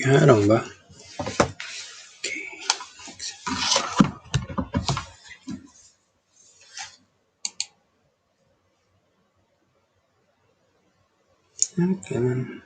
Meron ba? Okay.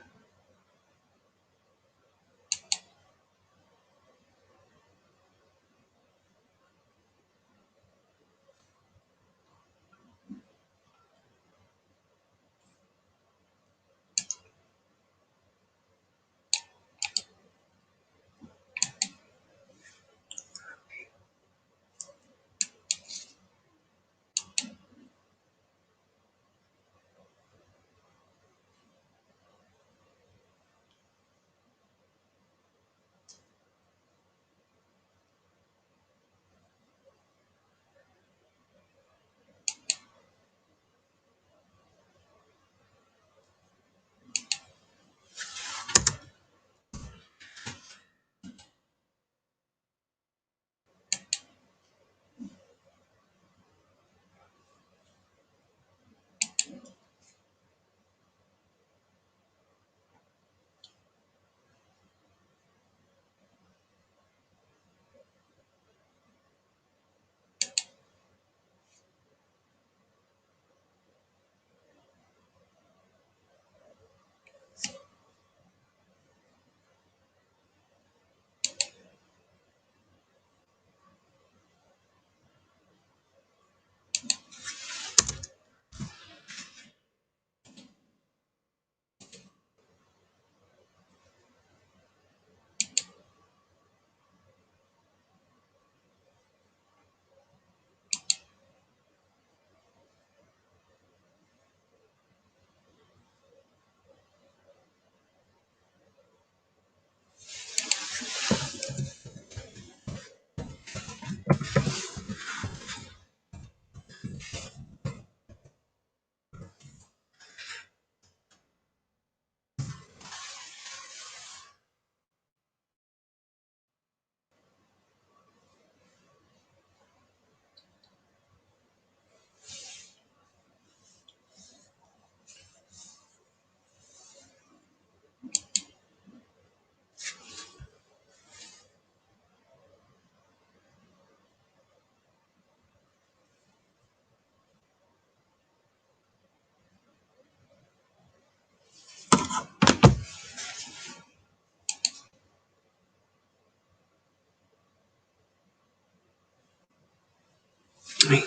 Ay.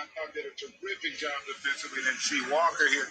I thought did a terrific job defensively. Then see Walker here.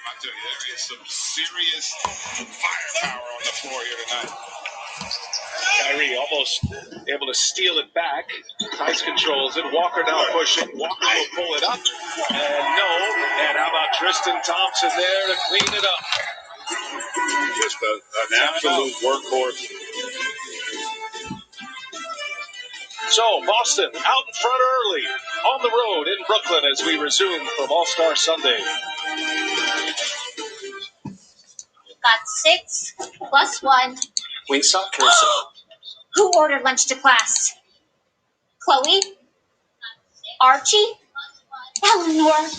I tell you, there is some serious firepower on the floor here tonight. Kyrie almost able to steal it back. Tice controls it. Walker now pushing. Walker will pull it up. And no. And how about Tristan Thompson there to clean it up? Just an absolute workhorse. So, Boston out in front early on the road in Brooklyn as we resume from All-Star Sunday. Got 6 plus 1. We saw Kirsten. Who ordered lunch to class? Chloe? Archie? Eleanor?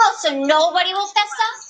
Oh, so nobody will fess up?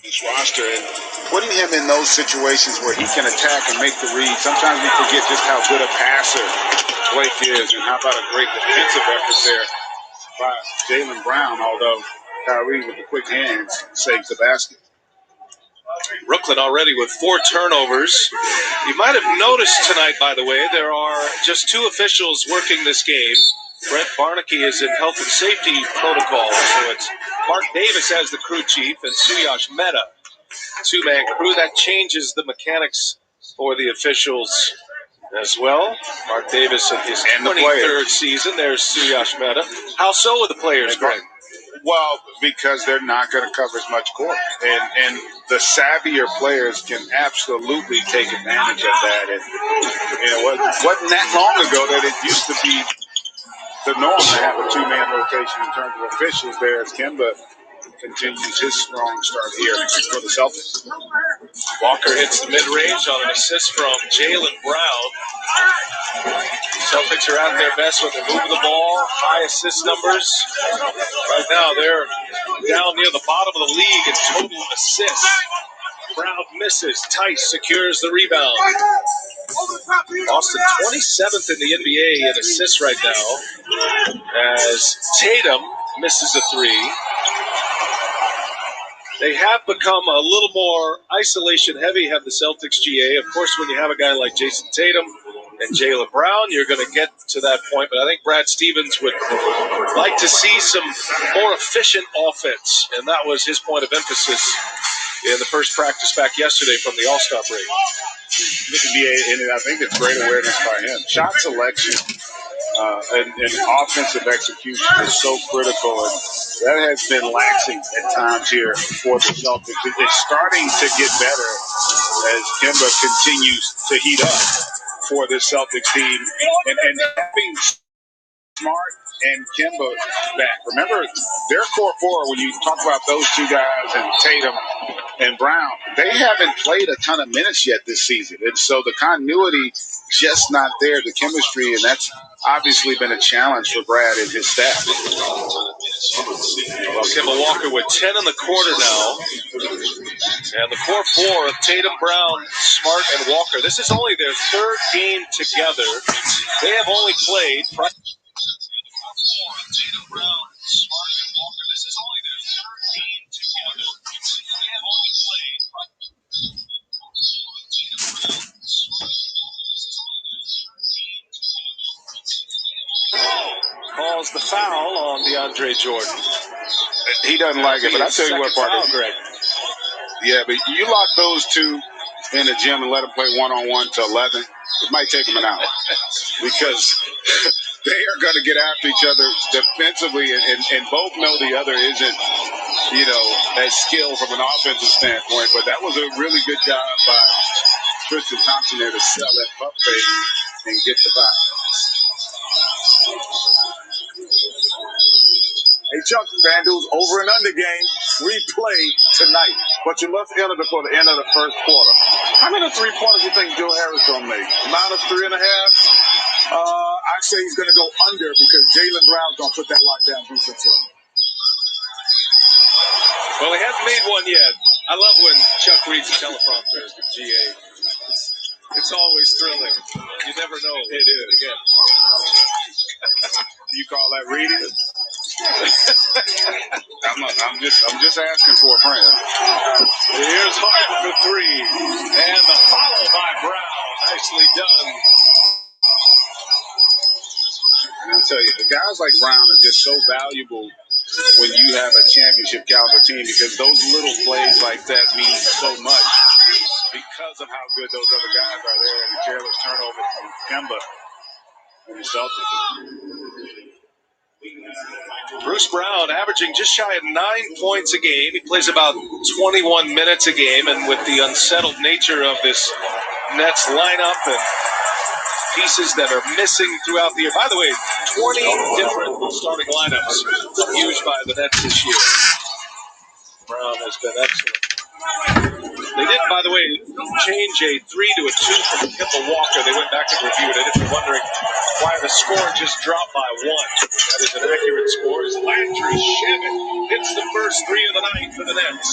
This roster and putting him in those situations where he can attack and make the read. Sometimes we forget just how good a passer Blake is, and how about a great defensive effort there by Jaylen Brown, although Kyrie with the quick hands saves the basket. Brooklyn already with 4 turnovers. You might have noticed tonight, by the way, there are just 2 officials working this game. Brett Barnaky is in health and safety protocol, so it's Mark Davis as the crew chief and Suyash Mehta, 2-man crew. That changes the mechanics for the officials as well. Mark Davis in his 23rd season. There's Suyash Mehta. How so with the players, Greg? Well, because they're not going to cover as much court. And the savvier players can absolutely take advantage of that. And, it wasn't that long ago that it used to be the norm to have a 2-man rotation in terms of officials there, as Kemba continues his strong start here for the Celtics. Walker hits the mid-range on an assist from Jaylen Brown. Celtics are at their best when they're moving the ball, high assist numbers. Right now, they're down near the bottom of the league in total assists. Brown misses. Tice secures the rebound. Boston 27th in the NBA in assists right now, as Tatum misses a 3. They have become a little more isolation heavy, have the Celtics GA. Of course, when you have a guy like Jason Tatum and Jaylen Brown, you're going to get to that point. But I think Brad Stevens would like to see some more efficient offense, and that was his point of emphasis in the first practice back yesterday from the All-Star break. And I think it's great awareness by him. Shot selection and offensive execution is so critical, and that has been laxing at times here for the Celtics. It's starting to get better as Kemba continues to heat up for this Celtics team, and having Smart and Kemba back. Remember, their core 4, when you talk about those 2 guys and Tatum and Brown, they haven't played a ton of minutes yet this season. And so the continuity just not there, the chemistry, and that's obviously been a challenge for Brad and his staff. Well, Kemba Walker with 10 in the quarter now. And the core 4 of Tatum, Brown, Smart, and Walker. This is only their 3rd game together. They have only played... Tatum, Brown, Smart, and Walker. This is only their 3rd game together. They have only played... Calls the foul on DeAndre Jordan. He doesn't like it, but I'll tell you what, partner. Greg. Yeah, but you lock those 2 in the gym and let them play one-on-one to 11, it might take them an hour because they are going to get after each other defensively, and both know the other isn't, as skilled from an offensive standpoint. But that was a really good job by Tristan Thompson there to sell that pup fake and get the foul. Hey, Chuck, FanDuel's over and under game replay tonight. But you must enter before the end of the first quarter. How many 3-pointers do you think Joe Harris going to make? -3.5? I say he's going to go under because Jaylen Brown's going to put that lockdown defense on. Well, he hasn't made one yet. I love when Chuck reads the teleprompter as the GA. It's always thrilling. You never know. It is. Again. You call that reading? I'm just asking for a friend. Here's Harden for 3, and the follow by Brown. Nicely done. And I'll tell you, the guys like Brown are just so valuable when you have a championship caliber team, because those little plays like that mean so much because of how good those other guys are there, and the careless turnover from Kemba and the Celtics. Bruce Brown averaging just shy of 9 points a game. He plays about 21 minutes a game, and with the unsettled nature of this Nets lineup and pieces that are missing throughout the year. By the way, 20 different starting lineups used by the Nets this year. Brown has been excellent. They did, by the way, change a 3 to a 2 from Kemba Walker. They went back and reviewed it. If you're wondering why the score just dropped by 1, that is an accurate score. As Landry Shamet hits the first 3 of the night for the Nets.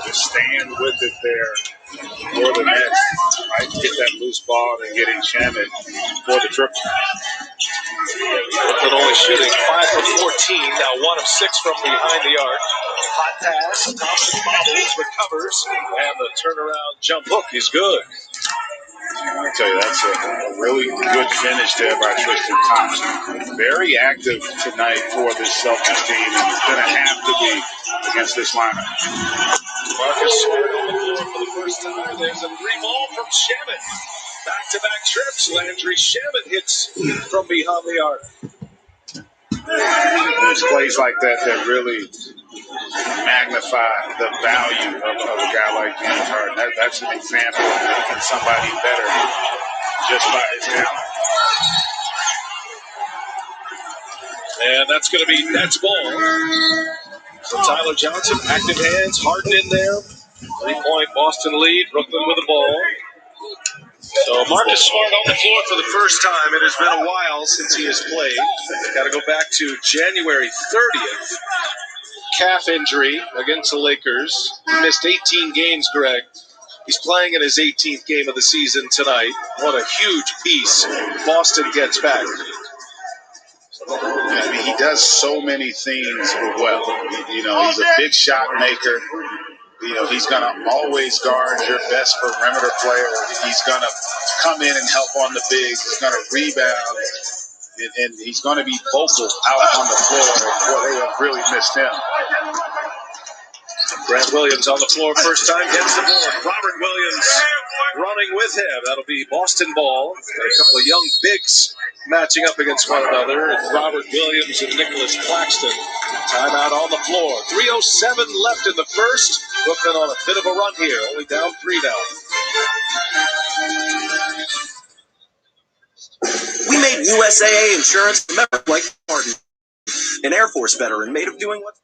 Just staying with it there for the Nets. Might get that loose ball and get Enchantment for the triple. Brooklyn only shooting 5 from 14. Now 1 of 6 from behind the arc. Hot pass. Thompson bobbles, recovers, and the turnaround jump hook is good. I tell you, that's a really good finish there by Tristan Thompson. Very active tonight for this Celtics team, and it's going to have to be against this lineup. Marcus Smart on the floor for the first time. There's a 3-ball from Shamet. Back-to-back trips. Landry Shamet hits from behind the arc. There's plays like that that really magnify the value of a guy like James Harden. That's an example of making somebody better just by his talent. And that's going to be Nets ball. So Tyler Johnson, active hands, Harden in there. 3-point Boston lead. Brooklyn with the ball. So Marcus Smart on the floor for the first time. It has been a while since he has played. Got to go back to January 30th. Calf injury against the Lakers. He missed 18 games, Greg. He's playing in his 18th game of the season tonight. What a huge piece Boston gets back. I mean, he does so many things well. You know, he's a big shot maker. You know, he's going to always guard your best perimeter player. He's going to come in and help on the bigs. He's going to rebound. And he's going to be vocal out on the floor. Boy, they have really missed him. Grant Williams on the floor first time, gets the board. Robert Williams running with him. That'll be Boston ball. Got a couple of young bigs matching up against one another. And Robert Williams and Nicholas Claxton. Timeout on the floor. 3:07 left in the first. Brooklyn on a bit of a run here. Only down 3 now. We made USAA insurance a member like Martin, an Air Force veteran made of doing what.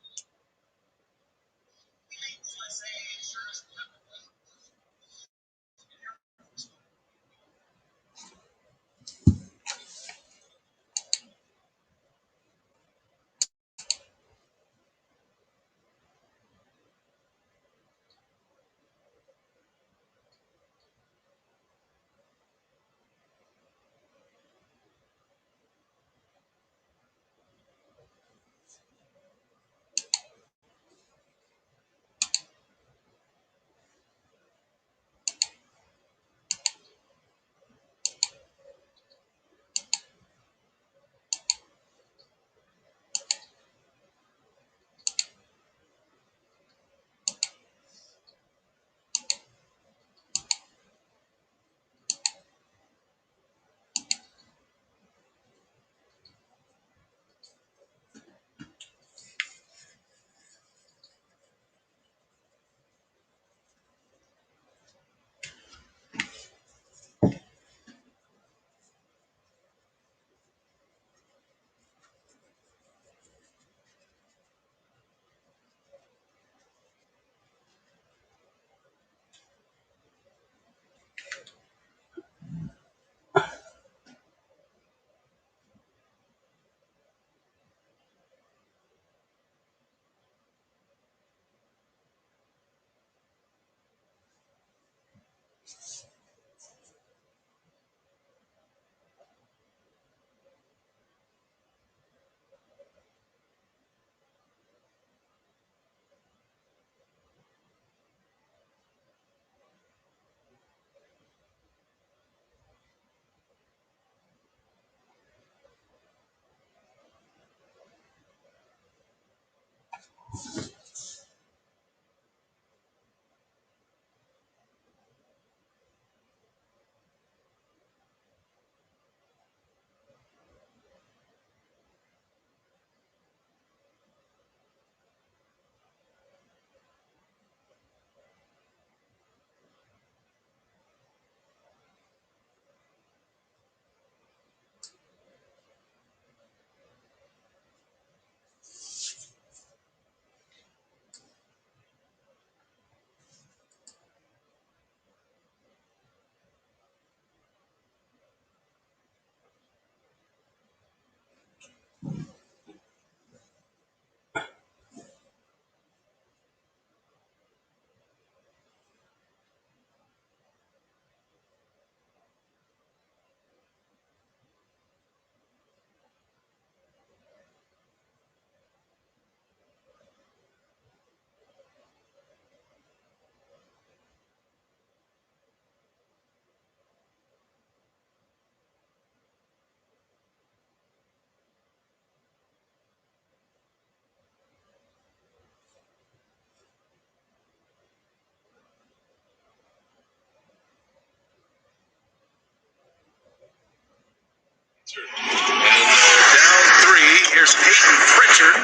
And down 3. Here's Peyton Pritchard.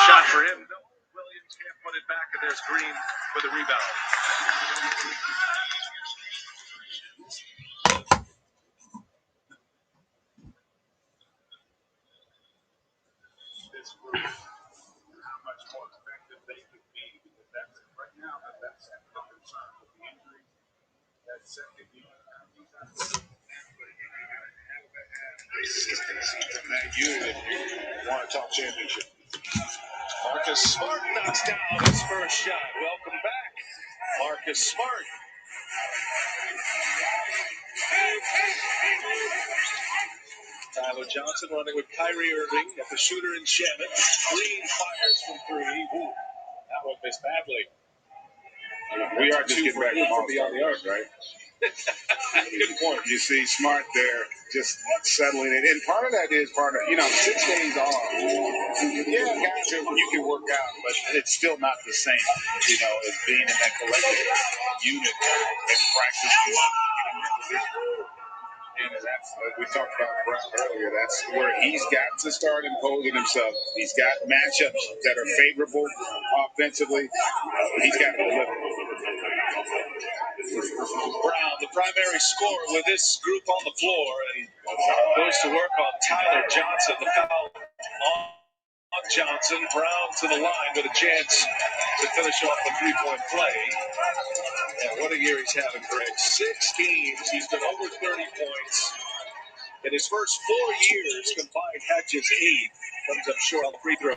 Shot for him. No, Williams can't put it back, and there's Green for the rebound. This group, how much more effective they could be, because that's right now that's the concern with the injury. That second unit. Consistency from that unit if you want to talk championship. Marcus Smart knocks down his first shot. Welcome back, Marcus Smart. Tyler Johnson running with Kyrie Irving at the shooter in Shannon. Green fires from 3. Ooh, that one missed badly. We are just getting back to beyond the arc, right? Good point. You see Smart there just settling it. And part of that is 6 days off. Yeah, guys, you can work out, but it's still not the same, as being in that collective unit and practicing. And that's, we talked about Brown earlier, that's where he's got to start imposing himself. He's got matchups that are favorable offensively. He's got to deliver. Brown, the primary scorer with this group on the floor, and goes to work on Tyler Johnson. The foul on Johnson. Brown to the line with a chance to finish off the three-point play. And what a year he's having, Greg. 6 games, he's been over 30 points. In his first 4 years, combined catches 8. Comes up short on the free throw.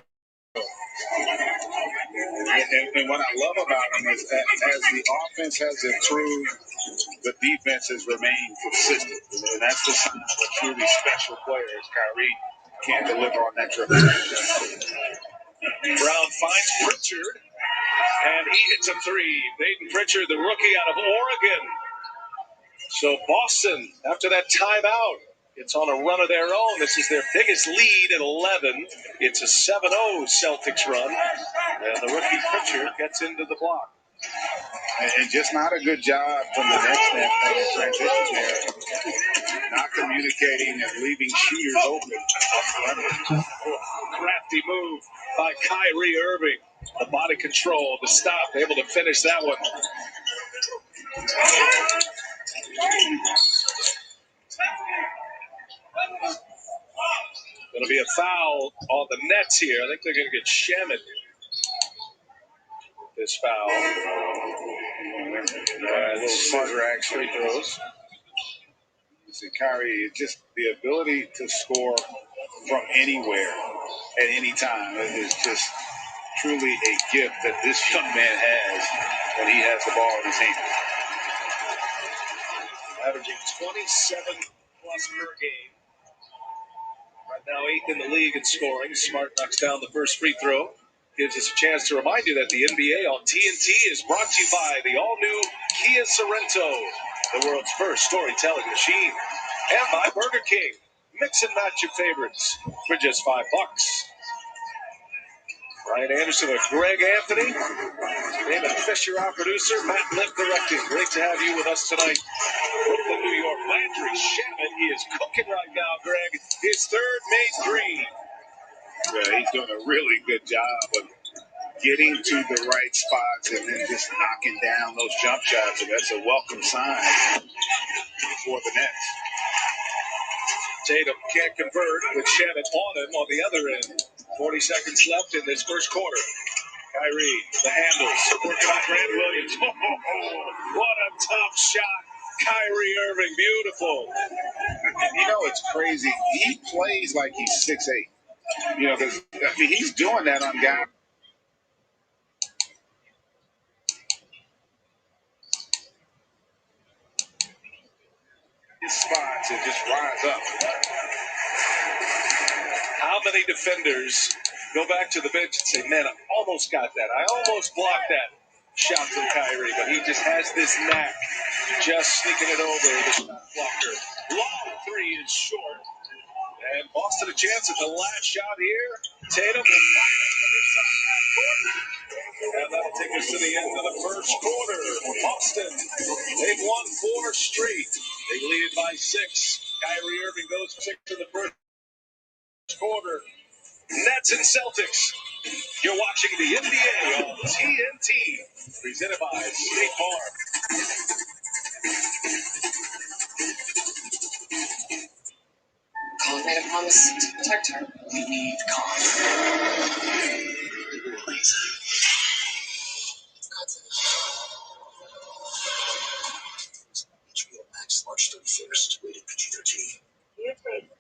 And what I love about him is that as the offense has improved, the defense has remained consistent. And that's the sign of a truly special player as Kyrie can't deliver on that triple. Brown finds Pritchard, and he hits a 3. Peyton Pritchard, the rookie out of Oregon. So Boston, after that timeout, it's on a run of their own. This is their biggest lead at 11. It's a 7-0 Celtics run. And the rookie Pritchard gets into the block. And just not a good job from the next standpoint of transition there. Not communicating and leaving shooters open. Crafty move by Kyrie Irving. The body control, the stop, able to finish that one. Going to be a foul on the Nets here. I think they're going to get Shamet this foul. A little smart rack straight throws. You see, Kyrie, just the ability to score from anywhere at any time is just truly a gift that this young man has when he has the ball in his hand. Averaging 27 plus per game. Right now 8th in the league in scoring. Smart knocks down the first free throw. Gives us a chance to remind you that the NBA on TNT is brought to you by the all-new Kia Sorento, the world's first storytelling machine, and by Burger King. Mix and match your favorites for just $5. Brian Anderson with Greg Anthony. David Fisher, our producer. Matt Lipp directing. Great to have you with us tonight. Brooklyn, New York. Landry Shamet, he is cooking right now, Greg. His third made 3. Yeah, he's doing a really good job of getting to the right spots and then just knocking down those jump shots. And that's a welcome sign for the Nets. Tatum can't convert with Shamet on him on the other end. 40 seconds left in this first quarter. Kyrie, the handles, working on Grant Williams. Oh, what a tough shot. Kyrie Irving, beautiful. It's crazy. He plays like he's 6'8". He's doing that on guys. His spots and just rise up. How many defenders go back to the bench and say, man, I almost got that. I almost blocked that shot from Kyrie, but he just has this knack, just sneaking it over the shot blocker. Long 3 is short. And Boston a chance at the last shot here. Tatum will fire it from this side half court. And that'll take us to the end of the first quarter. Boston, they've won 4 straight. They lead it by 6. Kyrie Irving goes 6 in the first quarter. Nets and Celtics. You're watching the NBA on TNT, presented by State Farm. Colin made a promise to protect her. We need Colin. HBO Max, March 31st, rated PG-13. You take.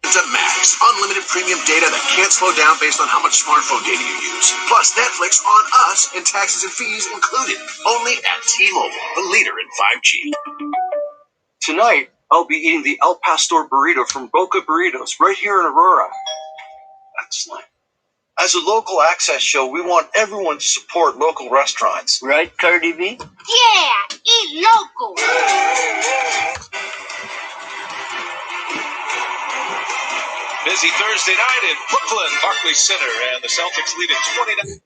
To Max, unlimited premium data that can't slow down based on how much smartphone data you use. Plus Netflix on us and taxes and fees included. Only at T-Mobile, the leader in 5G. Tonight, I'll be eating the El Pastor burrito from Boca Burritos right here in Aurora. Excellent. As a local access show, we want everyone to support local restaurants. Right, Cardi B? Yeah, eat local. Busy Thursday night in Brooklyn, Barclays Center, and the Celtics lead at 29.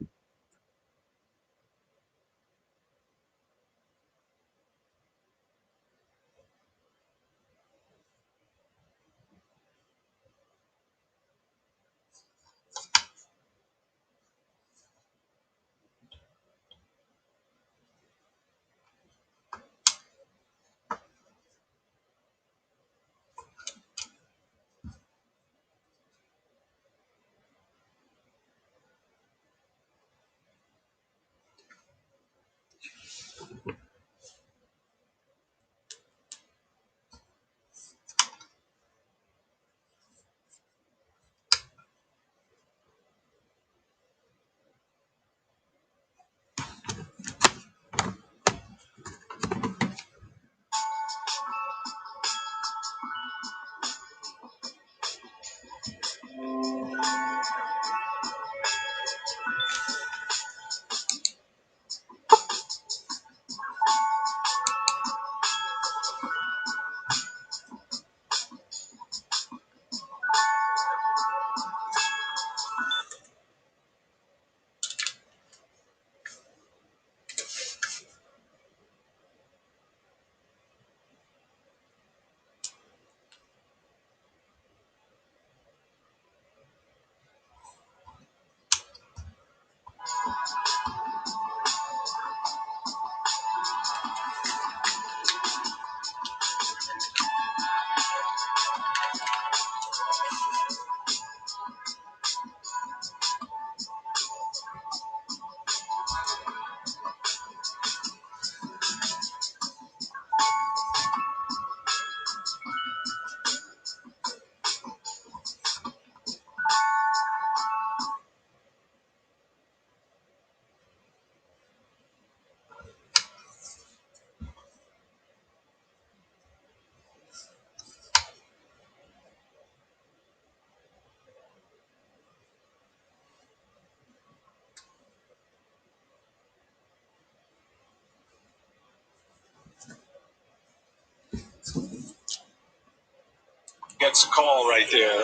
Gets a call right there.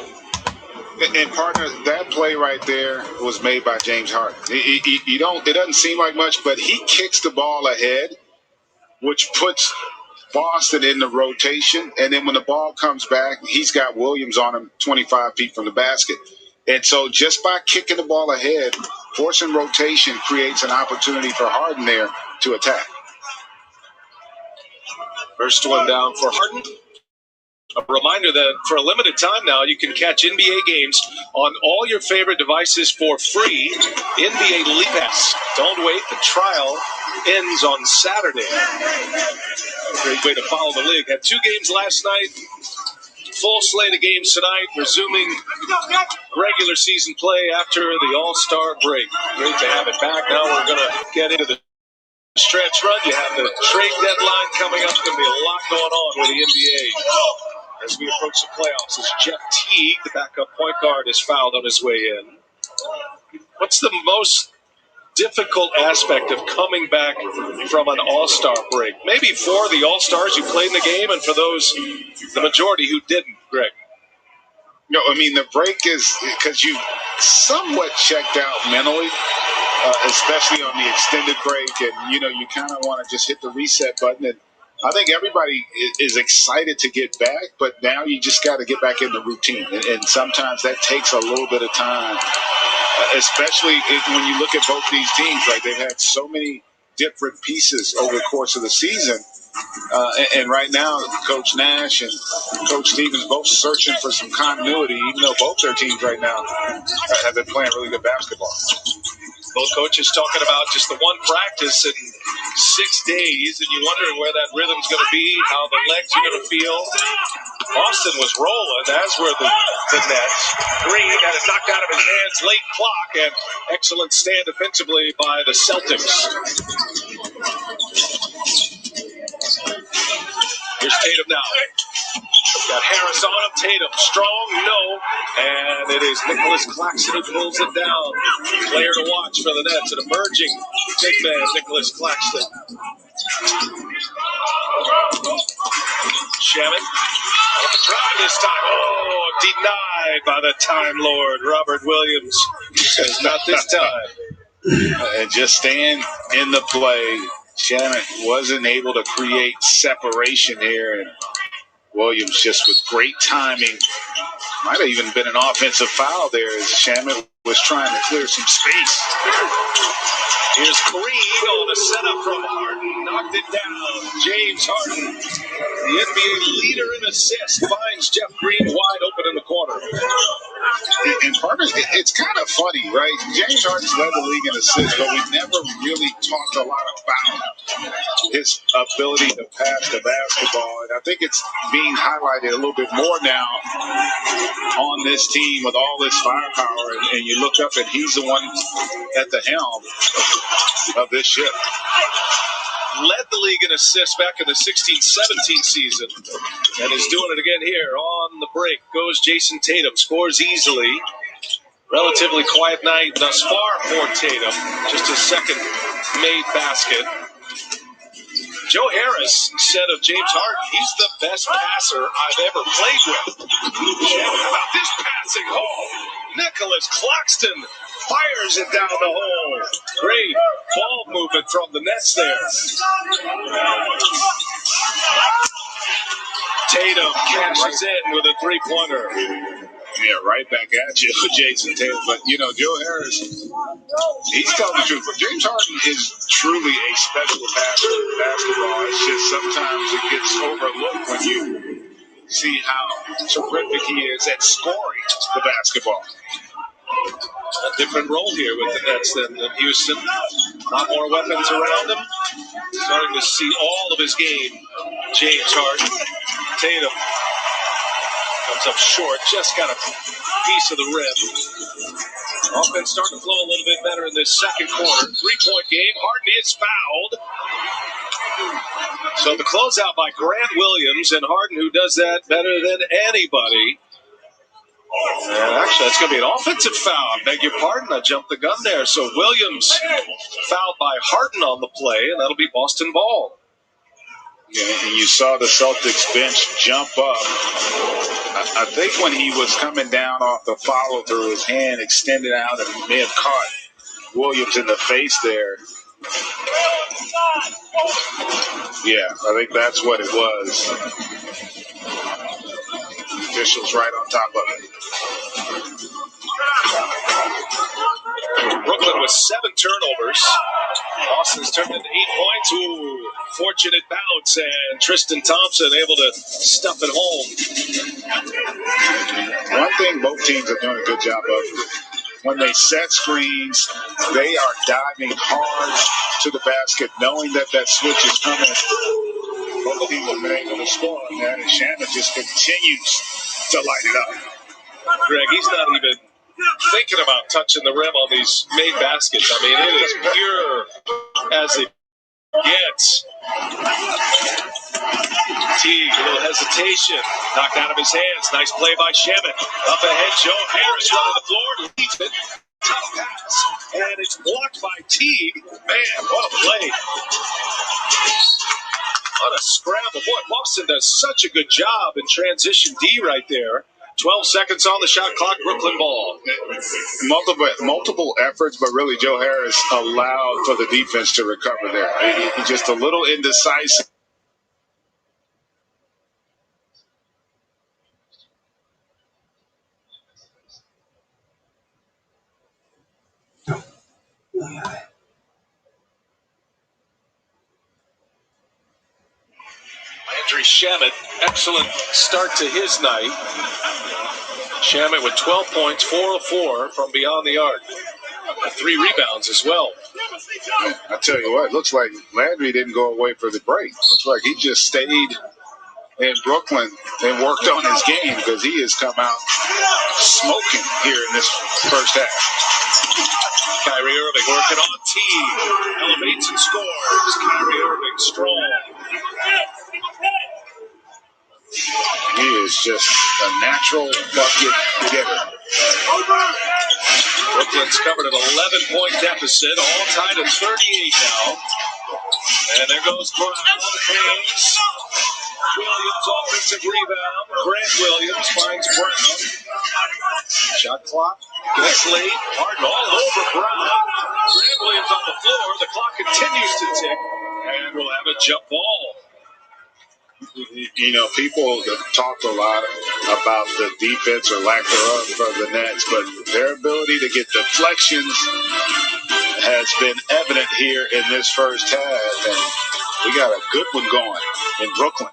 And partner, that play right there was made by James Harden. You don't. It doesn't seem like much, but he kicks the ball ahead, which puts Boston in the rotation. And then when the ball comes back, he's got Williams on him 25 feet from the basket. And so just by kicking the ball ahead, forcing rotation creates an opportunity for Harden there to attack. First one down for Harden. A reminder that for a limited time now, you can catch NBA games on all your favorite devices for free. NBA League Pass. Don't wait. The trial ends on Saturday. Great way to follow the league. Had 2 games last night. Full slate of games tonight. Resuming regular season play after the All-Star break. Great to have it back. Now we're going to get into the stretch run. You have the trade deadline coming up. There's going to be a lot going on with the NBA as we approach the playoffs. As Jeff Teague, the backup point guard, is fouled on his way in. What's the most difficult aspect of coming back from an All-Star break? Maybe for the All-Stars who played in the game and for those, the majority who didn't, Greg. No, I mean, the break is because you somewhat checked out mentally, especially on the extended break. And, you kind of want to just hit the reset button. And I think everybody is excited to get back, but now you just got to get back in the routine. And sometimes that takes a little bit of time, especially when you look at both these teams. Like, they've had so many different pieces over the course of the season. And right now, Coach Nash and Coach Stevens both searching for some continuity, even though both their teams right now have been playing really good basketball. Both coaches talking about just the one practice in 6 days, and you're wondering where that rhythm's going to be, how the legs are going to feel. Boston was rolling, as were the Nets. Green had it knocked out of his hands, late clock, and excellent stand defensively by the Celtics. Here's Tatum now. Got Harris on him. Tatum strong, no. And it is Nicholas Claxton who pulls it down. Player to watch for the Nets. An emerging big man, Nicholas Claxton. Shaman on the drive this time. Oh, denied by the Time Lord, Robert Williams. Says not this time. And just staying in the play. Shannon wasn't able to create separation here, and Williams just with great timing. Might have even been an offensive foul there as Shannon was trying to clear some space. Here's Green on a setup from Harden. Knocked it down. James Harden, the NBA leader in assists, finds Jeff Green wide open in the corner. And partners, it's kind of funny, right? James Harden's led the league in assists, but we never really talked a lot about his ability to pass the basketball. And I think it's being highlighted a little bit more now on this team with all this firepower. And you look up and he's the one at the helm of this ship. Led the league in assists back in the 16-17 season and is doing it again here on the break. Goes Jason Tatum, scores easily. Relatively quiet night thus far for Tatum. Just his second made basket. Joe Harris said of James Harden, he's the best passer I've ever played with. How about this passing hole? Nicholas Claxton fires it down the hole. Great ball movement from the Nets there. Tatum cashes in with a three-pointer. Yeah, right back at you, Jason Tatum. But, Joe Harris, he's telling the truth. But James Harden is truly a special passer in basketball. It's just sometimes it gets overlooked when you see how terrific he is at scoring the basketball. A different role here with the Nets than Houston. A lot more weapons around him. Starting to see all of his game. James Harden. Tatum comes up short. Just got a piece of the rim. Offense starting to flow a little bit better in this second quarter. 3-point game. Harden is fouled. So the closeout by Grant Williams, and Harden, who does that better than anybody. And actually, that's going to be an offensive foul. I beg your pardon. I jumped the gun there. So Williams fouled by Harden on the play, and that'll be Boston ball. Yeah, and you saw the Celtics bench jump up. I think when he was coming down off the follow through, his hand extended out and may have caught Williams in the face there. Yeah, I think that's what it was. Officials right on top of it. Brooklyn with 7 turnovers. Boston's turned into 8 points. Ooh, fortunate bounce, and Tristan Thompson able to stuff it home. One thing both teams are doing a good job of, when they set screens, they are diving hard to the basket, knowing that that switch is coming. Both teams have been able to score on that, and Shannon just continues to light it up. Greg, he's not even thinking about touching the rim on these made baskets. I mean, it is pure as it gets. Teague, a little hesitation, knocked out of his hands. Nice play by Shemin. Up ahead, Joe Harris running the floor, leads it. Tough pass, and it's blocked by Teague. Man, what a play. What a scramble. Boy, Boston does such a good job in transition D right there. 12 seconds on the shot clock, Brooklyn ball. Multiple efforts, but really Joe Harris allowed for the defense to recover there. He's just a little indecisive. Landry Shamet, excellent start to his night. Shamet with 12 points, 4 of 4 from beyond the arc. 3 rebounds as well. I tell you what, it looks like Landry didn't go away for the break. Looks like he just stayed in Brooklyn and worked on his game, because he has come out smoking here in this first half. Kyrie Irving working on Teague. Elevates and scores. Kyrie Irving strong. He is just a natural bucket getter. Brooklyn's covered an 11-point deficit, all tied at 38 now. And there goes Brown. Hayes. Williams offensive rebound. Grant Williams finds Brown. Shot clock gets late. Harden all over Brown. Grant Williams on the floor. The clock continues to tick. And we'll have a jump ball. You know, people have talked a lot about the defense or lack thereof for the Nets, but their ability to get deflections has been evident here in this first half, and we got a good one going in Brooklyn.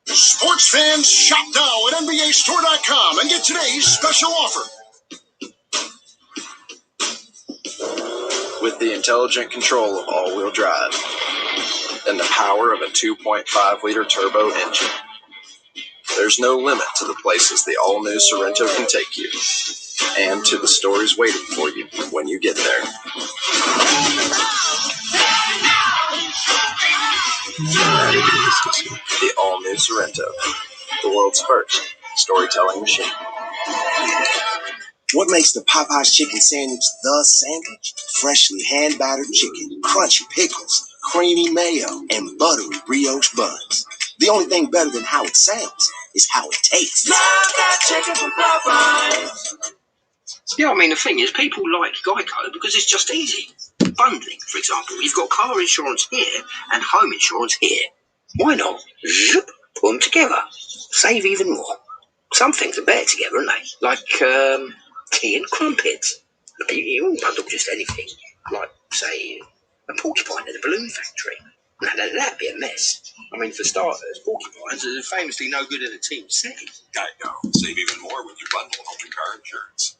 Sports fans, shop now at NBAStore.com and get today's special offer. With the intelligent control of all-wheel drive and the power of a 2.5-liter turbo engine, there's no limit to the places the all-new Sorrento can take you, and to the stories waiting for you when you get there. The all-new Sorrento, the world's first storytelling machine. What makes the Popeye's chicken sandwich the sandwich? Freshly hand-battered chicken, crunchy pickles, creamy mayo, and buttery brioche buns. The only thing better than how it sounds is how it tastes. Love that chicken from Popeyes. Yeah, I mean, the thing is, people like Geico because it's just easy. Bundling, for example. You've got car insurance here and home insurance here. Why not? Zip, put them together. Save even more. Some things are better together, aren't they? Like, tea and crumpets. You wouldn't bundle just anything. Like, say, a porcupine at a balloon factory. No, that'd be a mess. I mean, for starters, porcupines are famously no good in a team setting. Geico. Save even more when you bundle home and car insurance.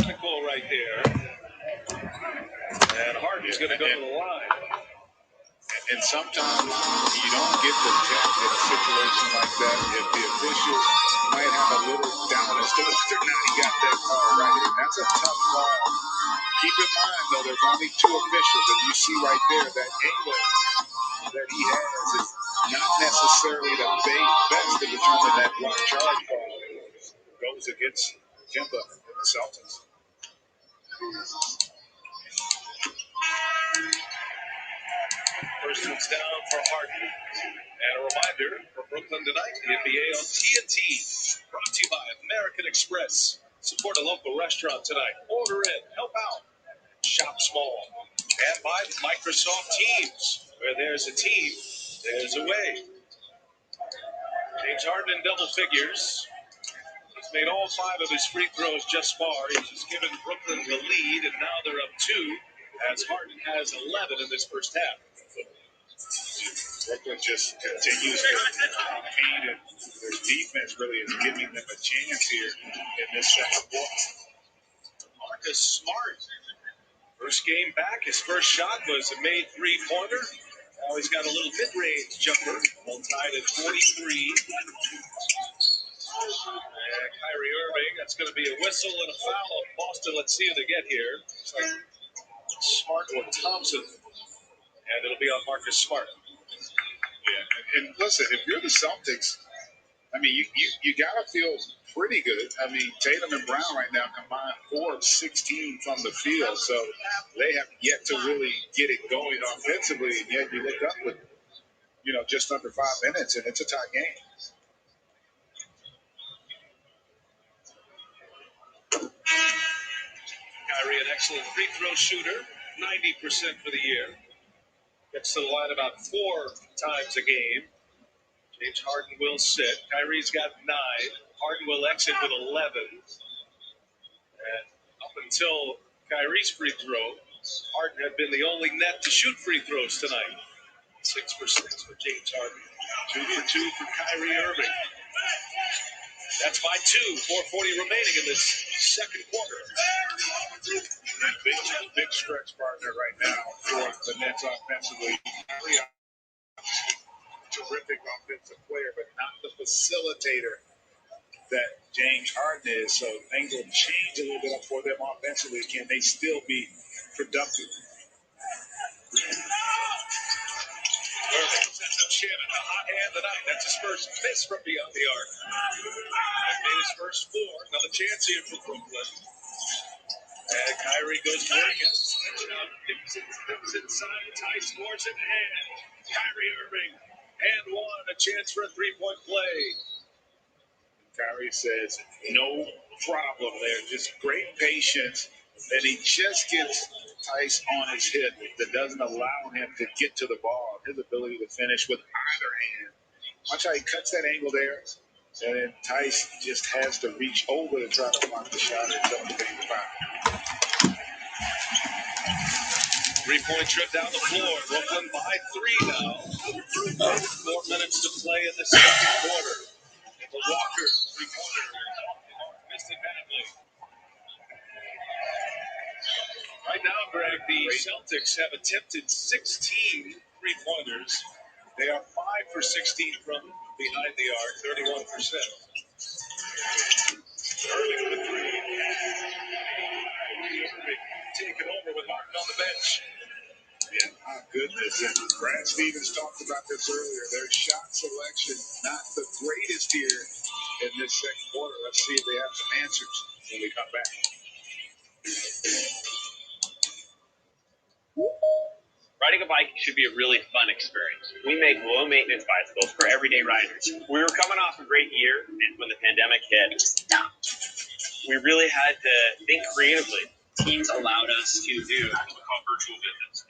technical right there. And Harden's going to go to the line. And sometimes you don't get the tech in a situation like that if the official might have a little down as to whether or not he got that call right. And that's a tough call. Keep in mind, though, there's only two officials, and you see right there that angle that he has is not necessarily the best to determine that block charge call. It goes against Kemba and the Celtics. First one's down for Harden. And a reminder for Brooklyn tonight, the NBA on TNT. Brought to you by American Express. Support a local restaurant tonight. Order in, help out, shop small. And by Microsoft Teams. Where there's a team, there's a way. James Harden in double figures. He's made all 5 of his free throws just far. He's just given Brooklyn the lead, and now they're up 2 as Harden has 11 in this first half. Brooklyn just continues to compete, and their defense really is giving them a chance here in this second quarter. Marcus Smart, first game back, his first shot was a made three-pointer. Now he's got a little mid-range jumper, all tied at 43. And Kyrie Irving, that's going to be a whistle and a foul on Boston. Let's see who they get here. It's like Smart or Thompson, and it'll be on Marcus Smart. Yeah, and listen, if you're the Celtics, I mean, you got to feel pretty good. I mean, Tatum and Brown right now combined 4 of 16 from the field, so they have yet to really get it going offensively, and yet you look up with, just under 5 minutes, and it's a tie game. Kyrie, an excellent free throw shooter, 90% for the year. Gets to the line about 4 times a game. James Harden will sit. Kyrie's got 9. Harden will exit with 11. And up until Kyrie's free throw, Harden had been the only net to shoot free throws tonight. 6 for 6 for James Harden. 2 for 2 for Kyrie Irving. That's by 2. 4:40 remaining in this second quarter. Big stretch partner right now for the Nets offensively. Terrific offensive player, but not the facilitator that James Harden is. So things will change a little bit for them offensively. Can they still be productive? Irving sends up Shannon, a hot hand tonight. That's his first miss from beyond the arc. And made his first 4. Another chance here for Brooklyn. And Kyrie goes for it against comes inside. Ty scores it, and Kyrie Irving. And 1, a chance for a 3-point play. Kyrie says, no problem there. Just great patience. And he just gets Tice on his hip that doesn't allow him to get to the ball. His ability to finish with either hand. Watch how he cuts that angle there. And then Tice just has to reach over to try to block the shot and tell him to take the foul. 3-point trip down the floor. Brooklyn by 3 now. 4 minutes to play in the second quarter. The Walker 3-pointer. Missed it badly. Right now, Greg, the Celtics have attempted 16 3-pointers. They are 5 for 16 from behind the arc, 31%. Irving with 3. Irving taking over with Martin on the bench. Yeah, my goodness. And Brad Stevens talked about this earlier. Their shot selection, not the greatest here in this second quarter. Let's see if they have some answers when we come back. Riding a bike should be a really fun experience. We make low-maintenance bicycles for everyday riders. We were coming off a great year, and when the pandemic hit, we really had to think creatively. Teams allowed us to do what we call virtual visits.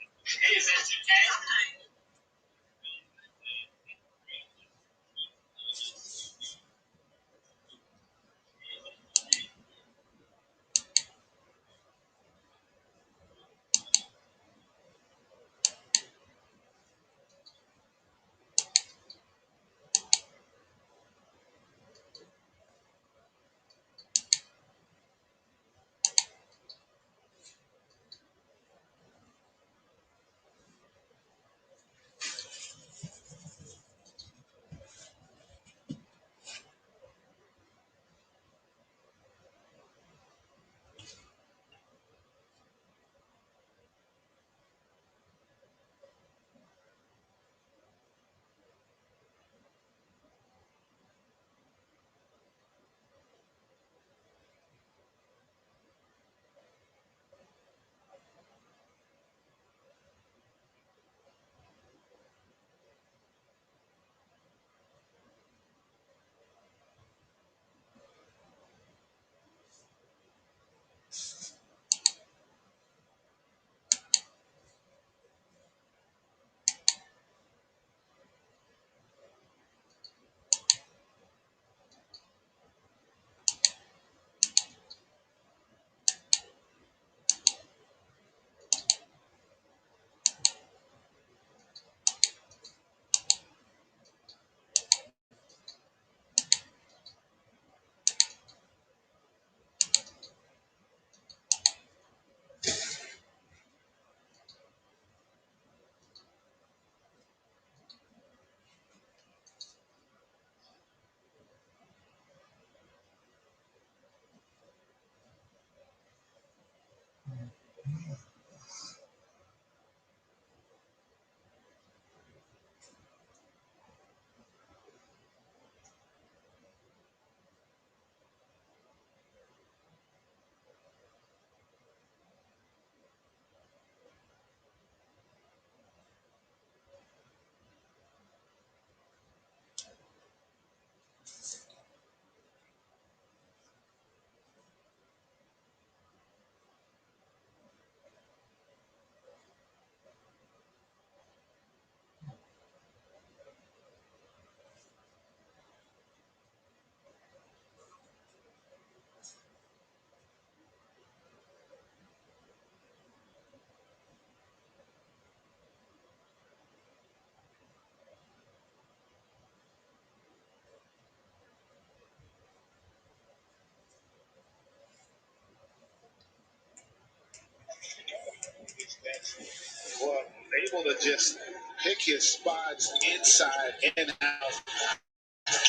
able to just pick his spots inside and out.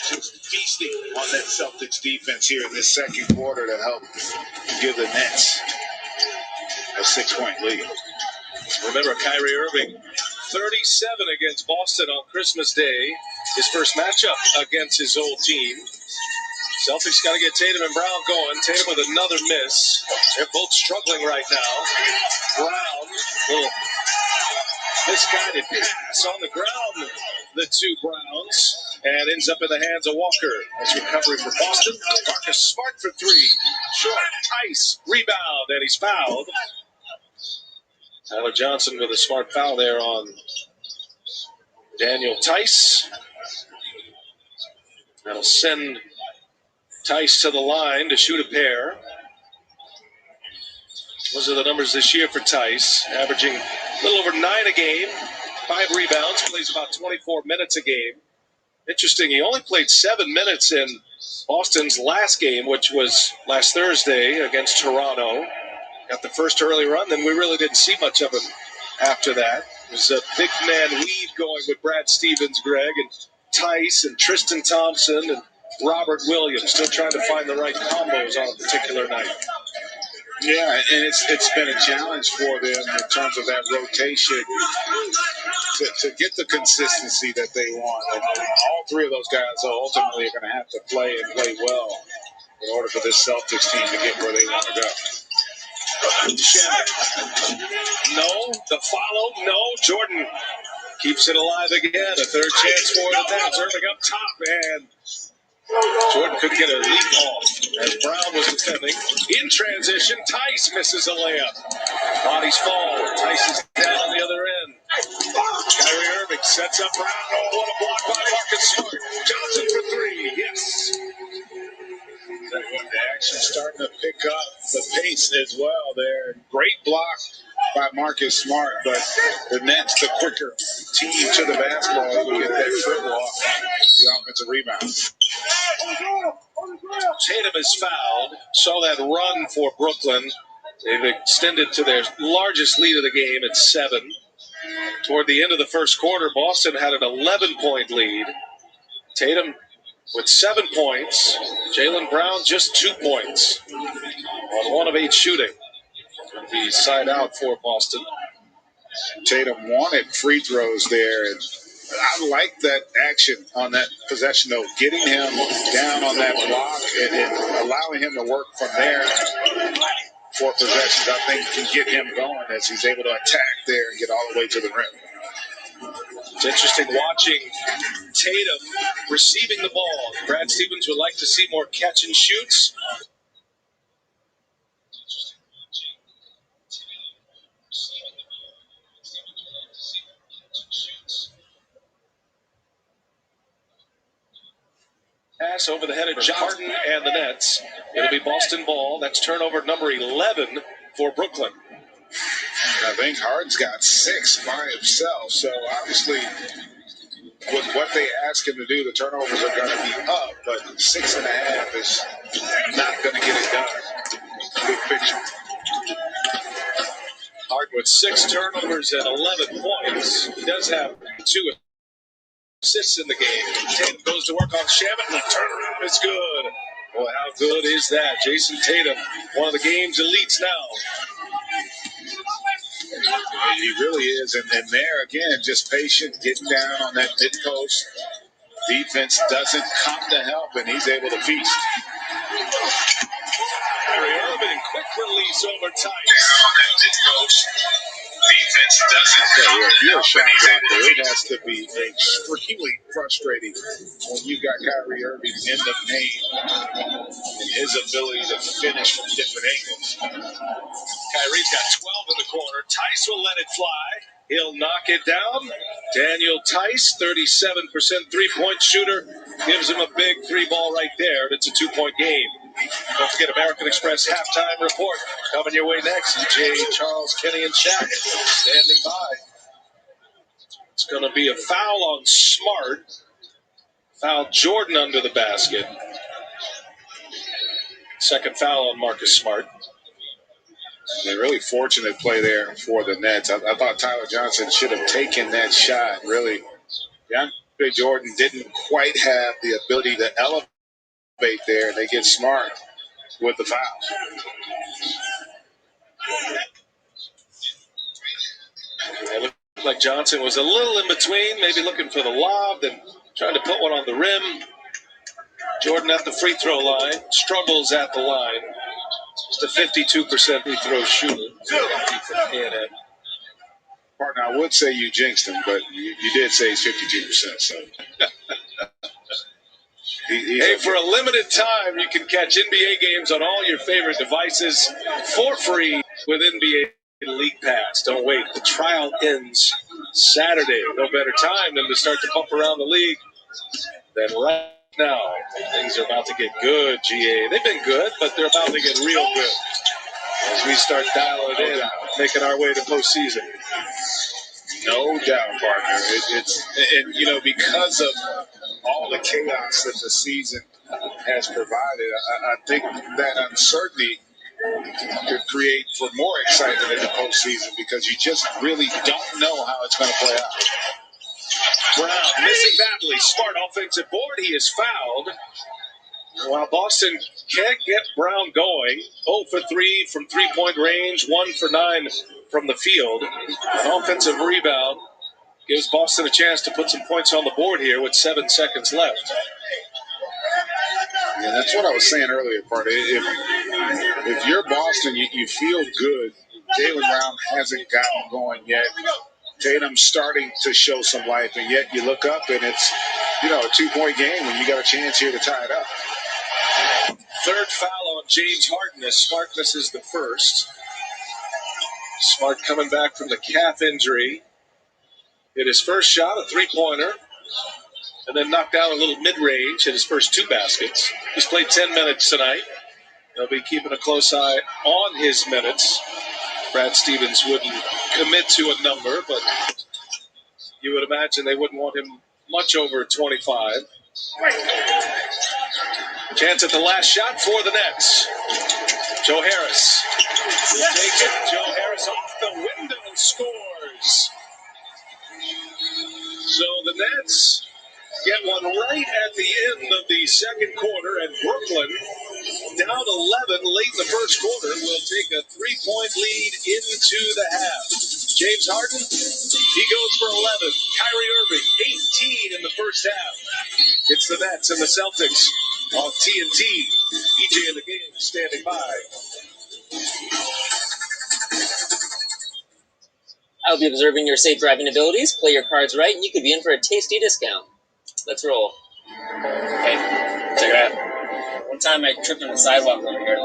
Just feasting on that Celtics defense here in this second quarter to help give the Nets a 6-point lead. Remember, Kyrie Irving, 37 against Boston on Christmas Day. His first matchup against his old team. Celtics got to get Tatum and Brown going. Tatum with another miss. They're both struggling right now. Brown, little misguided pass on the ground. The two Browns, and ends up in the hands of Walker. Nice recovery for Boston. Marcus Smart for three. Short, Tice, rebound, and he's fouled. Tyler Johnson with a smart foul there on Daniel Tice. That'll send Tice to the line to shoot a pair. Those are the numbers this year for Tice, averaging a little over 9 a game, 5 rebounds, plays about 24 minutes a game. Interesting, he only played 7 minutes in Boston's last game, which was last Thursday against Toronto. Got the first early run, then we really didn't see much of him after that. There's a big man weave going with Brad Stevens, Greg, and Tice and Tristan Thompson and Robert Williams, still trying to find the right combos on a particular night. Yeah, and it's been a challenge for them in terms of that rotation to get the consistency that they want. And all three of those guys ultimately are going to have to play and play well in order for this Celtics team to get where they want to go. No, the follow, no. Jordan keeps it alive again. A third chance for the Nets. Irving up top, and Jordan couldn't get a leap off as Brown was defending. In transition, Tice misses a layup. Bodies fall. Tice is down on the other end. Kyrie Irving sets up Brown. Oh, what a block by Marcus Smart. Johnson for three. Yes. The action's starting to pick up the pace as well there. Great block by Marcus Smart, but the Nets, the quicker team to the basketball, will get that dribble off the offensive rebound. Tatum is fouled. Saw that run for Brooklyn. They've extended to their largest lead of the game at 7. Toward the end of the first quarter, Boston had an 11-point lead. Tatum with 7 points. Jaylen Brown just 2 points on 1 of 8 shooting. The side out for Boston. Tatum wanted free throws there, and I like that action on that possession, though, getting him down on that block and allowing him to work from there for possessions. I think can get him going as he's able to attack there and get all the way to the rim. It's interesting watching Tatum receiving the ball. Brad Stevens would like to see more catch and shoots. Pass over the head of Harden and the Nets. It'll be Boston ball. That's turnover number 11 for Brooklyn. I think Harden's got 6 by himself, so obviously with what they ask him to do, the turnovers are going to be up, but 6.5 is not going to get it done. Big picture. Harden with 6 turnovers and 11 points. He does have 2 assists in the game. Tatum goes to work on Shamit, and the turnaround is good. Boy, how good is that? Jason Tatum, one of the game's elites now. He really is, and there again, just patient, getting down on that mid-post. Defense doesn't come to help, and he's able to feast. Kyrie Irving, quick release over Tice. Down on that mid-post. Defense doesn't come to help. If you're a shot blocker, it has to be extremely frustrating when you got Kyrie Irving in the paint and his ability to finish from different angles. Kyrie's got 12 in the corner. Tice will let it fly. He'll knock it down. Daniel Tice, 37% three-point shooter, gives him a big 3-ball right there. It's a 2-point game. Don't forget American Express halftime report coming your way next. Jay, Charles, Kenny, and Shaq standing by. It's going to be a foul on Smart. Foul Jordan under the basket. Second foul on Marcus Smart. A really fortunate play there for the Nets. I thought Tyler Johnson should have taken that shot. Really, DeAndre Jordan didn't quite have the ability to elevate there. They get smart with the foul. It looked like Johnson was a little in between, maybe looking for the lob, then trying to put one on the rim. Jordan at the free throw line, struggles at the line. Just a 52% free throw shooter. Partner, I would say you jinxed him, but you did say he's 52%. So, hey, for a limited time, you can catch NBA games on all your favorite devices for free with NBA League Pass. Don't wait. The trial ends Saturday. No better time than to start to bump around the league than right now. Things are about to get good, GA. They've been good, but they're about to get real good as we start dialing it in, making our way to postseason. No doubt, partner. And you know, because of all the chaos that the season has provided, I think that uncertainty could create for more excitement in the postseason because you just really don't know how it's going to play out. Brown missing badly. Smart offensive board. He is fouled. While Boston can't get Brown going, 0 for 3 from three-point range, 1 for 9 from the field. An offensive rebound gives Boston a chance to put some points on the board here with 7 seconds left. Yeah, that's what I was saying earlier, Party. If you're Boston, you feel good. Jaylen Brown hasn't gotten going yet. Tatum's starting to show some life, and yet you look up and it's, a 2-point game when you got a chance here to tie it up. Third foul on James Harden as Smart misses the first. Smart coming back from the calf injury. Hit his first shot, a three-pointer, and then knocked down a little mid-range, hit his first 2 baskets. He's played 10 minutes tonight. They'll be keeping a close eye on his minutes. Brad Stevens wouldn't commit to a number, but you would imagine they wouldn't want him much over 25. Chance at the last shot for the Nets. Joe Harris will take it. Joe Harris off the window scores. So the Nets get one right at the end of the second quarter, and Brooklyn, down 11 late in the first quarter, will take a 3-point lead into the half. James Harden, he goes for 11. Kyrie Irving, 18 in the first half. It's the Nets and the Celtics on TNT. EJ in the game standing by. I'll be observing your safe driving abilities. Play your cards right, and you could be in for a tasty discount. Let's roll. Okay, check it out. One time I tripped on the sidewalk over here.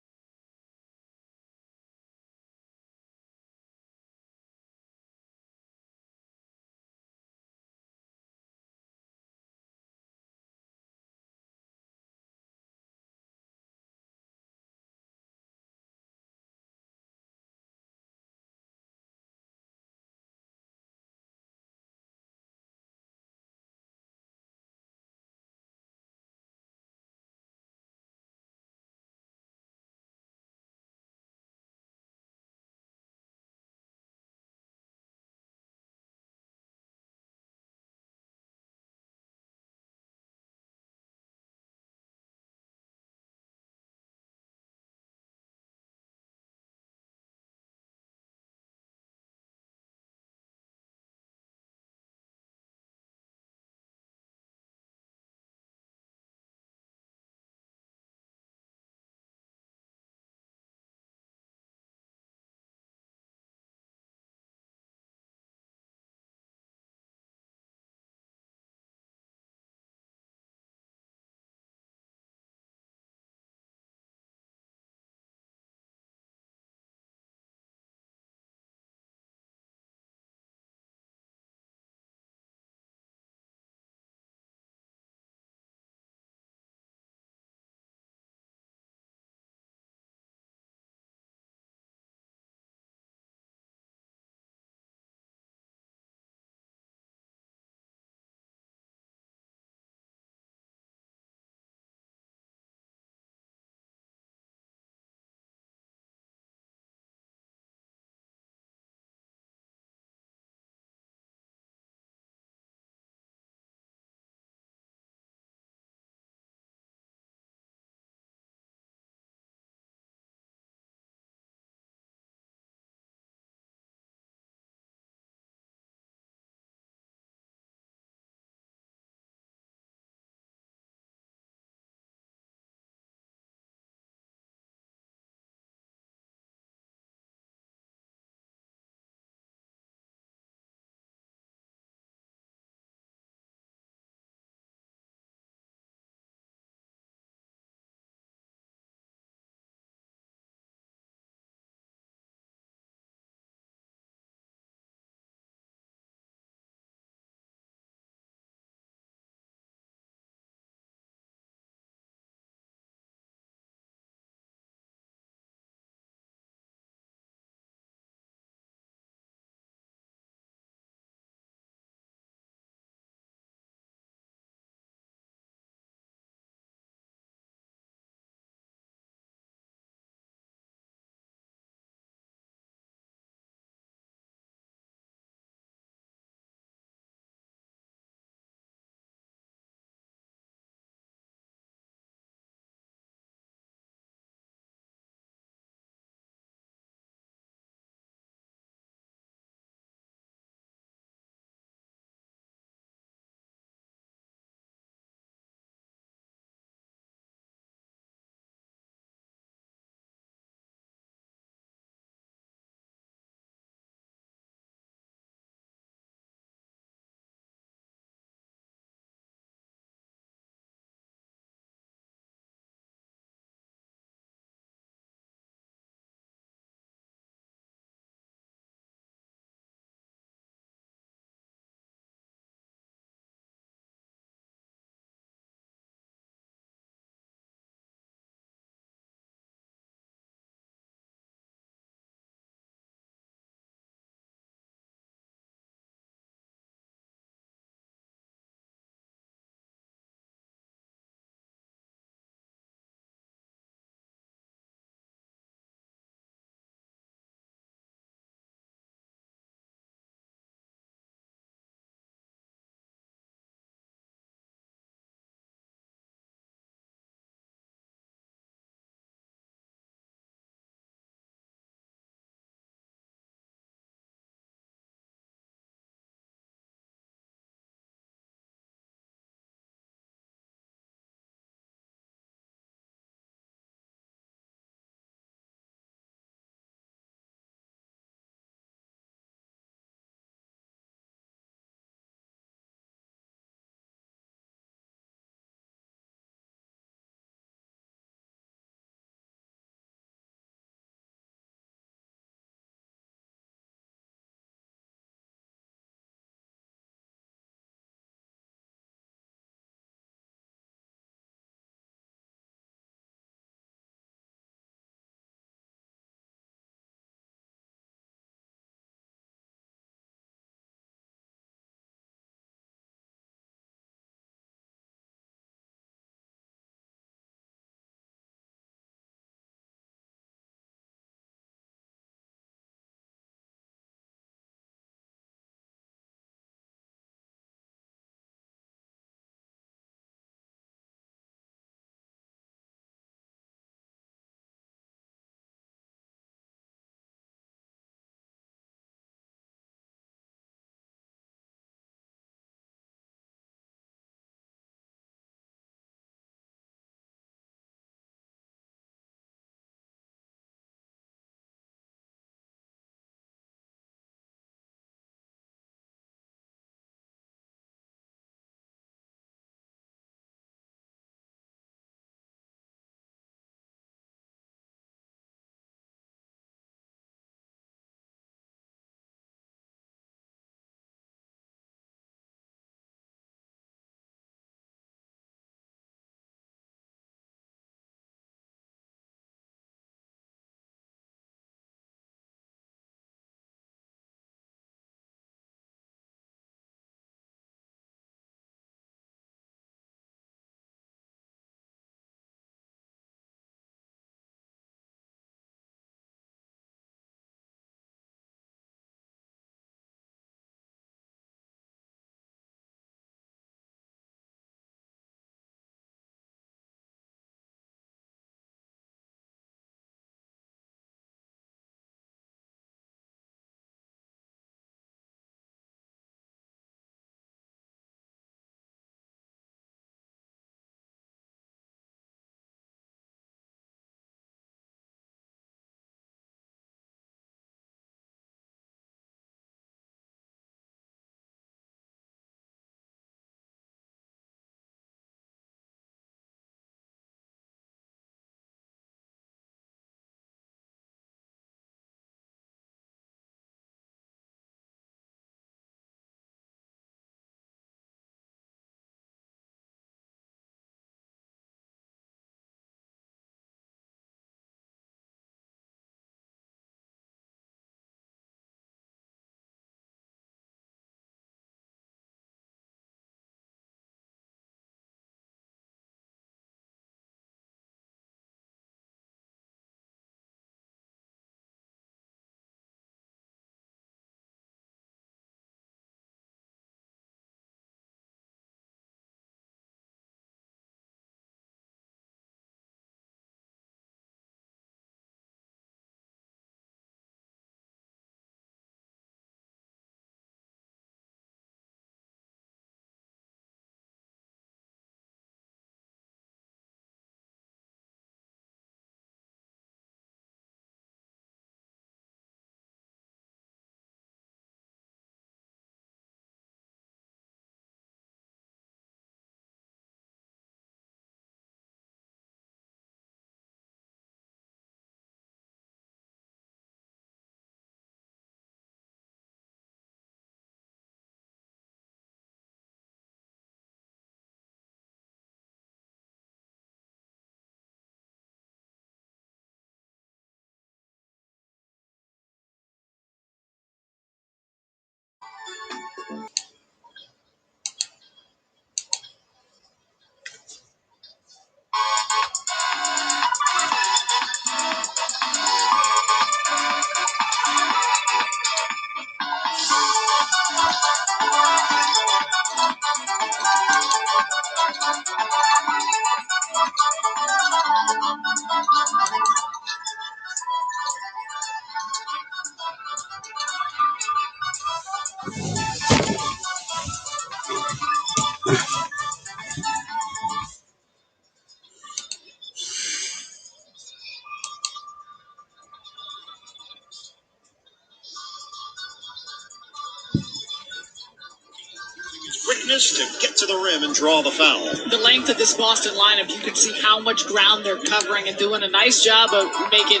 toughness to get to the rim and draw the foul. The length of this Boston lineup, you can see how much ground they're covering and doing a nice job of making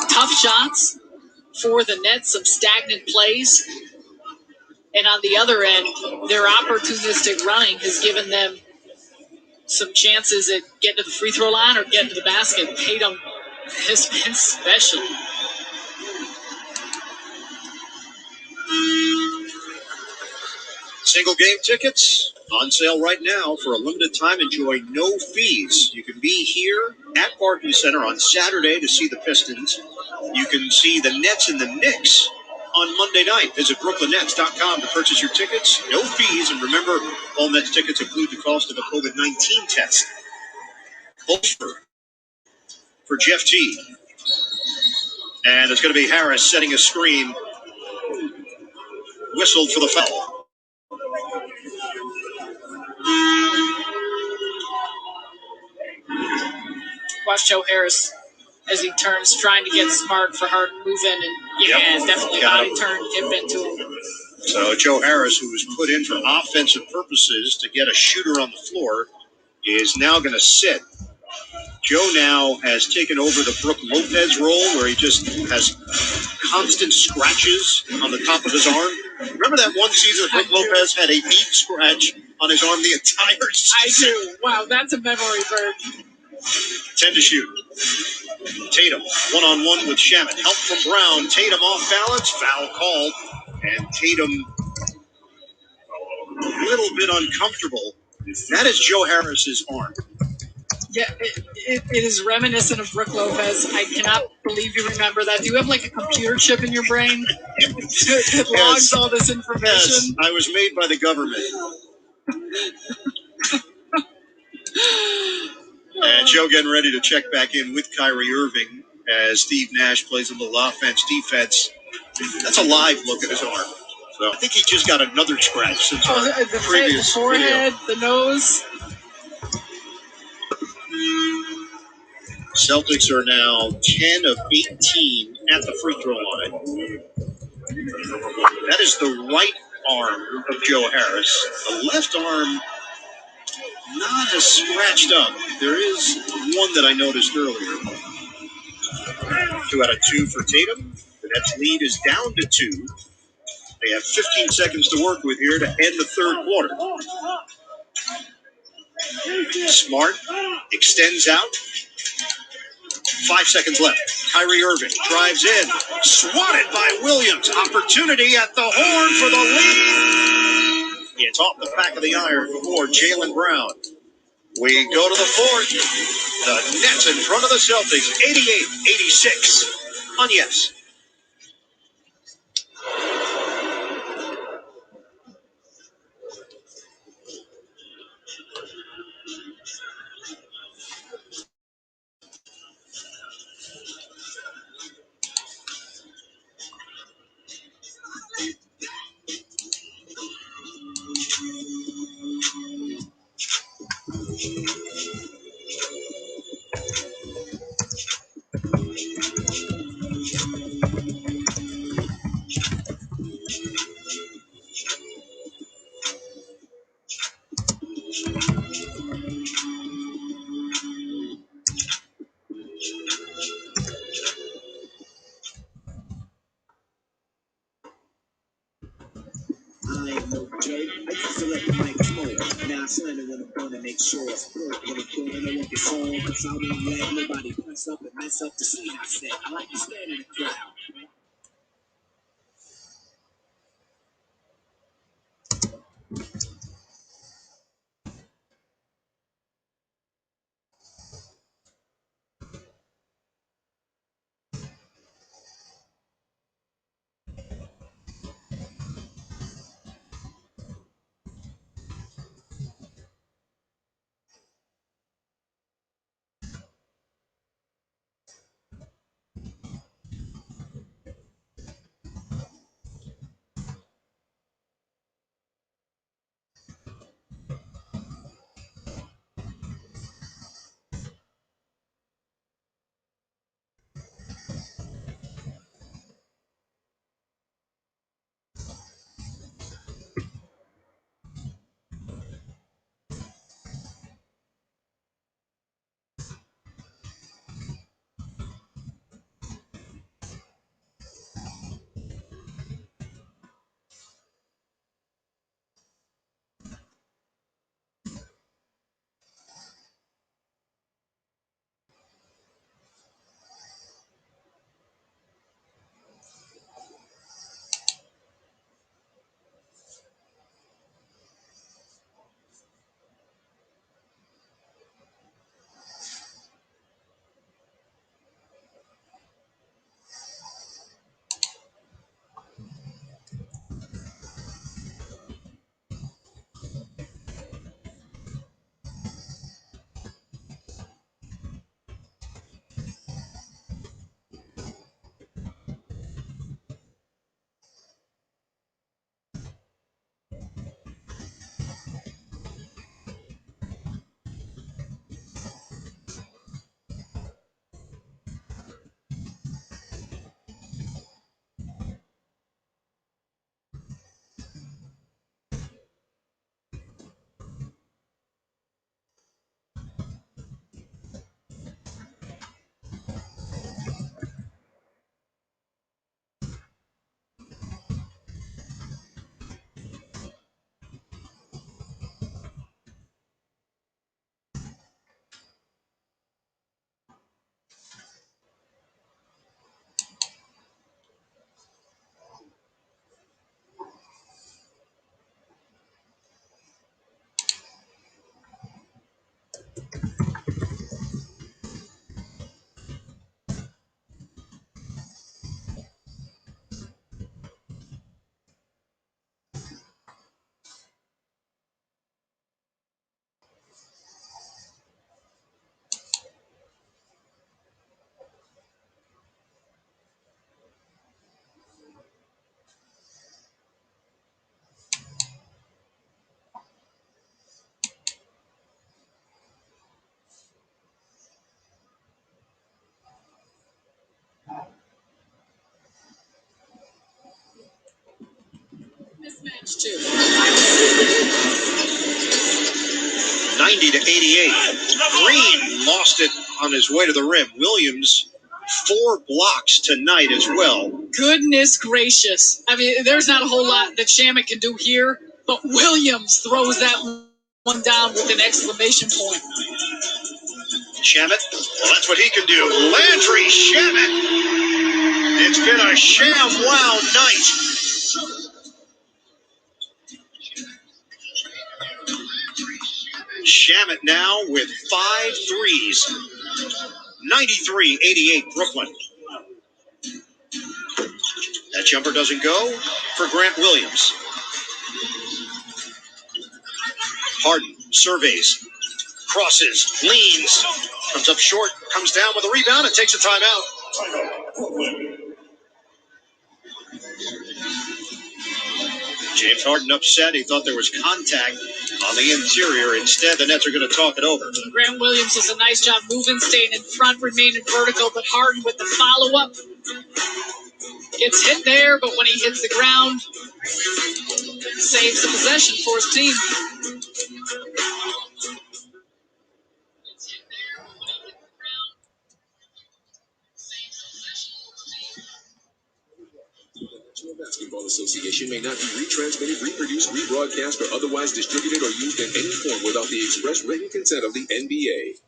tough shots for the Nets, some stagnant plays. And on the other end, their opportunistic running has given them some chances at getting to the free throw line or getting to the basket. Tatum has been special. Single game tickets on sale right now for a limited time. Enjoy no fees. You can be here at Barclays Center on Saturday to see the Pistons. You can see the Nets and the Knicks on Monday night. Visit BrooklynNets.com to purchase your tickets. No fees. And remember, all Nets tickets include the cost of a COVID-19 test. For Jeff T. And it's going to be Harris setting a screen. Whistled for the foul. Watch Joe Harris as he turns, trying to get smart for Harden, move in, and it's definitely a body turn, dip into him. So Joe Harris, who was put in for offensive purposes to get a shooter on the floor, is now going to sit. Joe now has taken over the Brook Lopez role, where he just has constant scratches on the top of his arm. Remember that one season Brook Lopez had a deep scratch on his arm the entire season? I do. Wow, that's a memory bird. 10 to shoot. Tatum, one-on-one with Shamet. Help from Brown. Tatum off balance. Foul called. And Tatum a little bit uncomfortable. That is Joe Harris's arm. Yeah, it is reminiscent of Brook Lopez. I cannot believe you remember that. Do you have like a computer chip in your brain that logs all this information? Yes, I was made by the government. And Joe getting ready to check back in with Kyrie Irving as Steve Nash plays a little offense, defense. That's a live look at his arm. So I think he just got another scratch since the previous forehead, video. the nose. Celtics are now 10 of 18 at the free throw line. That is the right arm of Joe Harris. The left arm not as scratched up. There is one that I noticed earlier. 2 out of 2 for Tatum. The Nets lead is down to 2. They have 15 seconds to work with here to end the third quarter. Smart extends out. 5 seconds left. Kyrie Irving drives in. Swatted by Williams. Opportunity at the horn for the lead. It's off the back of the iron for Jaylen Brown. We go to the fourth. The Nets in front of the Celtics. 88-86 on Yes. I ain't no joke. I used to let the mic smoke. Now I slam it when I'm gonna make sure it's broke. When I'm doing it, I want the song. Cause I won't let nobody mess up and mess up the scene I said. I like to stand in the crowd. too. 90-88. Green lost it on his way to the rim. Williams, 4 blocks tonight as well. Goodness gracious. I mean, there's not a whole lot that Shamet can do here, but Williams throws that one down with an exclamation point. Shamet, well, that's what he can do. Landry Shamet. It's been a sham wow night. Shamet now with 5 threes. 93-88 Brooklyn. That jumper doesn't go for Grant Williams. Harden surveys, crosses, leans, comes up short, comes down with a rebound and takes a timeout. James Harden upset. He thought there was contact on the interior. Instead, the Nets are going to talk it over. Grant Williams does a nice job moving, staying in front, remaining vertical, but Harden with the follow-up. Gets hit there, but when he hits the ground, saves the possession for his team. The National Basketball Association may not be retransmitted, reproduced, rebroadcast, or otherwise distributed or used in any form without the express written consent of the NBA.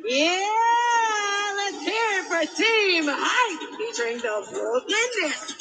Yeah, let's hear it for Team Hype featuring the Brooklyn Nets.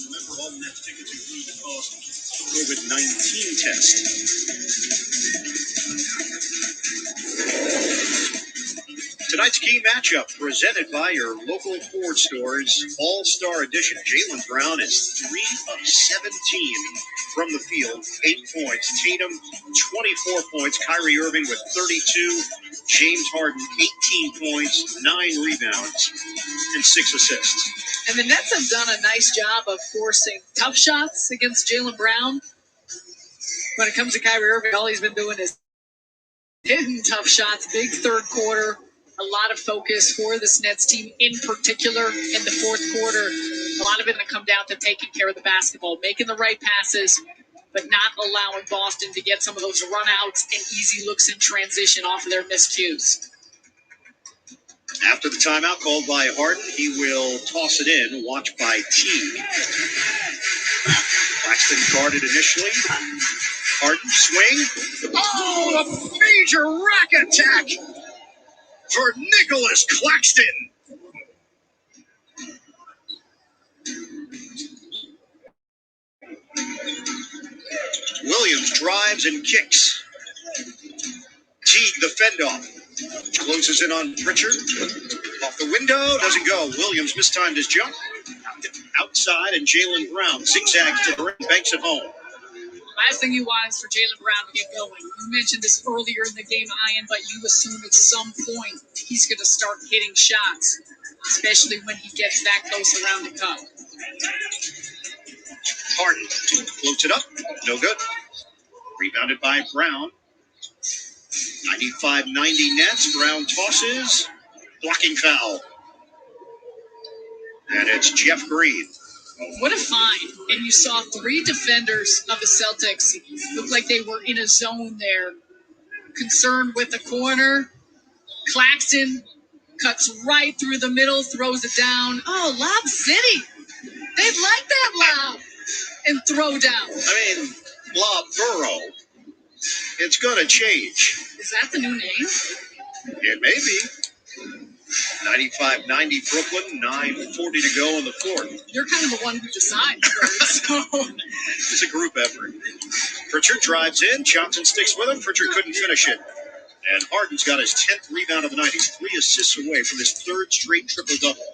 Remember, all Nets tickets include the cost of COVID-19 test. Tonight's key matchup presented by your local Ford stores, All-Star Edition. Jaylen Brown is 3 of 17 from the field, 8 points. Tatum, 24 points. Kyrie Irving with 32. James Harden, 18 points, 9 rebounds, and 6 assists. And the Nets have done a nice job of forcing tough shots against Jaylen Brown. When it comes to Kyrie Irving, all he's been doing is hitting tough shots. Big third quarter. A lot of focus for this Nets team, in particular in the fourth quarter. A lot of it going to come down to taking care of the basketball, making the right passes, but not allowing Boston to get some of those runouts and easy looks in transition off of their miscues. After the timeout called by Harden, he will toss it in, watched by Teague. Claxton guarded initially. Harden, swing. Oh, a major rack attack for Nicholas Claxton. Williams drives and kicks. Teague, the fend-off. Closes in on Pritchard. Off the window, doesn't go. Williams mistimed his jump. Outside, and Jaylen Brown zigzags to the rim, banks it home. Last thing you want is for Jaylen Brown to get going. You mentioned this earlier in the game, Ian, but you assume at some point he's going to start hitting shots, especially when he gets that close around the cup. Harden floats it up. No good. Rebounded by Brown. 95-90 Nets. Brown tosses. Blocking foul. And it's Jeff Green. What a find. And you saw three defenders of the Celtics look like they were in a zone there. Concerned with the corner. Claxton cuts right through the middle, throws it down. Oh, Lob City. They'd like that lob. And throw down. I mean, Lob Burrow. It's going to change. Is that the new name? It may be. 95-90 Brooklyn, 9:40 to go in the fourth. You're kind of the one who decides, so. It's a group effort. Pritchard drives in. Johnson sticks with him. Pritchard couldn't finish it. And Harden's got his 10th rebound of the night. He's 3 assists away from his 3rd straight triple-double.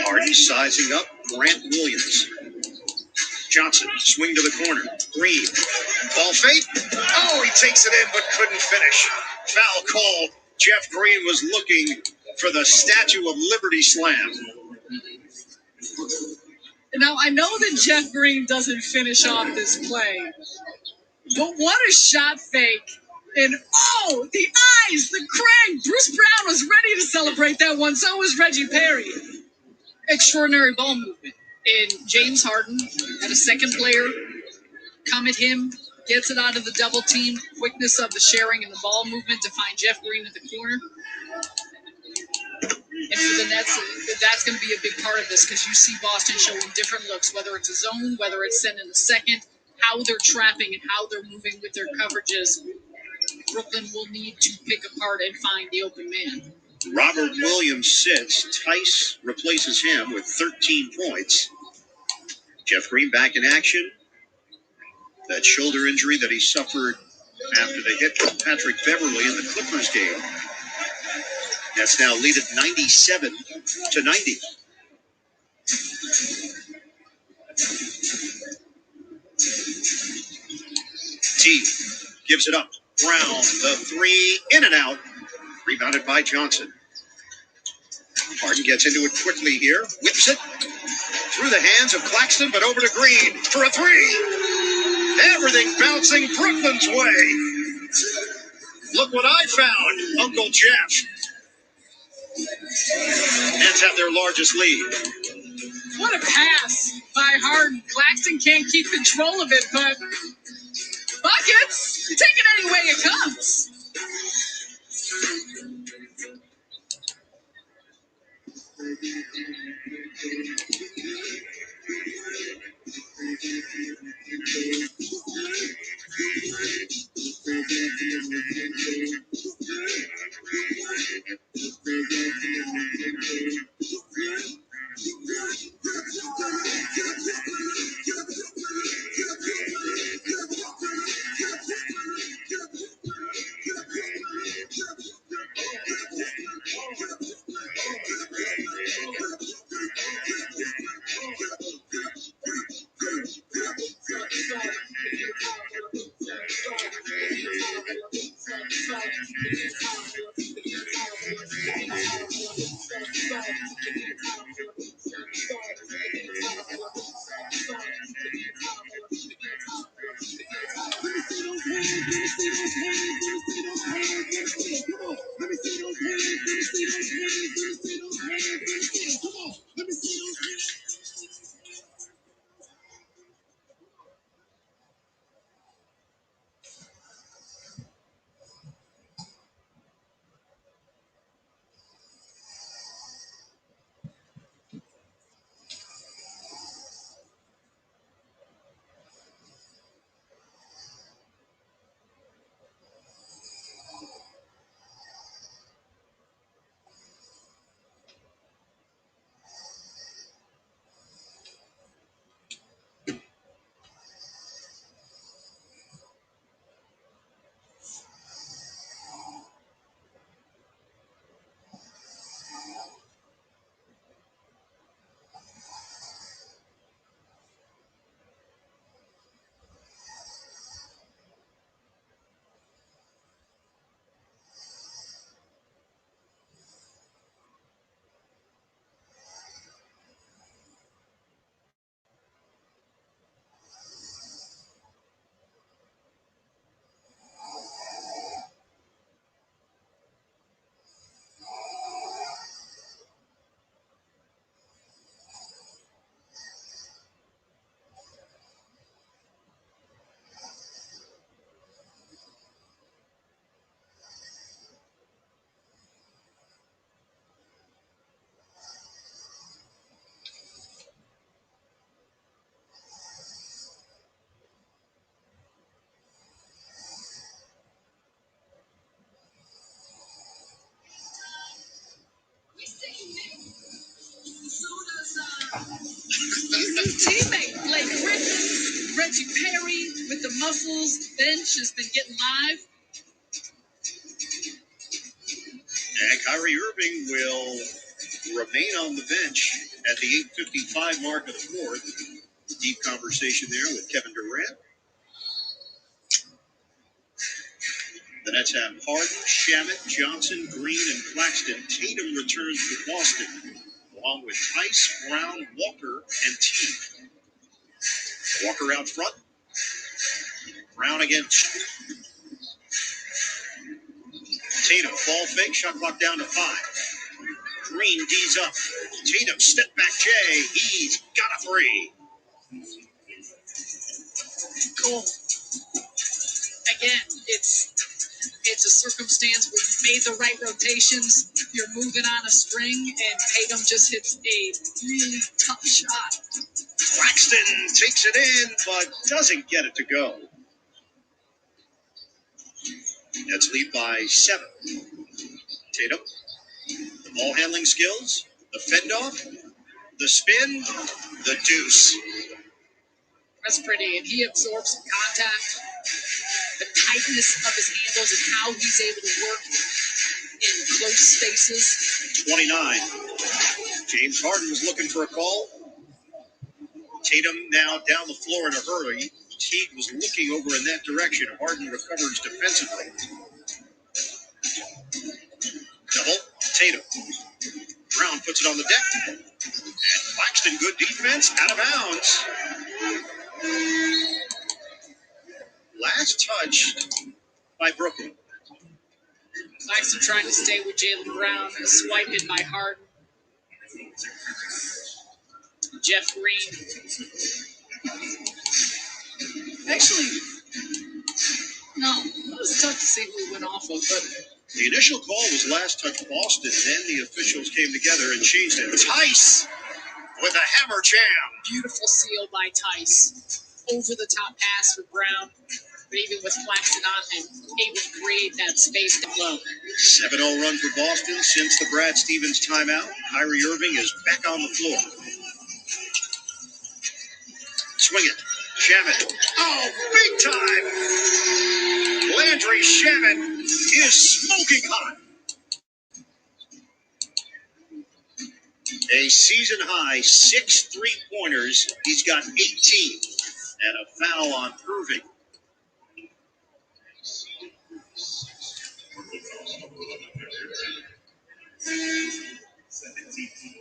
Harden sizing up Grant Williams. Johnson, swing to the corner. Green. Ball fake. Oh, he takes it in but couldn't finish. Foul call. Jeff Green was looking for the Statue of Liberty slam. Now, I know that Jeff Green doesn't finish off this play, but what a shot fake. And, oh, the eyes, the crank. Bruce Brown was ready to celebrate that one. So was Reggie Perry. Extraordinary ball movement. And James Harden had a second player come at him, gets it out of the double team, quickness of the sharing and the ball movement to find Jeff Green at the corner. And for the Nets, that's going to be a big part of this because you see Boston showing different looks, whether it's a zone, whether it's sending the second, how they're trapping and how they're moving with their coverages. Brooklyn will need to pick apart and find the open man. Robert Williams sits. Tice replaces him with 13 points. Jeff Green back in action. That shoulder injury that he suffered after the hit from Patrick Beverly in the Clippers game. That's now lead at 97-90. T gives it up. Brown, the 3, in and out. Rebounded by Johnson. Harden gets into it quickly here. Whips it through the hands of Claxton, but over to Green for a 3. Everything bouncing Brooklyn's way. Look what I found, Uncle Jeff. Nets have their largest lead. What a pass by Harden. Claxton can't keep control of it, but buckets, take it any way it comes. New teammate, Blake Griffin, Reggie Perry with the muscles. Bench has been getting live. And Kyrie Irving will remain on the bench at the 8:55 mark of the fourth. Deep conversation there with Kevin Durant. The Nets have Harden, Shamet, Johnson, Green, and Claxton. Tatum returns for Boston, along with Tice, Brown, Walker, and Teague. Walker out front. Brown against Tatum. Ball fake. Shot clock down to 5. Green D's up. Tatum, step back Jay. He's got a 3. Cool. Again, it's a circumstance where you've made the right rotations, you're moving on a string, and Tatum just hits a really tough shot. Claxton takes it in, but doesn't get it to go. Nets lead by 7. Tatum, the ball handling skills, the fend off, the spin, the deuce. That's pretty, and he absorbs some contact. The tightness of his handles and how he's able to work in close spaces. 29. James Harden was looking for a call. Tatum now down the floor in a hurry. Teague was looking over in that direction. Harden recovers defensively. Double. Tatum. Brown puts it on the deck. And Claxton, good defense, out of bounds. Last touch by Brooklyn. Claxton trying to stay with Jaylen Brown, swiped it by Harden. Jeff Green. Actually, no, it was tough to see who he went off of, but the initial call was last touch Boston. Then the officials came together and changed it. Tice with a hammer jam. Beautiful seal by Tice. Over the top pass for Brown. But even with Claxton on him, able to create that space to flow. 7-0 run for Boston since the Brad Stevens timeout. Kyrie Irving is back on the floor. Swing it. Shamet. Oh, big time! Landry Shamet is smoking hot. A season high 6 3-pointers. He's got 18. And a foul on Irving.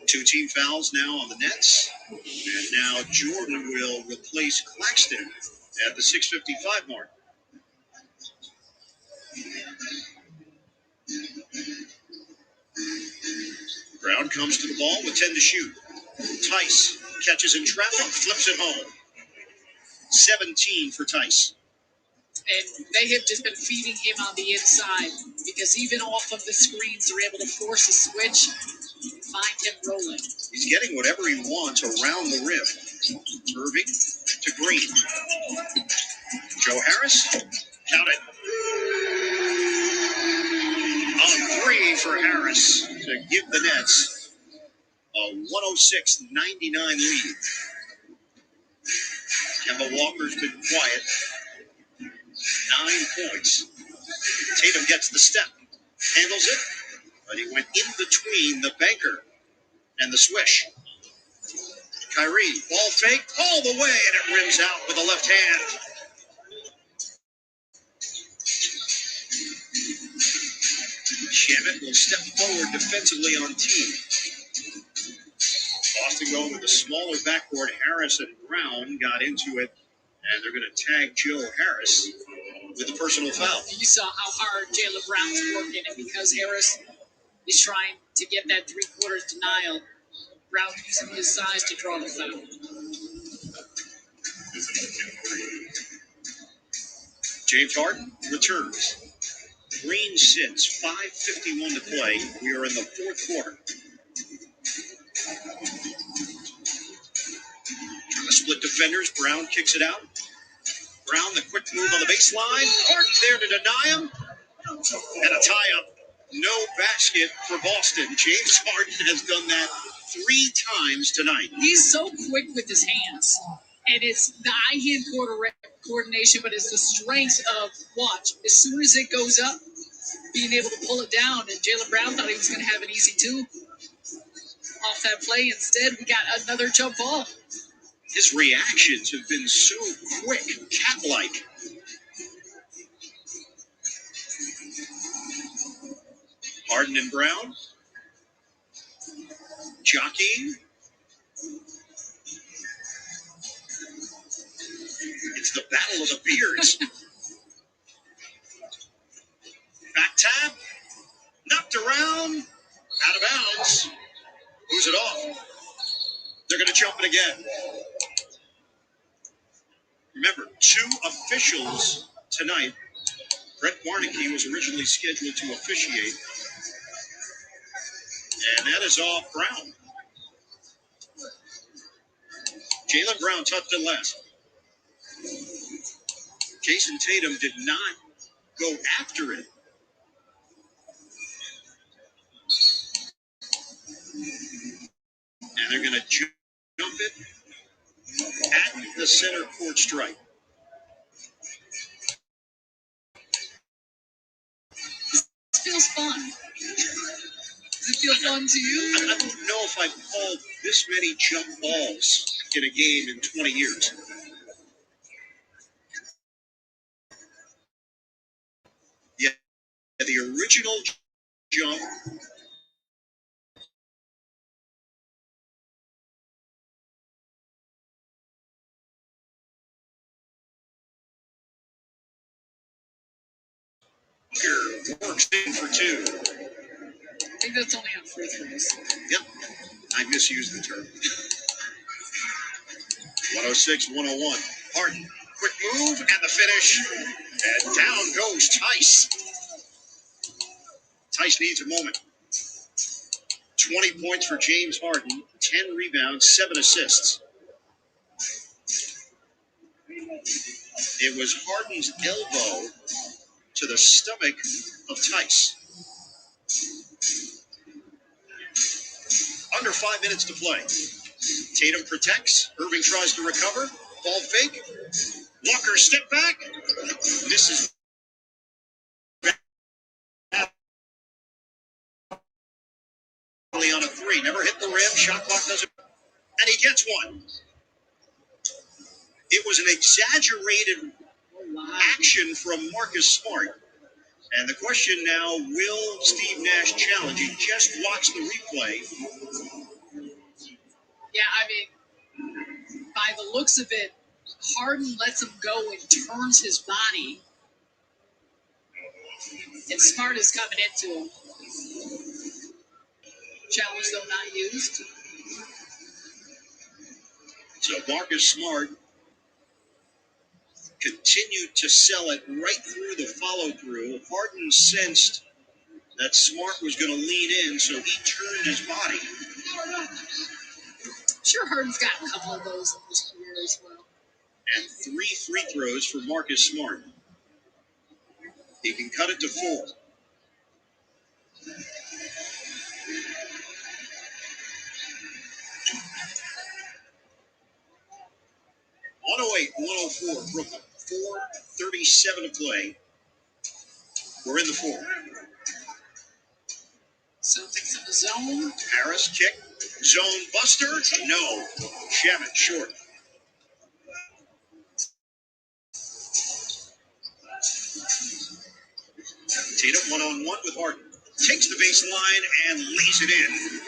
Two team fouls now on the Nets. And now Jordan will replace Claxton at the 6:55 mark. Brown comes to the ball with 10 to shoot. Tice catches in traffic, flips it home. 17 for Tice. And they have just been feeding him on the inside because even off of the screens, they're able to force a switch and find him rolling. He's getting whatever he wants around the rim. Irving to Green. Joe Harris, count it. A 3 for Harris to give the Nets a 106-99 lead. Kemba Walker's been quiet. 9 points. Tatum gets the step, handles it, but he went in between the banker and the swish. Kyrie, ball fake all the way, and it rims out with the left hand. Shamet will step forward defensively on Teague. Boston going with the smaller backcourt. Harris and Brown got into it, and they're going to tag Joe Harris with a personal foul. You saw how hard Jaylen Brown's working, and because Harris is trying to get that three-quarters denial, Brown using his size to draw the foul. James Harden returns. Green sits, 5:51 to play. We are in the fourth quarter. Trying to split defenders. Brown kicks it out. Brown, the quick move on the baseline. Harden there to deny him. And a tie-up. No basket for Boston. James Harden has done that 3 times tonight. He's so quick with his hands. And it's the eye-hand coordination, but it's the strength of, watch, as soon as it goes up, being able to pull it down. And Jaylen Brown thought he was going to have an easy 2 off that play. Instead, we got another jump ball. His reactions have been so quick, cat-like. Harden and Brown. Jockeying. It's the battle of the beards. Back tap. Knocked around. Out of bounds. Who's it off? They're going to jump it again. Remember, 2 officials tonight. Brett Warnke was originally scheduled to officiate. And that is off Brown. Jaylen Brown touched it last. Jason Tatum did not go after it. And they're going to jump it at the center court stripe. This feels fun. Does it feel fun to you? I don't know if I've called this many jump balls in a game in 20 years. Yeah, the original jump works in for 2. I think that's only on free throws. Yep, I misused the term. 106-101. Harden, quick move, and the finish. And down goes Tice. Tice needs a moment. 20 points for James Harden, 10 rebounds, 7 assists. It was Harden's elbow to the stomach of Tice. Under 5 minutes to play. Tatum protects. Irving tries to recover. Ball fake. Walker step back. Misses. On a 3. Never hit the rim. Shot clock doesn't. And he gets one. It was an exaggerated action from Marcus Smart. And the question now, will Steve Nash challenge? He just watched the replay. Yeah, I mean, by the looks of it, Harden lets him go and turns his body. And Smart is coming into him. Challenge, though, not used. So Marcus Smart continued to sell it right through the follow-through. Harden sensed that Smart was going to lean in, so he turned his body. I'm sure Harden's got a couple of those in his career as well. And 3 free throws for Marcus Smart. He can cut it to 4. (108-104) Brooklyn. 4:37 to play. We're in the 4th. Celtics in the zone. Harris kick. Zone buster. No. Shamit short. Tatum 1-on-1 with Harden. Takes the baseline and lays it in.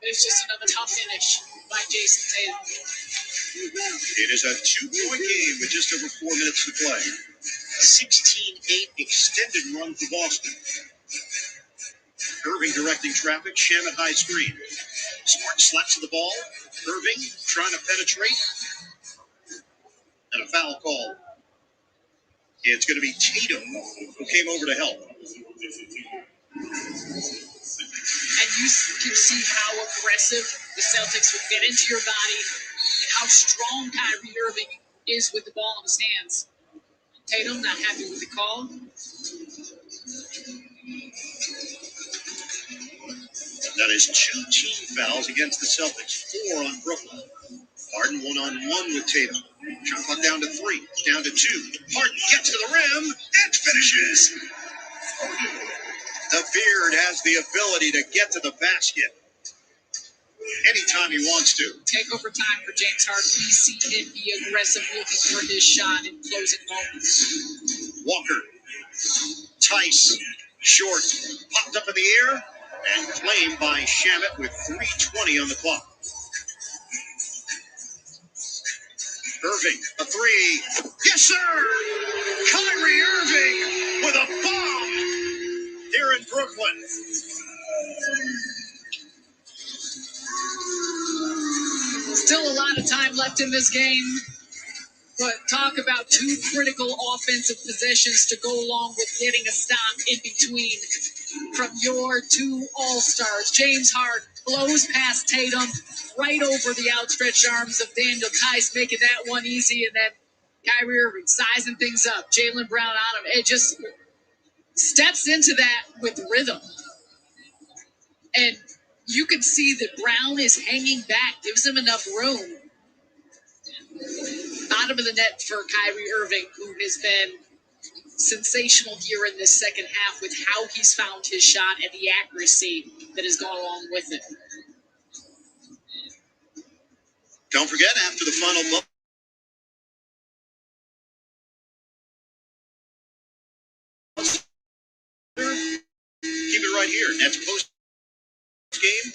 It's just another tough finish by Jason Tatum. It is a 2-point game with just over 4 minutes to play. 16-8 extended run for Boston. Irving directing traffic. Shamit high screen. Smart slaps the ball. Irving trying to penetrate. And a foul call. It's going to be Tatum who came over to help. And you can see how aggressive the Celtics would get into your body and how strong Kyrie Irving is with the ball in his hands. Tatum not happy with the call. That is 2 team fouls against the Celtics, 4 on Brooklyn. Harden one-on-one with Tatum. Shot clock down to 3, down to 2. Harden gets to the rim and finishes. The Beard has the ability to get to the basket anytime he wants to. Takeover time for James Harden. We see him be aggressive, looking for his shot in closing moments. Walker, Tice, short, popped up in the air, and claimed by Shamet with 3:20 on the clock. Irving, a 3. Yes, sir! Kyrie Irving with a bomb here in Brooklyn. Still a lot of time left in this game, but talk about 2 critical offensive possessions to go along with getting a stop in between from your 2 all-stars. James Harden blows past Tatum right over the outstretched arms of Daniel Tice, making that one easy, and then Kyrie Irving sizing things up. Jaylen Brown on him. It just steps into that with rhythm. And you can see that Brown is hanging back, gives him enough room. Bottom of the net for Kyrie Irving, who has been sensational here in this second half with how he's found his shot and the accuracy that has gone along with it. Don't forget, after the final buzzer, keep it right here. Nets post game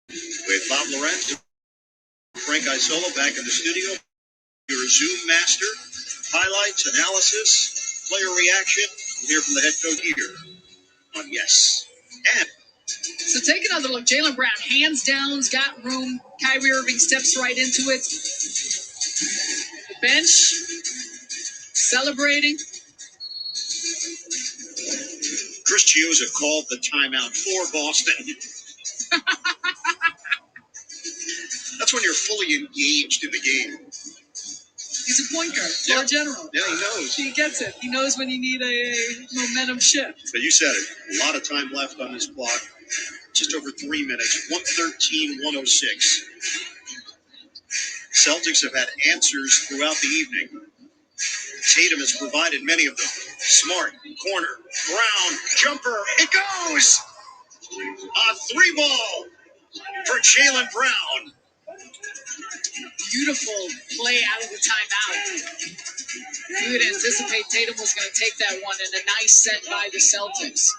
with Bob Lorenz and Frank Isola back in the studio. Your Zoom master, highlights, analysis, player reaction. We'll hear from the head coach here on Yes. And so take another look. Jaylen Brown, hands down's got room. Kyrie Irving steps right into it. The bench, celebrating. Chris Chiozza called the timeout for Boston. That's when you're fully engaged in the game. He's a point guard, floor general. Yeah, he knows. He gets it. He knows when you need a momentum shift. But you said it. A lot of time left on this clock. Just over 3 minutes. 113-106. Celtics have had answers throughout the evening. Tatum has provided many of them. Smart, corner, Brown, jumper. It goes! A 3-ball for Jaylen Brown. Beautiful play out of the timeout. You would anticipate Tatum was going to take that one, and a nice set by the Celtics.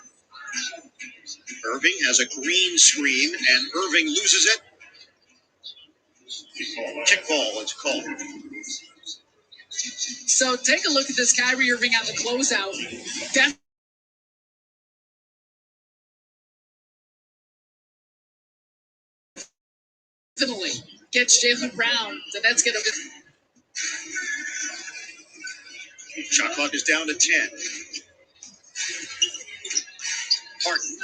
Irving has a green screen, and Irving loses it. Kick ball, it's called. So take a look at this Kyrie Irving on the closeout. Definitely gets Jaylen Brown. The Nets get a... Shot clock is down to 10. Harden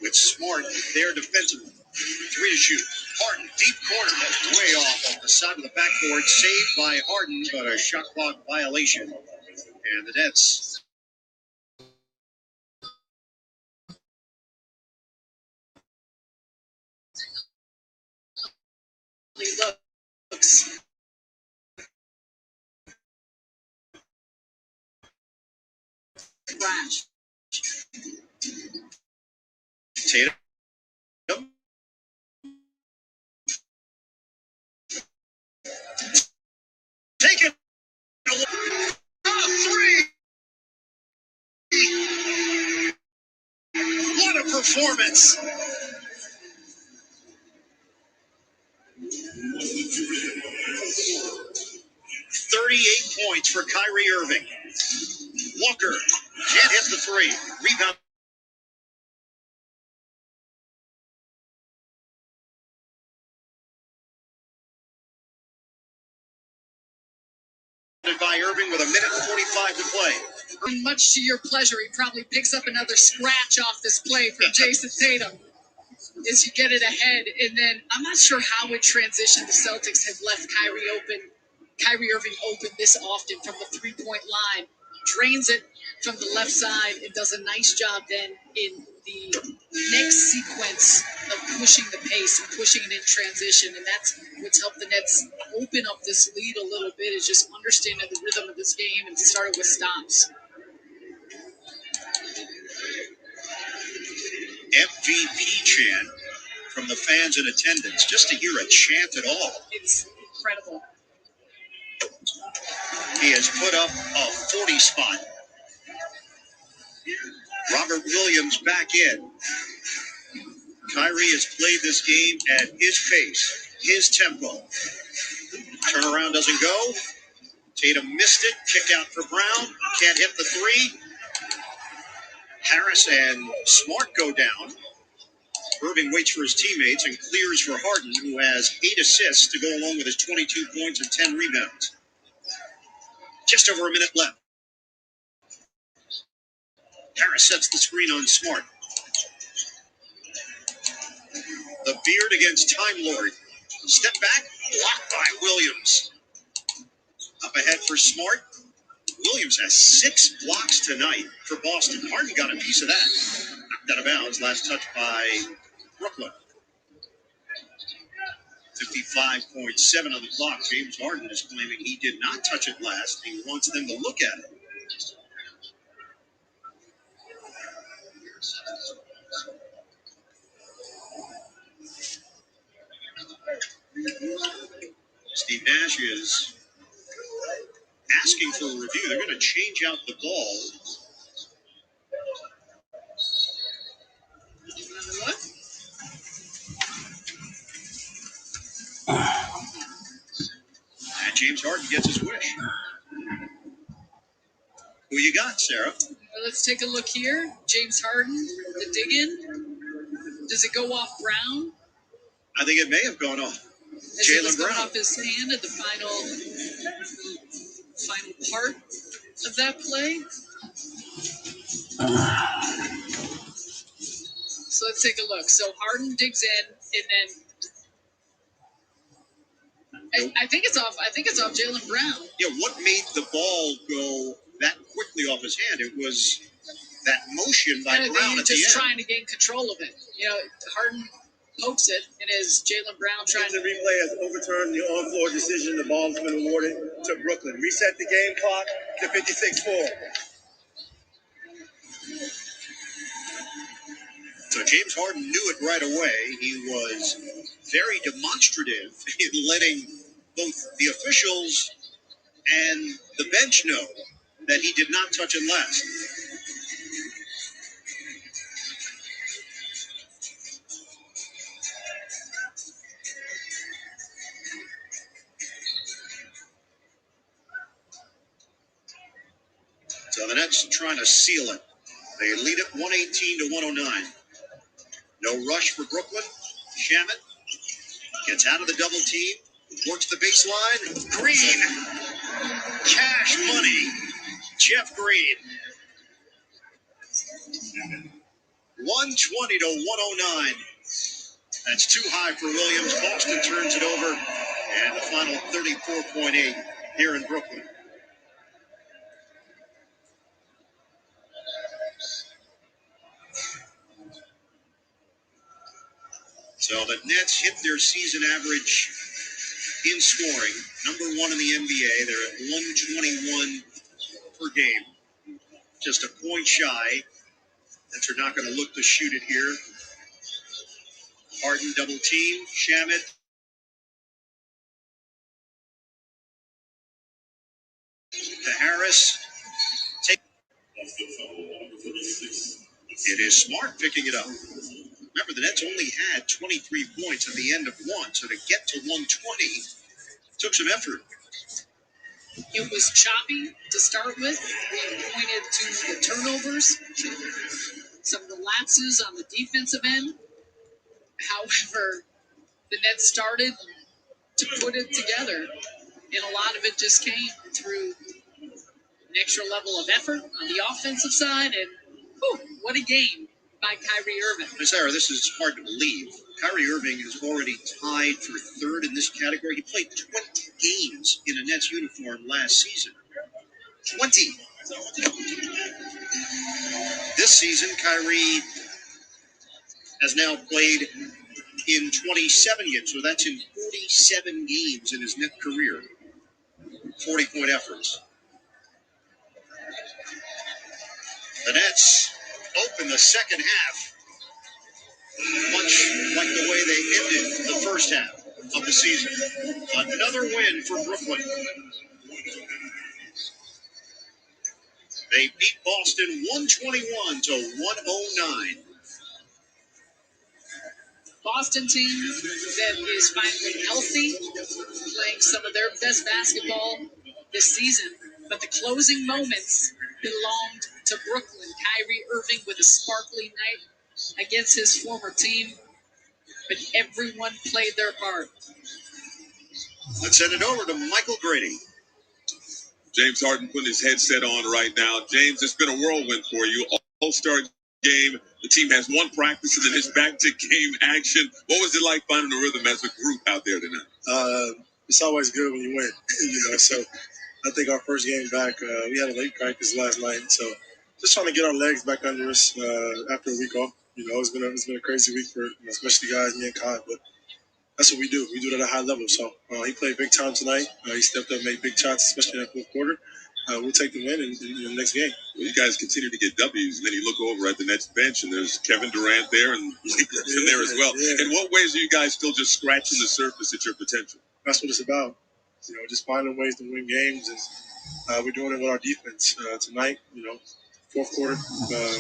with Smart there defensively. 3 to shoot. Harden, deep corner. That's way off the side of the backboard. Saved by Harden, but a shot clock violation. And the Nets. Looks. Flash. Tatum. Take it. Oh, 3. What a performance. Points for Kyrie Irving. Walker can't hit the 3. Rebound. By Irving with 1:45 to play. Much to your pleasure, he probably picks up another scratch off this play from Jason Tatum as you get it ahead. And then I'm not sure how it transitioned. The Celtics have left Kyrie Irving open this often from the 3-point line. Drains it, from the left side and does a nice job then in the next sequence of pushing the pace and pushing it in transition. And that's what's helped the Nets open up this lead a little bit, is just understanding the rhythm of this game and started with stops. MVP chant from the fans in attendance. Just to hear a chant at all. It's incredible. He has put up a 40 spot. Robert Williams back in. Kyrie has played this game at his pace, his tempo. Turnaround doesn't go. Tatum missed it. Kick out for Brown. Can't hit the three. Harris and Smart go down. Irving waits for his teammates and clears for Harden, who has 8 assists to go along with his 22 points and 10 rebounds. Just over a minute left. Harris sets the screen on Smart. The beard against Time Lord. Step back, blocked by Williams. Up ahead for Smart. Williams has 6 blocks tonight for Boston. Harden got a piece of that. Knocked out of bounds. Last touch by Brooklyn. 55.7 on the clock. James Harden is claiming he did not touch it last. He wants them to look at it. Steve Nash is asking for a review. They're going to change out the ball. And James Harden gets his wish. Who you got, Sarah? Well, let's take a look here. James Harden, the dig in. Does it go off Brown? I think it may have gone off Jaylen Brown. Off his hand at the final part of that play. So let's take a look. So Harden digs in, and then I think it's off. I think it's off Jaylen Brown. Yeah, what made the ball go that quickly off his hand? It was that motion by Brown at the end. Just trying to gain control of it. You know, Harden pokes it, and is Jaylen Brown trying to... The replay has overturned the on-floor decision. The ball has been awarded to Brooklyn. Reset the game clock to 56-4. So James Harden knew it right away. He was very demonstrative in letting both the officials and the bench know that he did not touch it last. So the Nets trying to seal it. They lead it 118-109. No rush for Brooklyn. Shamet gets out of the double team, works the baseline. Green, cash money. Jeff Green. 120-109. That's too high for Williams. Boston turns it over, and the final 34.8 here in Brooklyn. So the Nets hit their season average in scoring, number 1 in the NBA. They're at 121 per game, just a point shy. Nets are not going to look to shoot it here. Harden double team, Shamet. To Harris. It is Smart picking it up. Remember, the Nets only had 23 points at the end of one, so to get to 120 took some effort. It was choppy to start with. We pointed to the turnovers, some of the lapses on the defensive end. However, the Nets started to put it together, and a lot of it just came through an extra level of effort on the offensive side, and what a game by Kyrie Irving. Sarah, this is hard to believe. Kyrie Irving is already tied for third in this category. He played 20 games in a Nets uniform last season. 20. This season, Kyrie has now played in 27 games, so that's in 47 games in his net career. 40-point efforts. The Nets open the second half much like the way they ended the first half of the season. Another win for Brooklyn. They beat Boston 121 to 109. Boston team that is finally healthy, playing some of their best basketball this season. But the closing moments belonged to Brooklyn. Kyrie Irving with a sparkly night against his former team. But everyone played their part. Let's send it over to Michael Grady. James Harden putting his headset on right now. James, it's been a whirlwind for you. All-Star game. The team has one practice and then it's back to game action. What was it like finding the rhythm as a group out there tonight? It's always good when you win, So I think our first game back, we had a late practice last night, so just trying to get our legs back under us after a week off. It's been a crazy week for especially guys, me and Kai, but that's what we do. We do it at a high level. So he played big time tonight. He stepped up, made big shots, especially in that fourth quarter. We'll take the win in the next game. Well, you guys continue to get W's, and then you look over at the Nets bench, and there's Kevin Durant there and Blake Griffin there as well. Yeah. In what ways are you guys still just scratching the surface at your potential? That's what it's about. Just finding ways to win games, and we're doing it with our defense tonight. Fourth quarter,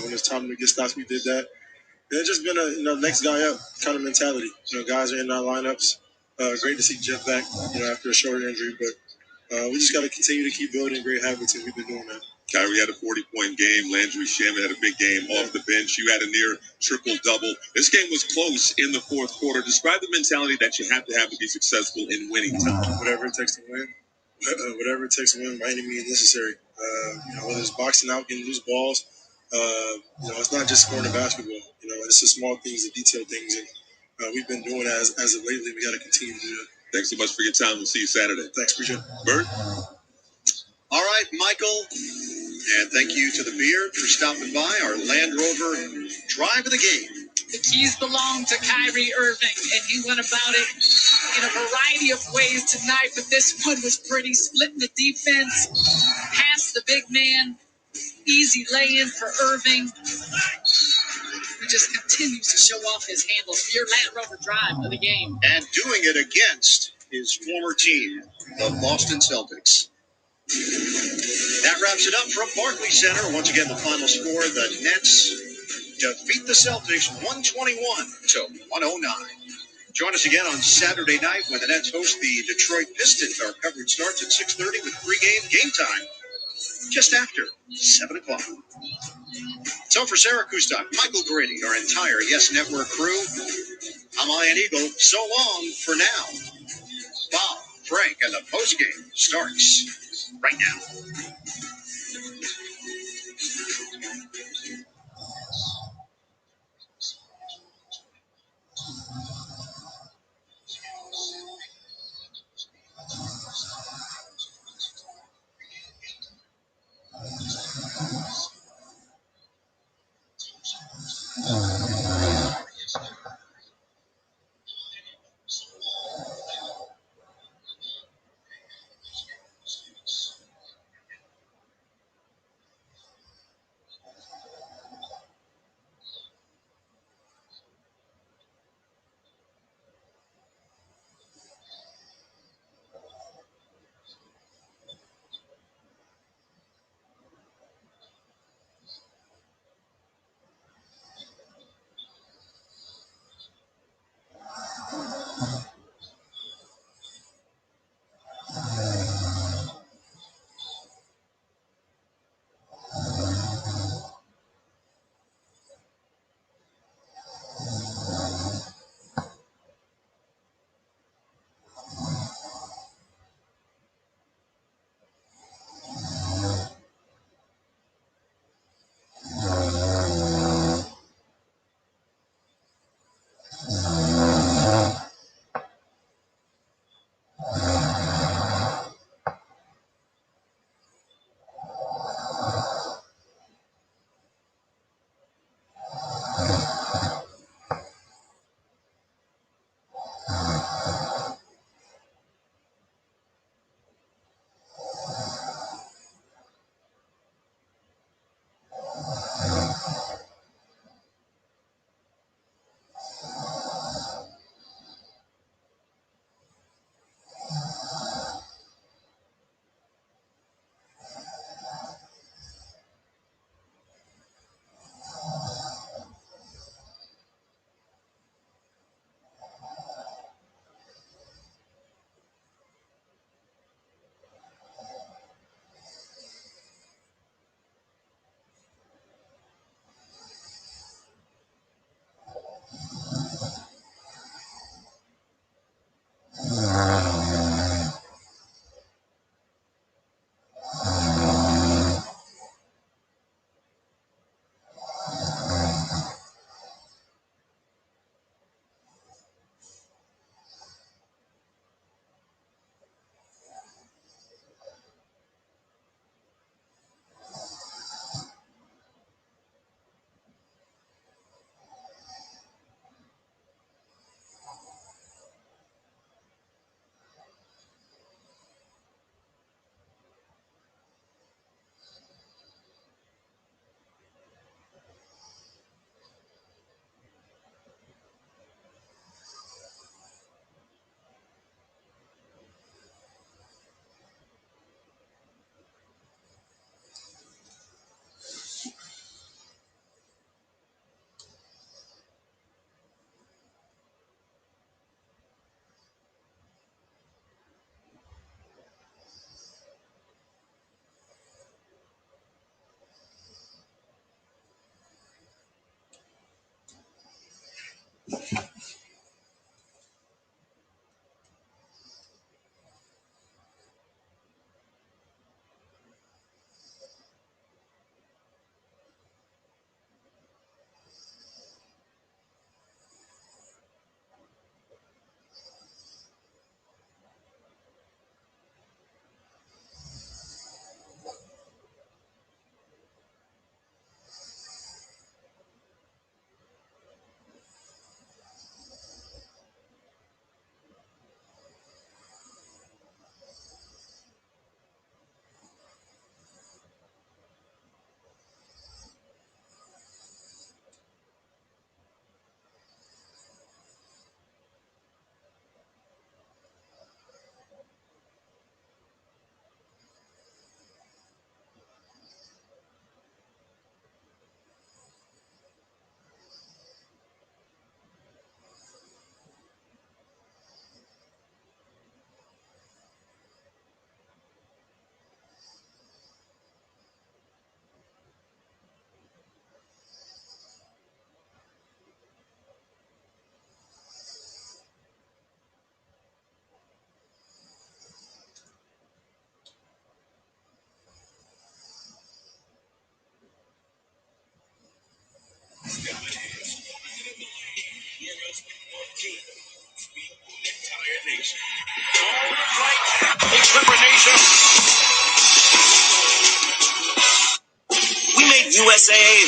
when it's time to get stops, we did that. And it's just been a next guy up kind of mentality. Guys are in our lineups. Great to see Jeff back, after a shoulder injury, but we just got to continue to keep building great habits, and we've been doing that. Kyrie had a 40-point game. Landry Shamet had a big game off the bench. You had a near triple-double. This game was close in the fourth quarter. Describe the mentality that you have to be successful in winning time. Whatever it takes to win. Whatever it takes to win by any means necessary. Whether it's boxing out, getting loose balls, it's not just scoring a basketball. It's the small things, the detailed things, and we've been doing as of lately. We got to continue to do that. Thanks so much for your time. We'll see you Saturday. Thanks, appreciate it. Bert? All right, Michael, and thank you to the Beard for stopping by our Land Rover drive of the game. The keys belong to Kyrie Irving, and he went about it in a variety of ways tonight, but this one was pretty. Splitting the defense, past the big man, easy lay-in for Irving. He just continues to show off his handle. Your Land Rover drive of the game. And doing it against his former team, the Boston Celtics. That wraps it up from Barclays Center. Once again, the final score, the Nets defeat the Celtics 121 to 109. Join us again on Saturday night when the Nets host the Detroit Pistons. Our coverage starts at 6:30 with pregame game time just after 7 o'clock. So for Sarah Kustok, Michael Grady, our entire Yes Network crew, I'm Ian Eagle. So long for now. Bob, Frank, and the postgame starts right now.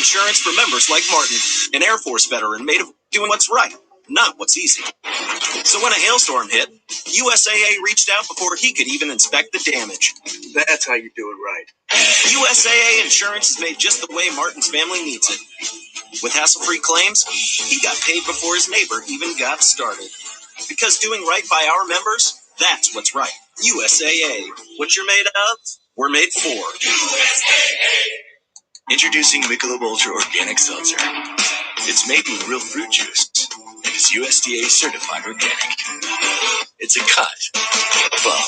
insurance for members like Martin, an Air Force veteran made of doing what's right, not what's easy. So when a hailstorm hit, USAA reached out before he could even inspect the damage. That's how you do it right. USAA insurance is made just the way Martin's family needs it. With hassle-free claims, he got paid before his neighbor even got started. Because doing right by our members, that's what's right. USAA. What you're made of, we're made for. USAA. Introducing Michelob Ultra Organic Seltzer. It's made with real fruit juice and is USDA certified organic. It's a cut. Well,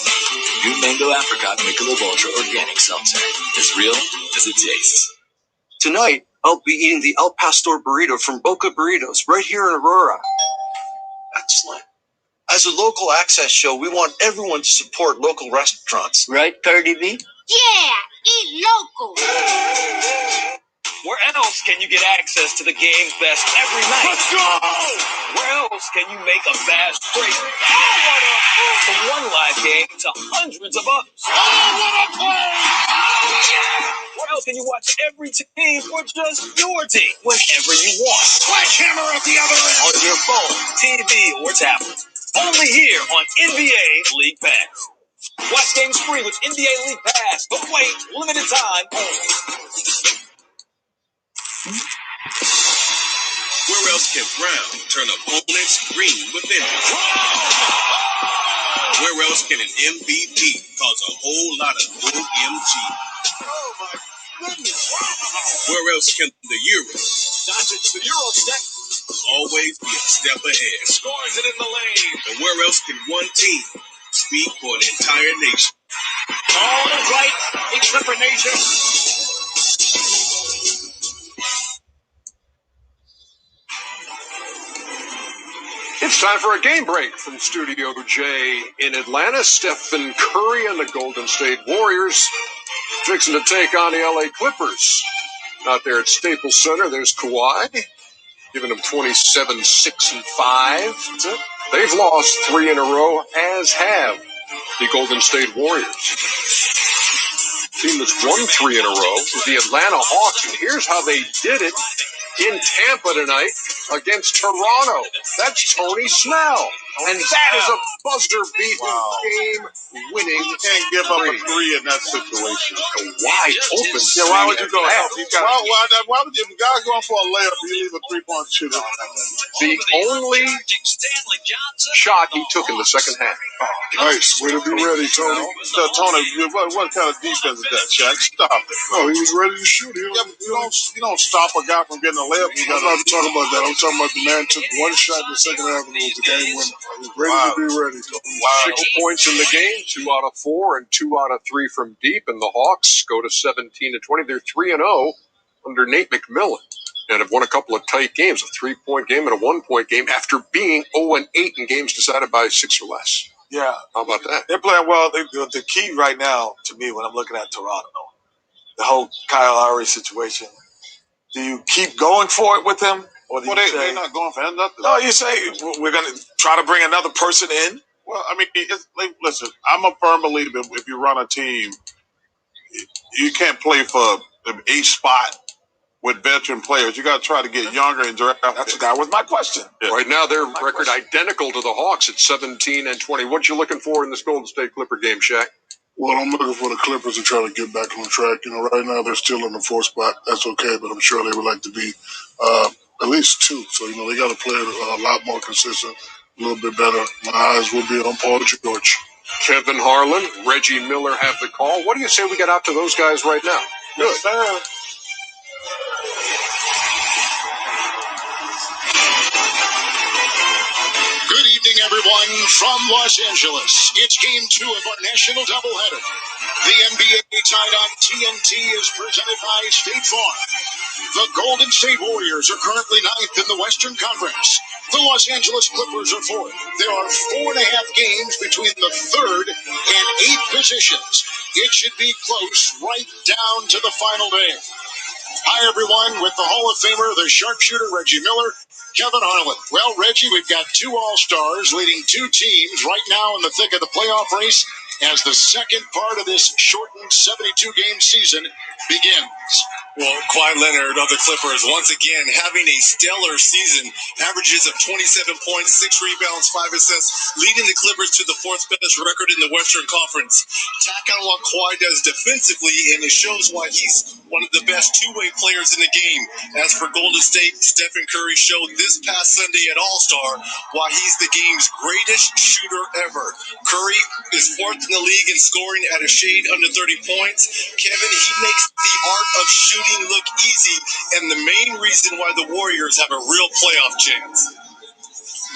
new mango apricot Michelob Ultra Organic Seltzer. As real as it tastes. Tonight, I'll be eating the El Pastor burrito from Boca Burritos right here in Aurora. Excellent. As a local access show, we want everyone to support local restaurants. Right, Cardi B? Yeah, eat local. Where else can you get access to the game's best every night? Let's go! Where else can you make a fast break? From one live game to hundreds of others. Oh, what a play! Where else can you watch every team or just your team whenever you want? Sledgehammer at the other end! On your phone, TV, or tablet. Only here on NBA League Pass. Watch games free with NBA League Pass, but wait, limited time only. Where else can Brown turn opponents green with energy? Where else can an MVP cause a whole lot of OMG? Oh, my goodness. Where else can the Euro The Euro step always be a step ahead? scores it in the lane. And where else can one team speak for an entire nation? All is right in Clipper Nation. It's time for a game break from Studio J in Atlanta. Stephen Curry and the Golden State Warriors fixing to take on the LA Clippers. Out there at Staples Center, there's Kawhi, giving them 27, 6, and 5. They've lost 3 in a row, as have the Golden State Warriors. Team that's won 3 in a row is the Atlanta Hawks, and here's how they did it in Tampa tonight against Toronto. That's Tony Snell. And that is a buzzer-beating game-winning. You can't give up a 3 in that situation. Wide open. Yeah, why would you go out? Why would you, if a guy going for a layup, you leave a 3-point shooter? The only shot he took in the second half. Nice. Way to be ready, Tony. So, Tony, what kind of defense is that, Shaq? Stop it. Oh, he was ready to shoot. You don't stop a guy from getting a layup. I'm not talking about that. I'm talking about the man took one shot in the second half and it was a game winner. He was ready to be ready. 6 points in the game, 2 out of 4, and 2 out of 3 from deep. And the Hawks go to 17-20. They're 3-0 under Nate McMillan, and have won a couple of tight games, a 3-point game and a 1-point game, after being 0-8 in games decided by 6 or less. Yeah. How about that? They're playing well. The key right now, to me, when I'm looking at Toronto, the whole Kyle Lowry situation, do you keep going for it with them? Or do they're not going for nothing. No, you say we're going to try to bring another person in? Well, I mean, listen, I'm a firm believer if you run a team, you can't play for a spot with veteran players. You got to try to get younger and draft. That was my question. Yeah. Right now, their record identical to the Hawks at 17-20. What you looking for in this Golden State Clipper game, Shaq? Well, I'm looking for the Clippers to try to get back on track. Right now they're still in the 4th spot. That's okay, but I'm sure they would like to be at least 2. So, they got to play a lot more consistent, a little bit better. My eyes will be on Paul George. Kevin Harlan, Reggie Miller have the call. What do you say we get out to those guys right now? Good. Yes, sir. Good evening, everyone, from Los Angeles. It's Game 2 of our national doubleheader. The NBA tied on TNT is presented by State Farm. The Golden State Warriors are currently 9th in the Western Conference. The Los Angeles Clippers are 4th. There are 4.5 games between the 3rd and 8th positions. It should be close right down to the final day. Hi, everyone, with the Hall of Famer, the sharpshooter, Reggie Miller, Kevin Harlan. Well, Reggie, we've got 2 All-Stars leading 2 teams right now in the thick of the playoff race. as the second part of this shortened 72-game season begins. Well, Kawhi Leonard of the Clippers, once again, having a stellar season. Averages of 27 points, 6 rebounds, 5 assists, leading the Clippers to the fourth best record in the Western Conference. Tack on what Kawhi does defensively, and it shows why he's one of the best two-way players in the game. As for Golden State, Stephen Curry showed this past Sunday at All-Star why he's the game's greatest shooter ever. Curry is fourth in the league in scoring at a shade under 30 points. Kevin, he makes the art of shooting look easy, and the main reason why the Warriors have a real playoff chance.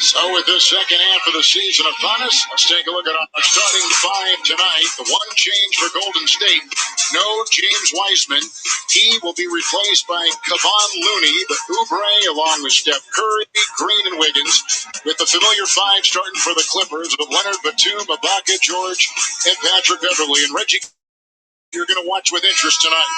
So with this second half of the season upon us, let's take a look at our starting five tonight. The one change for Golden State, no James Wiseman. He will be replaced by Kevon Looney, the Oubre, along with Steph Curry, Green, and Wiggins. With the familiar five starting for the Clippers of Leonard, Batum, Ibaka, George, and Patrick Beverly. And Reggie, you're going to watch with interest tonight.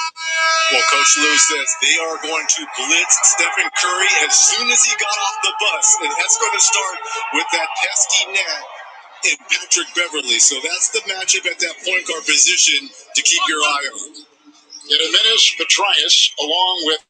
Well, Coach Lou says they are going to blitz Stephen Curry as soon as he got off the bus, and that's going to start with that pesky Nat and Patrick Beverly. So that's the matchup at that point guard position to keep your eye on. Intermission, Petrius, along with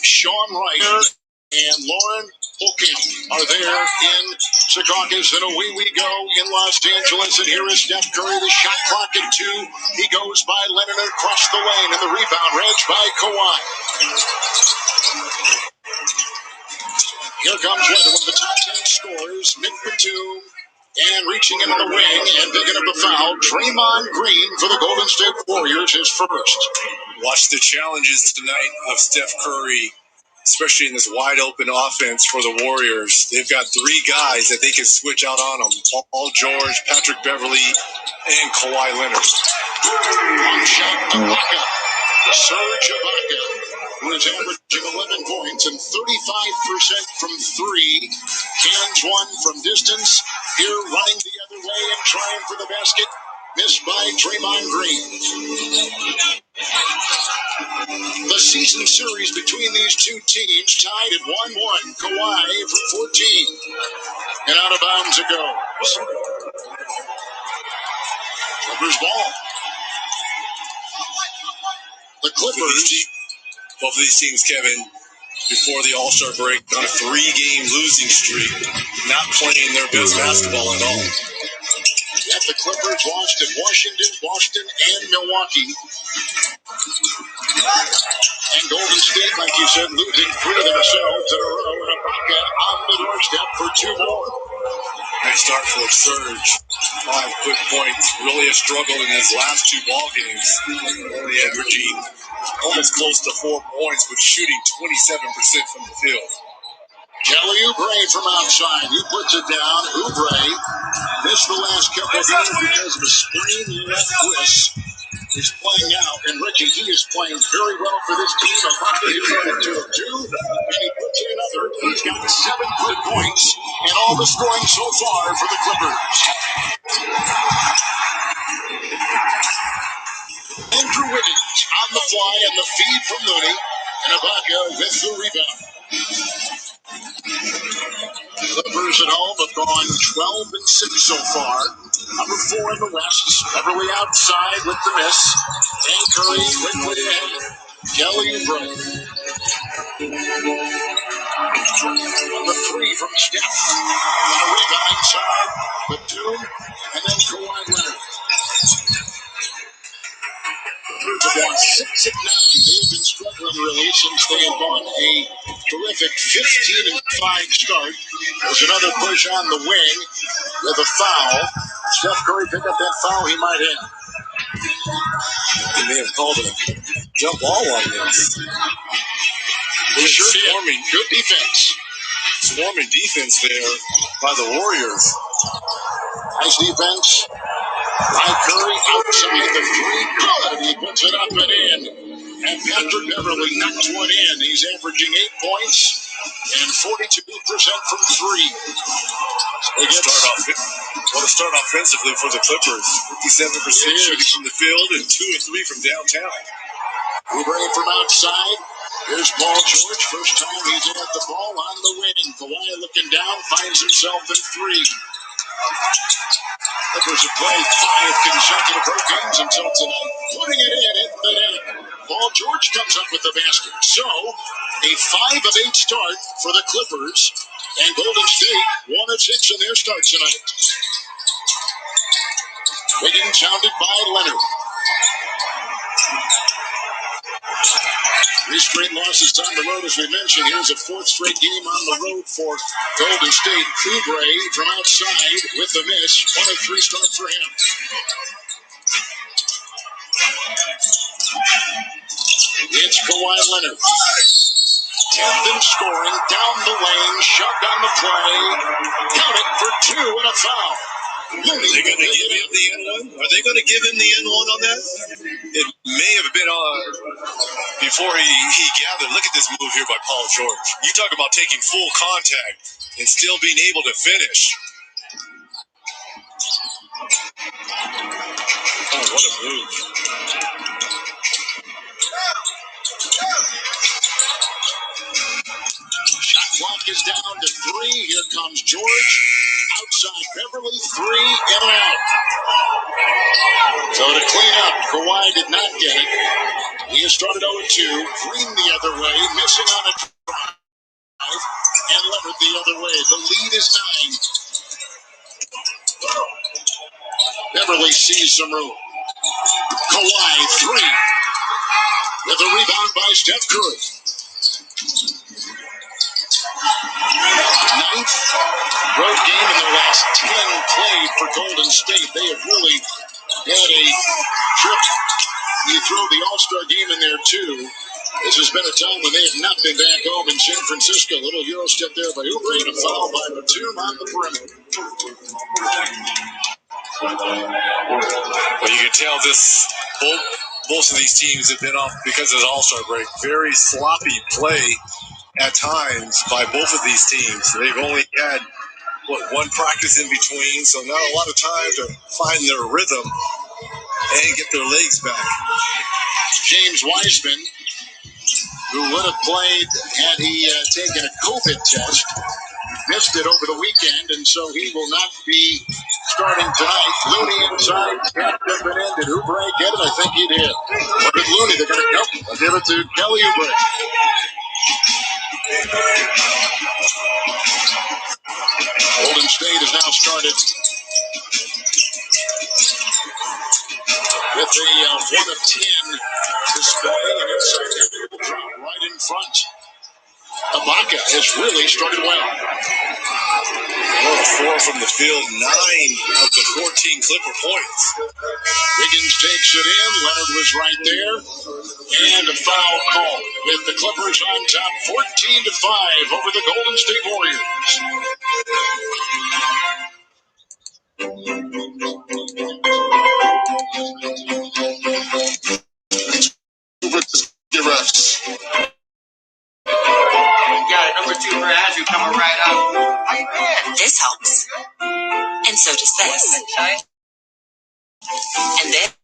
Sean Wright and Lauren Holkin are there in Secaucus, and away we go in Los Angeles. And here is Steph Curry, the shot clock at 2. He goes by Leonard across the lane, and the rebound edged by Kawhi. Here comes Leonard with the top 10 scorers, Nick Batum, and reaching into the wing and picking up the foul. Draymond Green for the Golden State Warriors, his first. Watch the challenges tonight of Steph Curry, especially in this wide-open offense for the Warriors. They've got 3 guys that they can switch out on them. Paul George, Patrick Beverly, and Kawhi Leonard. One shot, Ibaka. Serge Ibaka, who is averaging 11 points and 35% from 3. Cans one from distance. Here running the other way and trying for the basket. Missed by Draymond Green. The season series between these two teams tied at 1-1. Kawhi for 14. And out of bounds it goes. Clippers ball. The Clippers. Both of these teams, Kevin, before the All-Star break, on a 3-game losing streak, not playing their best basketball at all. Yet the Clippers lost in Washington, Boston, and Milwaukee. And Golden State, like you said, losing 3 of themselves in a row, and Ibaka on the doorstep for 2 more. Nice start for Serge. 5 quick points. Really a struggle in his last 2 ball games. Only averaging almost close to 4 points, but shooting 27% from the field. Kelly Oubre from outside. He puts it down. Oubre missed the last couple of games because of a sprained left wrist. He's playing out, and Ricky, he is playing very well for this team. Ibaka, he put it to 2, and he puts in another. He's got 7 good points, and all the scoring so far for the Clippers. Andrew Wiggins on the fly, and the feed from Looney, and Ibaka with the rebound. Clippers at home have gone 12-6 so far. Number 4 in the West. Beverly outside with the miss. And Curry quickly ahead. Kelly Oubre. Number 3 from Steph. And a rebound inside. Batum. And then Kawhi Leonard. Clippers have won 6 of 9. They've been struggling really since they have gone a terrific 15-5 start. There's another push on the wing with a foul. Steph Curry picked up that foul he might have. They may have called it a jump ball on this. They sure did. Good defense. Swarming defense there by the Warriors. Nice defense by Curry outside the 3. Good. He puts it up and in. And Patrick Beverly knocks one in. He's averaging 8 points and 42% from 3. What a start offensively for the Clippers. 57% shooting from the field and 2 of 3 from downtown. Oubre from outside. Here's Paul George. First time he's had the ball on the wing. Kawhi looking down, finds himself in three. Clippers have played 5 consecutive road games until tonight, putting it in at the net. Paul George comes up with the basket. So, a 5 of 8 start for the Clippers, and Golden State 1 of 6 in their start tonight. Wiggins hounded by Leonard. 3 straight losses on the road, as we mentioned. Here's a 4th straight game on the road for Golden State. Oubre from outside with the miss. 1 of 3 start for him. It's Kawhi Leonard. 10th in scoring, down the lane, shoved on the play. Count it for 2 and a foul. Are they going to give him the N1? Are they going to give him the N1 on that? It may have been before he gathered. Look at this move here by Paul George. You talk about taking full contact and still being able to finish. Oh, what a move. Shot clock is down to 3. Here comes George. Outside Beverly, 3 in and out. So to clean up, Kawhi did not get it. He has started 0-2. Green the other way, missing on a drive. And Leonard the other way. The lead is 9. Beverly sees some room. Kawhi, 3. With a rebound by Steph Curry. 9th road game in their last 10 played for Golden State. They have really had a trip. You throw the All-Star game in there, too. This has been a time when they have not been back home in San Francisco. A little Euro step there by Oubre and a foul by Batum on the perimeter. Well, you can tell both of these teams have been off because of the All-Star break. Very sloppy play at times by both of these teams. They've only had, one practice in between, so not a lot of time to find their rhythm and get their legs back. James Wiseman, who would have played had he taken a COVID test, missed it over the weekend, and so he will not be starting tonight. Looney inside, tapped up and in. Did Oubre get it? I think he did. Look at Looney, they're going to go. I'll give it to Kelly Oubre. Golden State has now started with a 1 of 10 display, and inside that drop right in front. Ibaka has really started well. 4 from the field, 9 of the 14 Clipper points. Wiggins takes it in. Leonard was right there. And a foul call with the Clippers on top 14-5 over the Golden State Warriors. Refs. Got number 2 for Andrew coming right up. How you been? This helps. And so does this. And this.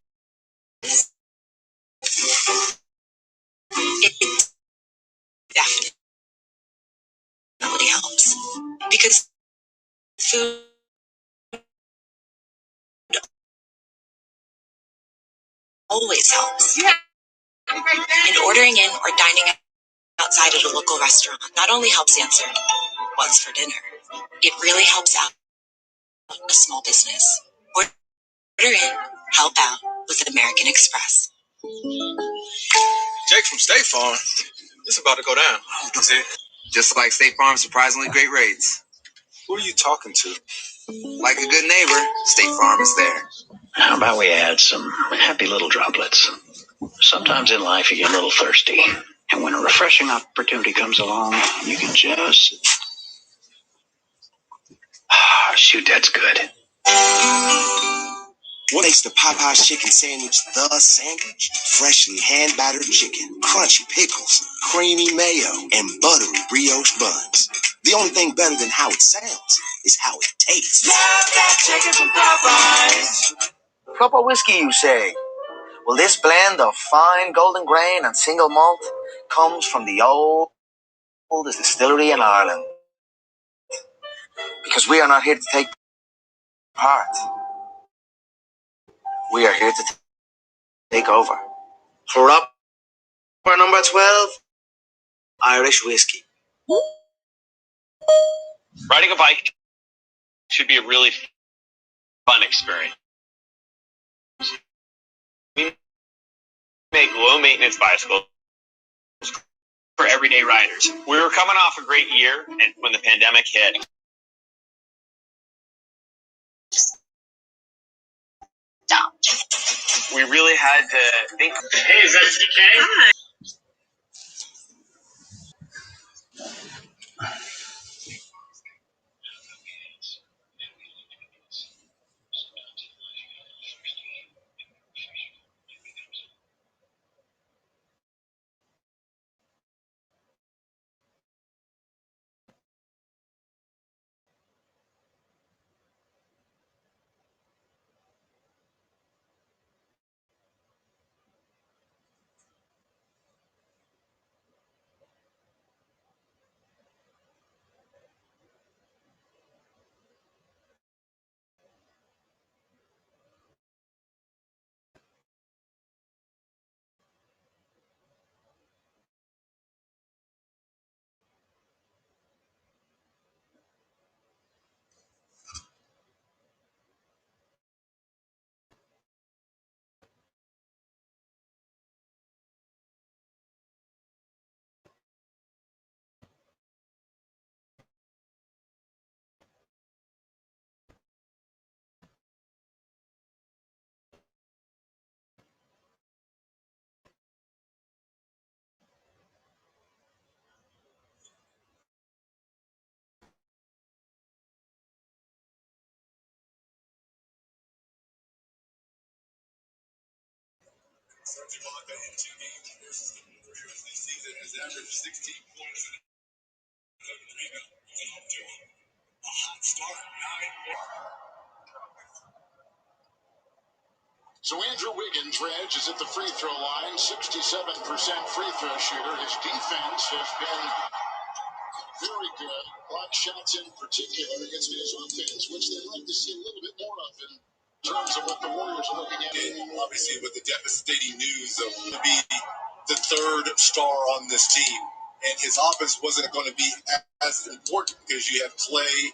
It definitely helps. Because food always helps. And ordering in or dining outside at a local restaurant not only helps answer what's for dinner, it really helps out a small business. Order in, help out with American Express. Jake from State Farm. It's about to go down. Is it? Just like State Farm's surprisingly great rates. Who are you talking to? Like a good neighbor, State Farm is there. How about we add some happy little droplets? Sometimes in life you get a little thirsty. And when a refreshing opportunity comes along, you can just... shoot, that's good. What makes the Popeye's chicken sandwich the sandwich? Freshly hand-battered chicken, crunchy pickles, creamy mayo, and buttery brioche buns. The only thing better than how it sounds is how it tastes. Love that chicken from Popeyes. Cup of whiskey, you say? Well, this blend of fine golden grain and single malt comes from the oldest distillery in Ireland. Because we are not here to take part. We are here to take over. For up for number 12, Irish whiskey. Riding a bike should be a really fun experience. We make low-maintenance bicycles for everyday riders. We were coming off a great year, and when the pandemic hit, we really had to think. Hey, is that CK? Hi. So Andrew Wiggins, Reg, is at the free throw line, 67% free throw shooter. His defense has been very good. Block shots in particular against his offense, which they'd like to see a little bit more of in terms of what the Warriors are looking at. Obviously, with the devastating news of to be the third star on this team, and his offense wasn't going to be as important because you have Clay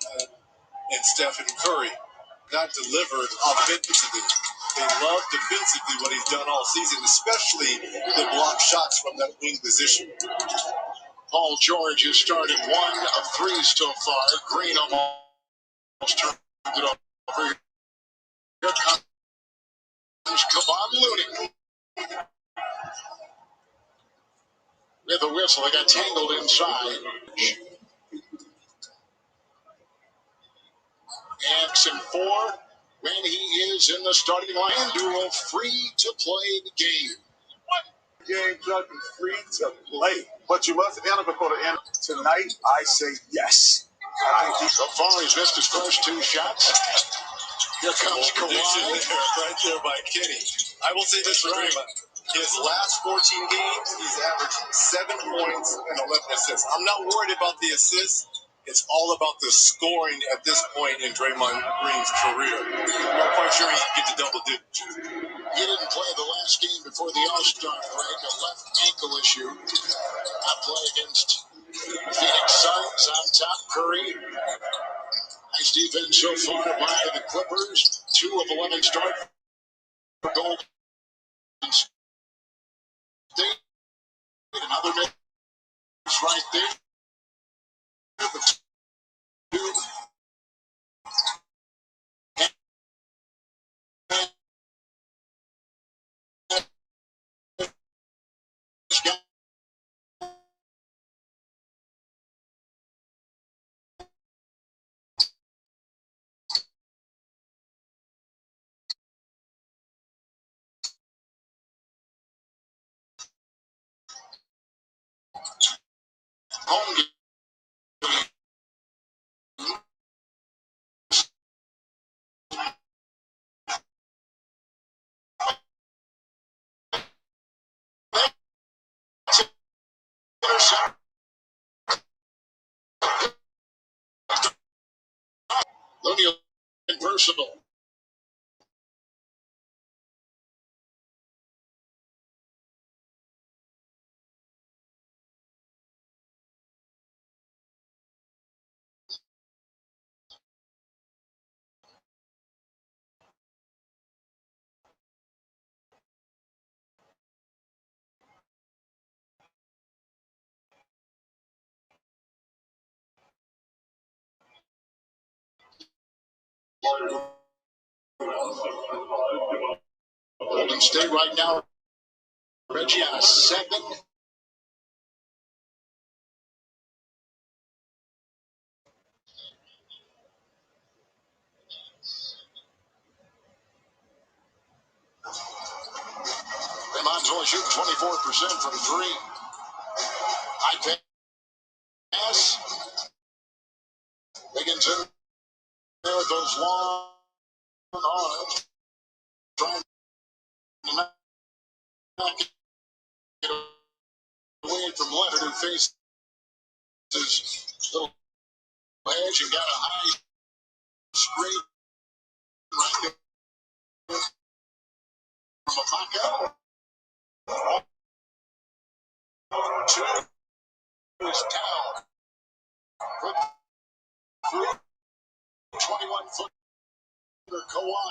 and Stephen Curry not delivered offensively. They love defensively what he's done all season, especially the block shots from that wing position. Paul George has started 1 of 3 so far. Green almost turned it over. Here comes Kevon Looney. With a whistle, they got tangled inside. And 4 when he is in the starting line. Duo free to play the game. Game judgment free to play. But you must enter before the end. Tonight, I say yes. So far, he's missed his first 2 shots. Here comes Kawhi. Right there by Kenny. I will say this for Draymond. His last 14 games, he's averaged 7 points and 11 assists. I'm not worried about the assists. It's all about the scoring at this point in Draymond Green's career. I'm not quite sure he can get to double digits. He didn't play the last game before the All-Star break, a left ankle issue. Not play against Phoenix Suns on top. Curry. Nice defense so far by the Clippers. 2 of 11 start for Golden State. Another miss right there. Home game. Looney and Personal. Golden State right now. Reggie on a second. Raymond's only shooting 24% from three. High pass. Higgins in there with those long arms. Trying to knock it away from Leonard, who faces little edge and got a high screen right there from Amaka. To his town. 21-footer Kawhi.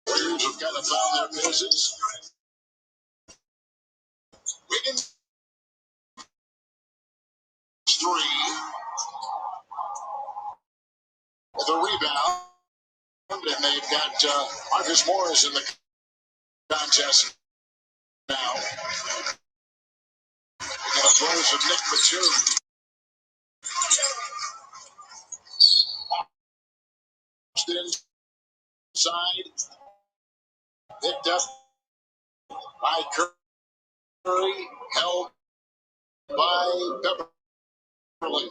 Warriors have got to found their misses. Wiggins, three. With a rebound. And they've got Marcus Morris in the contest now. They're going to throw some Nick Batum. Inside. Picked up by Curry. Held by Beverly.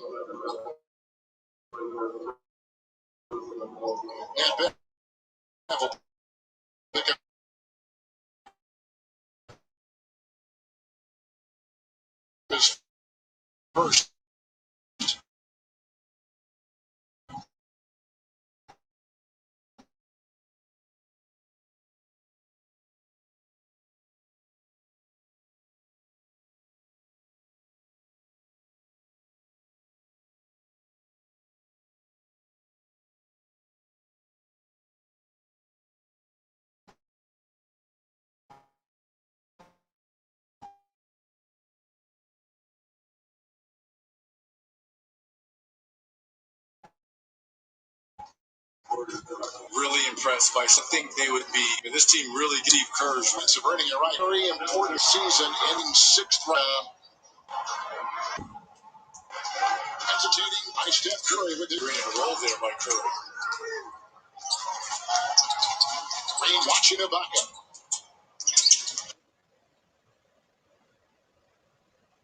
And Beverly pick up his first. Really impressed by something they would be. This team really Steve Kerr's Subverting it right. Very important season in sixth round. Hesitating by Steph Curry with the green roll there by Curry. Green watching Ibaka.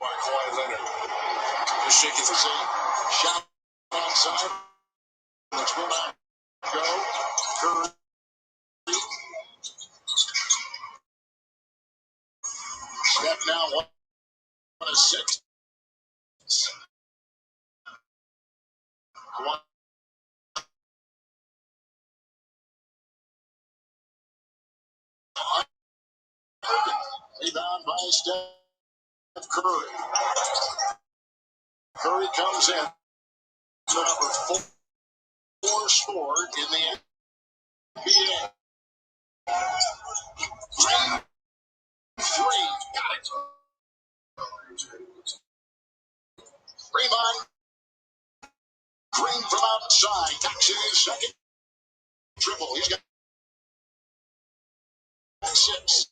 By Kawhi Leonard. Just shaking It's a shot outside. Which will not go. Curry. Steph now 1-6. Rebound by Steph Curry. Curry comes in. Number 4 scored in the NBA. Green, 3. Got it. Rebound. Green from outside. Tax in his second triple. He's got 6.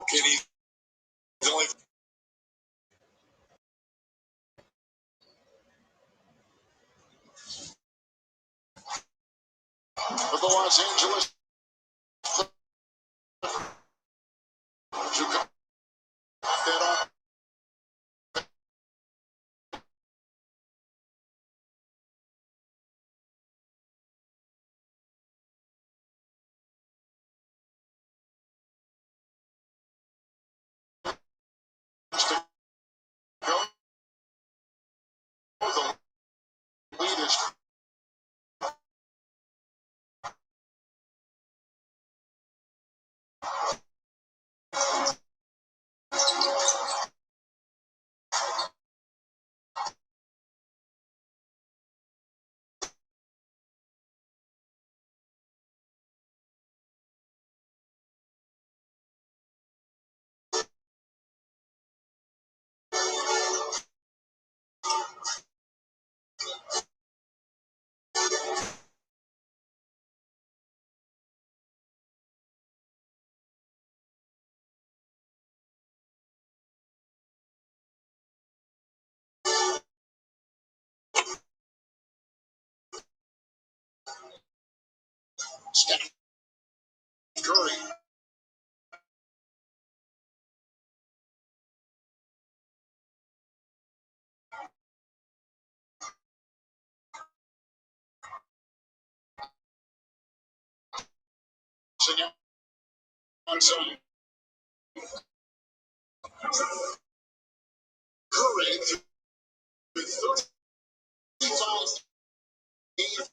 Kenny. Only for the Los Angeles Steph Curry. Outside. Curry with 35 games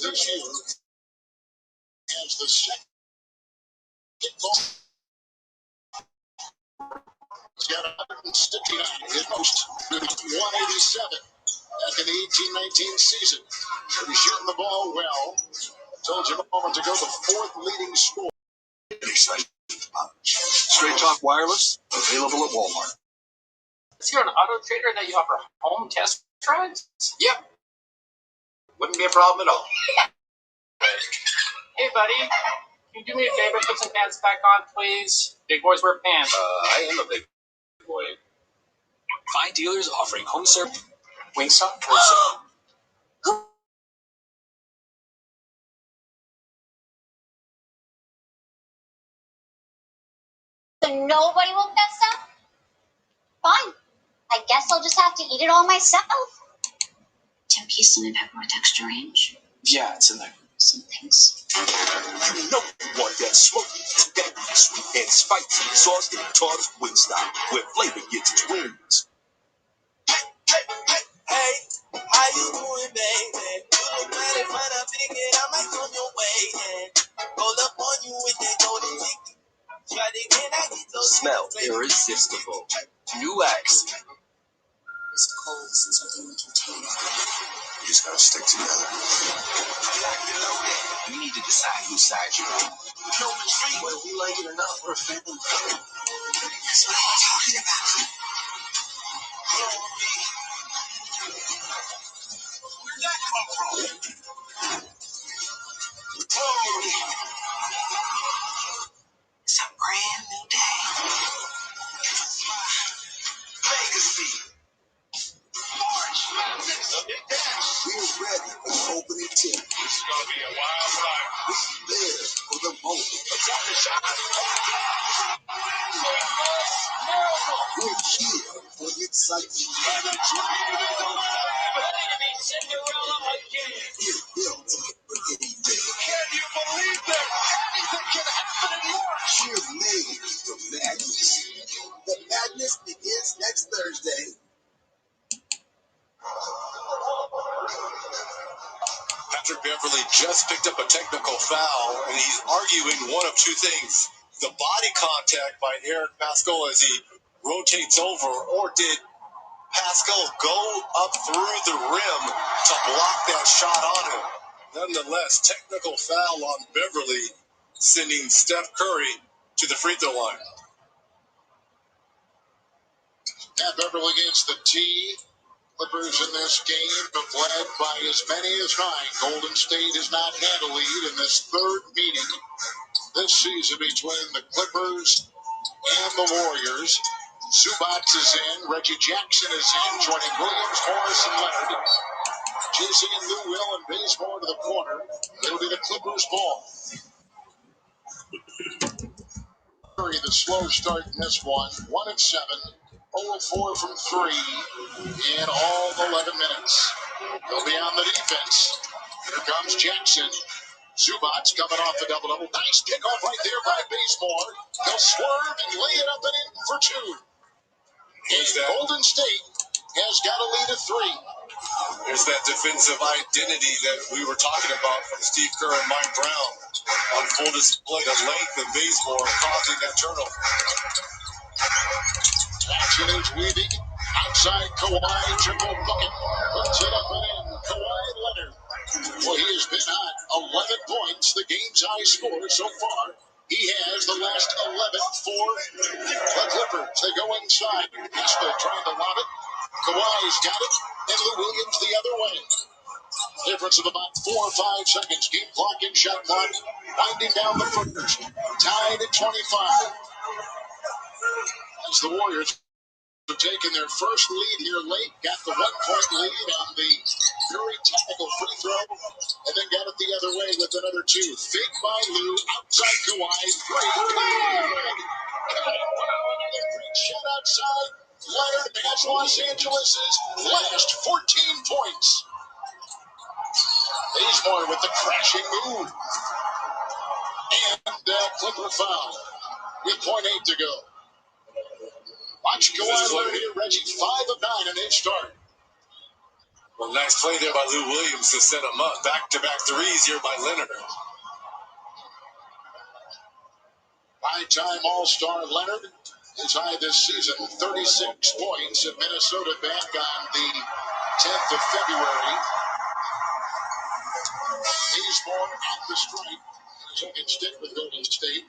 this year as the second ball. He's got 169. His most 187 back in the 18-19 season. But he's shooting the ball well. Told you a moment ago, the fourth leading scorer. Straight Talk Wireless, available at Walmart. Is here an auto trader that you offer home test drives? Yep. Wouldn't be a problem at all. Hey, buddy. Can you do me a favor? Put some pants back on, please. Big boys wear pants. I am a big boy. Find dealers offering home service. Wingstop. So nobody woke that stuff? Fine. I guess I'll just have to eat it all myself. Tim Piston and pepper with extra range. Yeah, it's in there. Some things. You know you want that smoky, that sweet and spicy sauce that Tartar's Wingstop, where flavor gets its wings. Hey, how you doing, baby? You look mighty fine, I figured I might come your way and roll up on you with that golden ticket. Try to get I get those Smell irresistible. New X. It's cold since something we can take. You just gotta stick together. We need to decide whose side you're on. Whether we like it or not, we're a family. That's what I'm talking about. Where'd that come from? It's a brand new day. Legacy. March Madness. We're ready for opening tip. This is going to be a wild ride. We're there for the moment. We're here for the excitement. ready to be Cinderella again. We're built for any day. Can you believe that anything can happen in March? We're made for madness. The madness begins next Thursday. Patrick Beverly just picked up a technical foul, and he's arguing one of two things. The body contact by Eric Pascal as he rotates over, or did Pascal go up through the rim to block that shot on him? Nonetheless, technical foul on Beverly, sending Steph Curry to the free throw line. Pat Beverly gets the tee. Clippers in this game have led by as many as 9. Golden State has not had a lead in this third meeting this season between the Clippers and the Warriors. Zubac is in. Reggie Jackson is in, joining Williams, Morris, and Leonard. JC and Lou Will and Bazemore to the corner. It'll be the Clippers' ball. The slow start in this one. 1 and 7. 0-4 from 3 in all 11 minutes. They'll be on the defense. Here comes Jackson. Zubac coming off the double-double. Nice kickoff right there by Bazemore. He'll swerve and lay it up and in for 2. And Golden State has got a lead of 3. There's that defensive identity that we were talking about from Steve Kerr and Mike Brown on full display. The length of Bazemore causing that turnover. Jackson is weaving. Outside Kawhi, triple bucket. Puts it up and in. Kawhi Leonard. Well, he has been hot. 11 points, the game's high score so far. He has the last 11 for the Clippers. They go inside. Pascal trying to lob it. Kawhi's got it. And Lou Williams the other way. Difference of about 4 or 5 seconds. Game clock and shot clock. Winding down the first. Tied at 25. As the Warriors taking their first lead here late, got the 1-point lead on the very technical free throw, and then got it the other way with another two. Fake by Lou, outside Kawhi, three, good! Another great shot outside. Leonard has Los Angeles' last 14 points. Bazemore with the crashing move. And Clipper foul with 0.8 to go. Watch Kawhi Leonard here, Reggie, 5 of 9 in his start. Well, nice play there by Lou Williams to set him up. Back-to-back threes here by Leonard. Five-time All-Star Leonard is high this season, 36 points at Minnesota back on the 10th of February. Bazemore at the stripe. So he can stick with Golden State.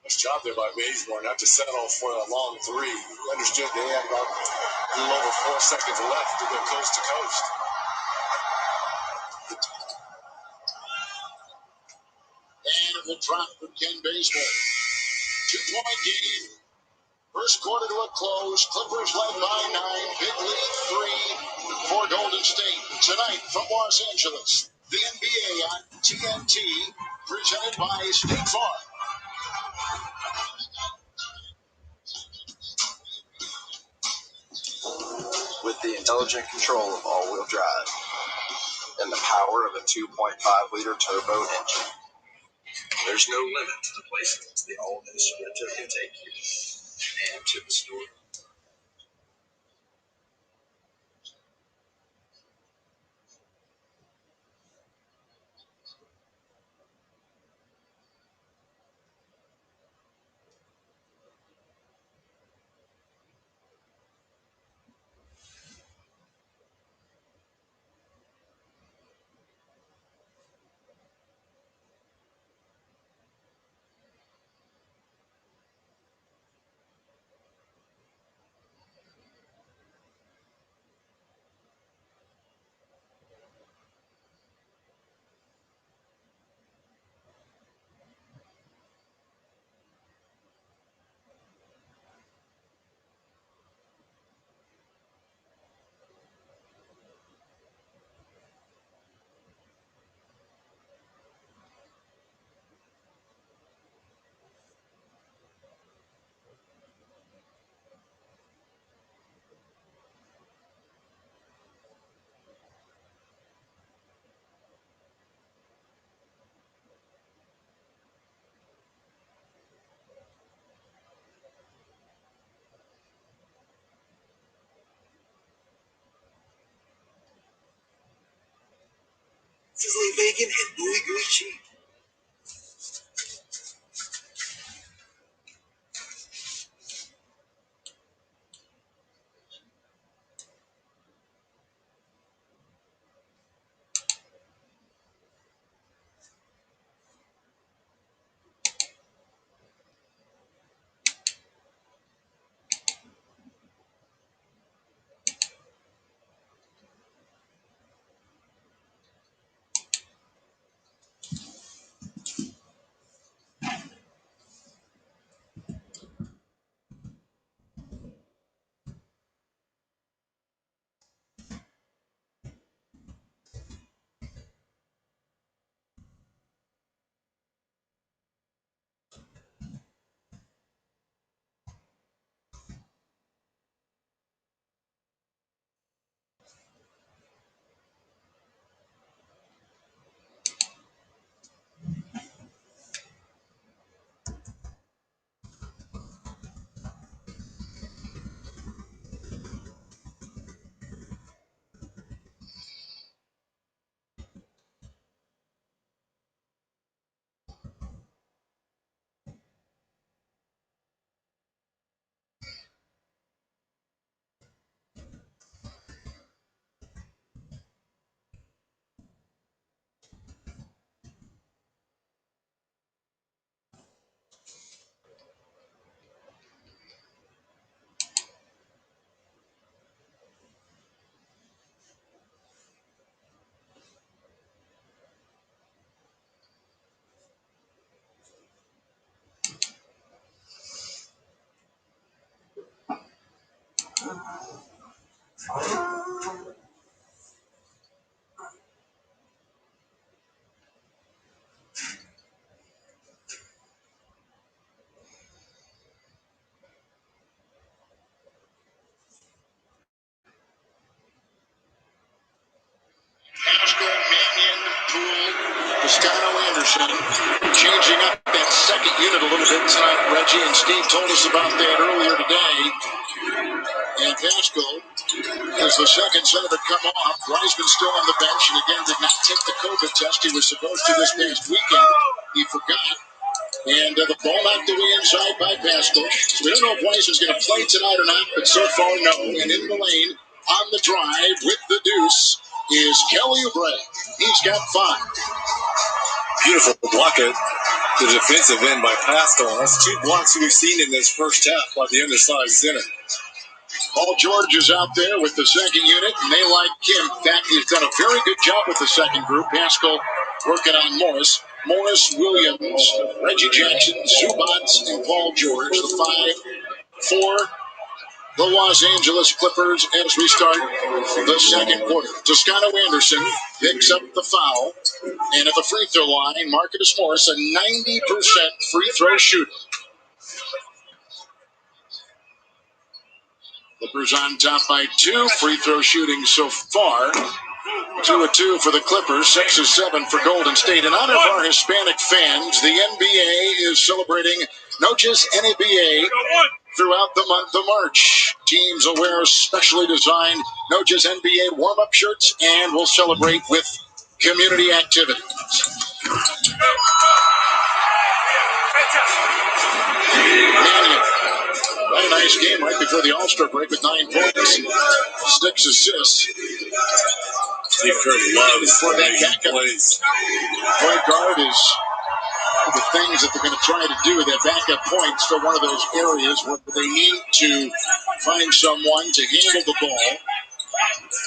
Nice job there by Bazemore not to settle for a long three. He understood they had about a little over 4 seconds left to go coast to coast. And it will drop for Ken Bazemore. 2-point game. First quarter to a close. Clippers led by 9. Big lead 3 for Golden State. Tonight from Los Angeles, the NBA on TNT, presented by State Farm. With the intelligent control of all-wheel drive and the power of a 2.5-liter turbo engine, there's no limit to the places the all-new Sprinter can take you and to the store. Sizzling bacon and gooey gooey cheese. Pascal, Mannion, Poole, Toscano, Anderson, changing up that second unit a little bit tonight. Reggie and Steve told us about that earlier today. And Pascal is the second center to come off. Wiseman still on the bench, and again did not take the COVID test he was supposed to this past weekend. He forgot. And the ball knocked away inside by Pascal. So we don't know if Wiseman's going to play tonight or not, but so far, no. And in the lane, on the drive with the deuce, is Kelly Oubre. He's got 5. Beautiful block at the defensive end by Paston. That's 2 blocks we've seen in this first half by the undersized center. Paul George is out there with the second unit, and they like him. In fact, he's done a very good job with the second group. Pascal working on Morris. Morris, Williams, Reggie Jackson, Zubats, and Paul George. The 5 for the Los Angeles Clippers as we start the second quarter. Toscano Anderson picks up the foul. And at the free throw line, Marcus Morris, a 90% free throw shooter. Clippers on top by 2. Free throw shooting so far. 2 of 2 for the Clippers, 6 of 7 for Golden State. In honor of our Hispanic fans, the NBA is celebrating Noches NBA throughout the month of March. Teams will wear specially designed Noches NBA warm-up shirts and will celebrate with community activities. Mannion, a nice game right before the All-Star break with 9 points, 6 assists. Steve Kerr loves for that backup point guard is the things that they're going to try to do. That backup point's still one of those areas where they need to find someone to handle the ball.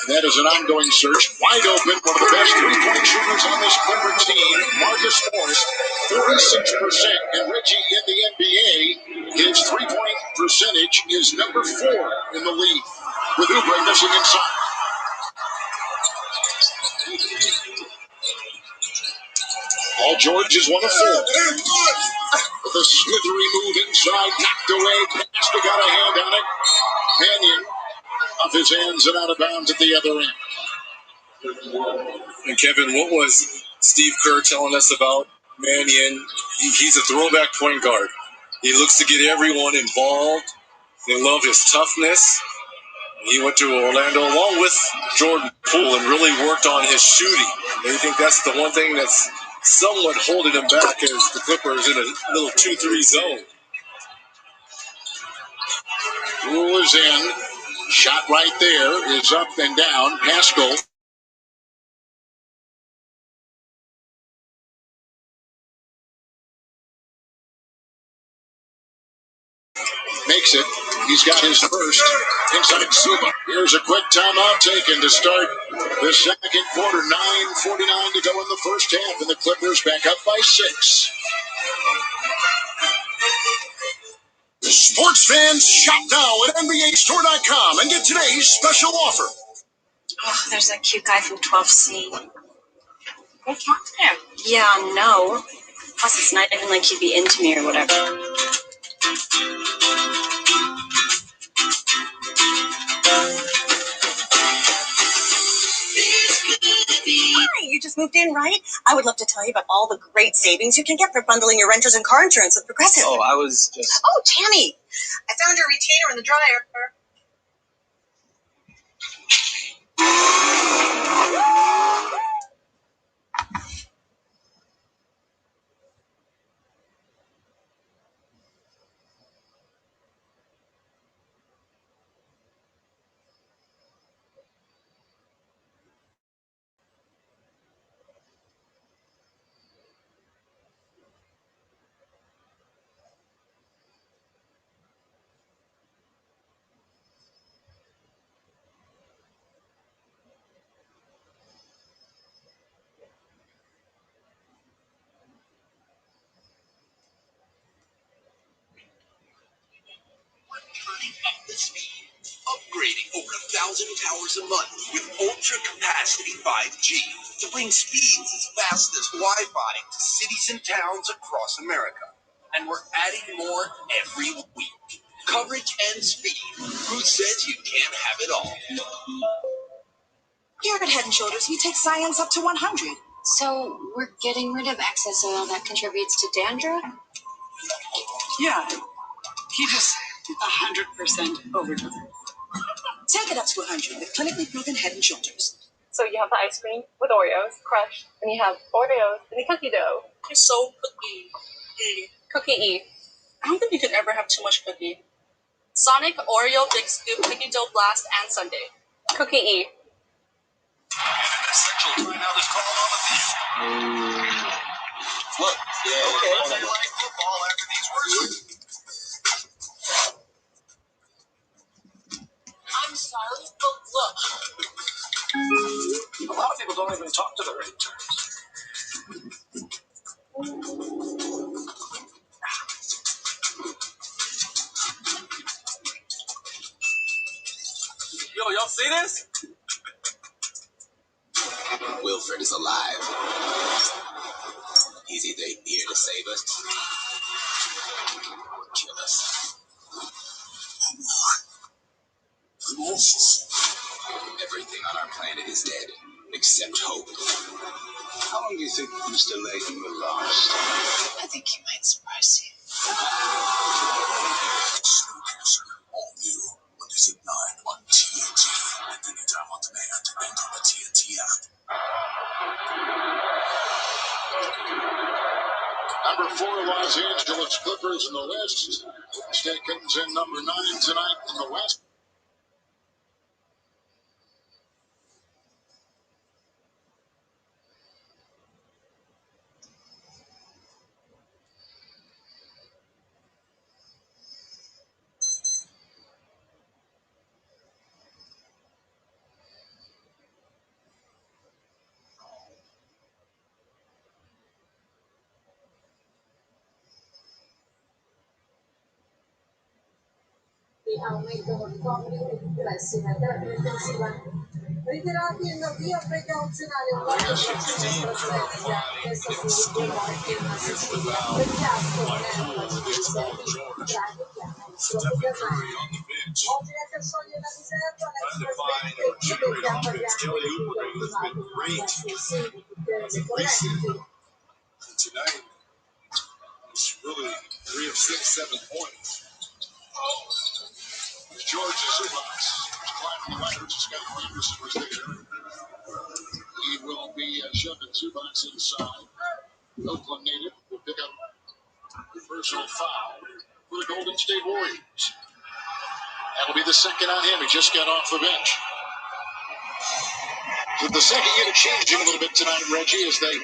And that is an ongoing search. Wide open, one of the best three-point shooters on this Clipper team, Marcus Morris, 46%. And Reggie in the NBA, his three-point percentage is number 4 in the league, with Oubre missing inside. Paul George is 1 of 4. With a slithery move inside, knocked away. Pastor got a hand on it. Mannion off his hands and out of bounds at the other end. And Kevin, what was Steve Kerr telling us about Mannion? He's a throwback point guard. He looks to get everyone involved. They love his toughness. He went to Orlando along with Jordan Poole and really worked on his shooting. I think that's the one thing that's somewhat holding him back as the Clippers in a little 2-3 zone. Poole is in. Shot right there is up and down. Pascal makes it. He's got his first inside Suba. Here's a quick timeout taken to start the second quarter. 9:49 to go in the first half, and the Clippers back up by 6. Sports fans, shop now at NBAstore.com and get today's special offer. Oh, there's that cute guy from 12C. Go talk to him. Yeah, no. Plus, it's not even like he'd be into me or whatever. Hi, you just moved in, right? I would love to tell you about all the great savings you can get for bundling your renters and car insurance with Progressive. Oh, I was just... Oh, Tammy, I found your retainer in the dryer. upgrading over 1,000 towers a month with ultra-capacity 5G to bring speeds as fast as Wi-Fi to cities and towns across America. And we're adding more every week. Coverage and speed. Who says you can't have it all? Here at Head & Shoulders, we take science up to 100. So we're getting rid of excess oil that contributes to dandruff? Yeah, he just 100% overdosed. Take it up to 100 with clinically proven Head & Shoulders. So you have the ice cream with Oreos, crushed, and you have Oreos in the cookie dough. It's so cookie-y. Cookie-y. I don't think you could ever have too much cookie. Sonic, Oreo, Big Scoop, Cookie Dough Blast, and Sundae. Cookie-y. Essential timeout is called on the field. Look, okay. They like football after these words. I'm sorry, but look. A lot of people don't even talk to their interns. Yo, y'all see this? Wilfred is alive. He's either here to save us or kill us. Everything on our planet is dead, except hope. How long do you think Mr. Layton will last? I think he might surprise you. Snowpiercer, all new. Mondays at 9 on TNT. And anytime on demand and on the TNT app. Number 4, Los Angeles Clippers in the West. Stakens in number 9 tonight in the West. di aumento notevoli e riflessi in terapia intensiva. Ritirati in via precauzionale un quarto di AstraZeneca, testa su Iraq in Sicilia, per fiasco nella Draghi chiama sulla Casani. Oggi la Cassoglia la riserva, l'ex presidente chiede a Mariano di corretti. Tonight, it's really 3 of 6, 7 points. George Zubac climbing the ladder. Just got Anderson was there. He will be shoving Zubac inside. Oakland native will pick up the personal foul for the Golden State Warriors. That'll be the second on him. He just got off the bench. So the second unit changing a little bit tonight, Reggie, as they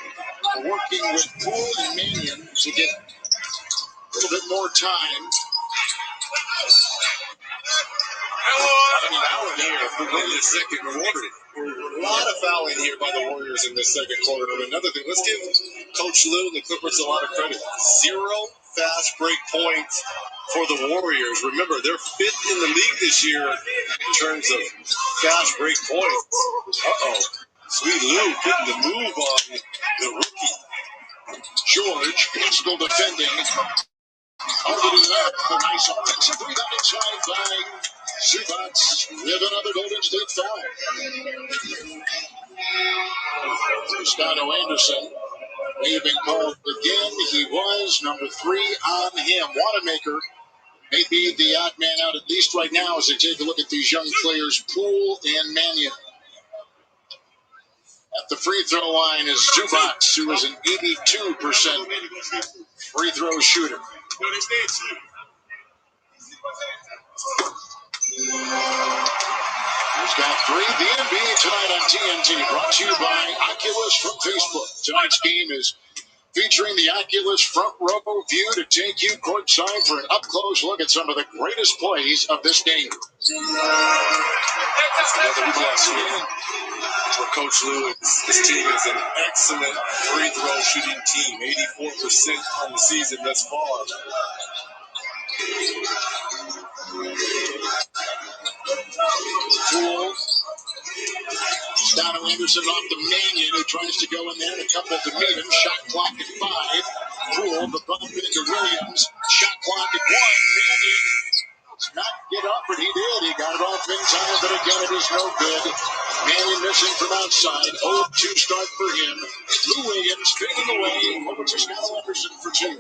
are working with Poole and Mannion to get a little bit more time. Fouling here in the second quarter. A lot of fouling here by the Warriors in the second quarter. And another thing, let's give Coach Lou and the Clippers a lot of credit. 0 fast break points for the Warriors. Remember, they're 5th in the league this year in terms of fast break points. Sweet Lou getting the move on the rookie. George, pistol defending. Over to that. A nice offensive rebound inside by Zubac with another Golden State foul. Toscano Anderson may been called again. He was number 3 on him. Wanamaker may be the odd man out at least right now as they take a look at these young players, Poole and Mannion. At the free throw line is Zubac, who is an 82% free throw shooter. He's got 3. The NBA tonight on TNT, brought to you by Oculus from Facebook. Tonight's game is featuring the Oculus front row view to take you courtside for an up-close look at some of the greatest plays of this game. Another plus win for Coach Lou. This team is an excellent free throw shooting team. 84% on the season thus far. Poole. Stano Anderson off the Mannion, who tries to go in there, and a couple to meet him. Shot clock at 5. Poole, the bump into Williams. Shot clock at 1. Mannion does not get up, but he did. He got it off inside, but again, it is no good. Mannion missing from outside. 0-2 start for him. Lou Williams fading away over to Stano Anderson for 2.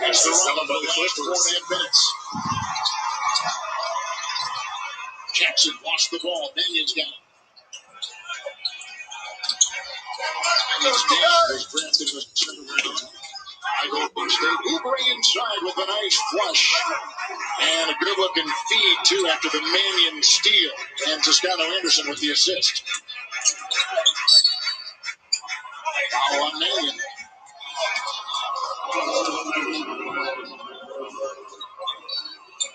That's the run of the last 4 minutes. Jackson lost the ball. Mannion's got it. Mannion's dad was drafted in the 7th round by Golden State. Oubre inside with a nice flush. And a good-looking feed, too, after the Mannion steal. And Toscano Anderson with the assist. Foul on Mannion.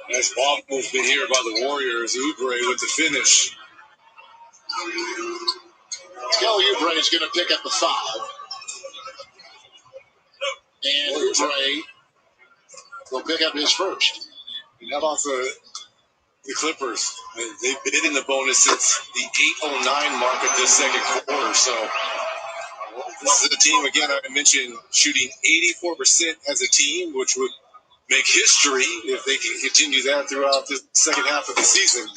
Nice ball movement here by the Warriors. Oubre with the finish. Kelly Oubre is going to pick up the foul. And Oubre will pick up his first. And how about the Clippers? They've been in the bonus since the 8:09 mark of this second quarter. So this is a team, again, I mentioned shooting 84% as a team, which would make history if they can continue that throughout the second half of the season.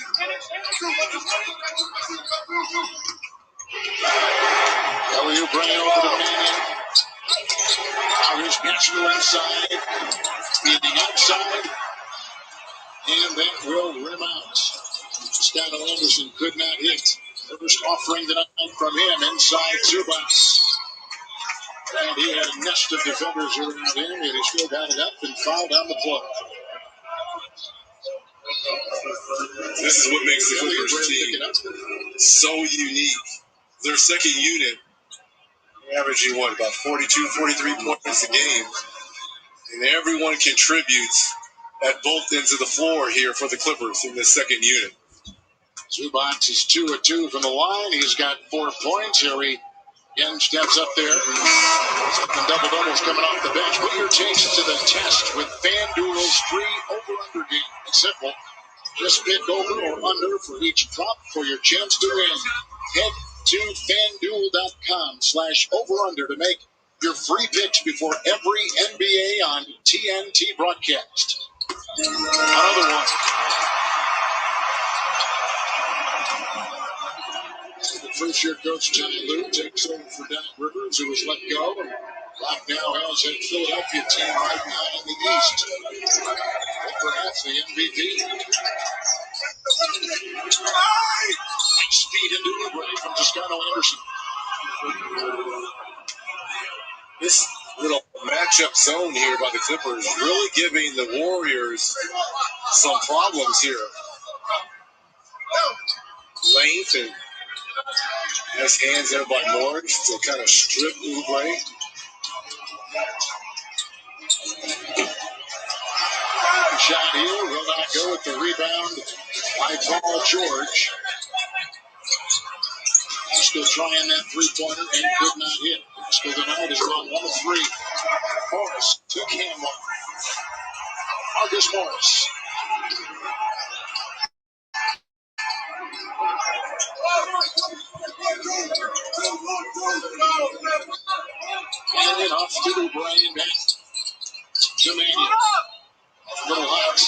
Kelly Oubre over to Mannion. Now here's National inside. Feeding outside. And that will rim out. Stano Anderson could not hit. First offering tonight from him inside Zubas. And he had a nest of defenders around him, and he still got it up and fouled on the play. This is what makes the Clippers team so unique. Their second unit averaging, about 42, 43 points a game. And everyone contributes at both ends of the floor here for the Clippers in this second unit. Zubas is 2 of 2 from the line. He's got 4 points. Harry again steps up there. Second double-doubles coming off the bench. Put your takes to the test with FanDuel's free over-under game. It's simple. Just pick over or under for each drop for your chance to win. Head to FanDuel.com/over-under to make your free picks before every NBA on TNT broadcast. Another one. The first-year coach, Ty Lue, takes over for Doc Rivers, who was let go. And Rock now has a Philadelphia team right now in the East. Perhaps the MVP. Nice speed into Oubre from Toscano Anderson. This little matchup zone here by the Clippers really giving the Warriors some problems here. Length and has hands there by Morris to kind of strip Oubre. Shot here will not go with the rebound by Paul George. Still trying that three-pointer and could not hit. So tonight is on 1 of 3. Morris to Campbell. Marcus Morris. And then off to the Brian back to Mannion. Little Hawks.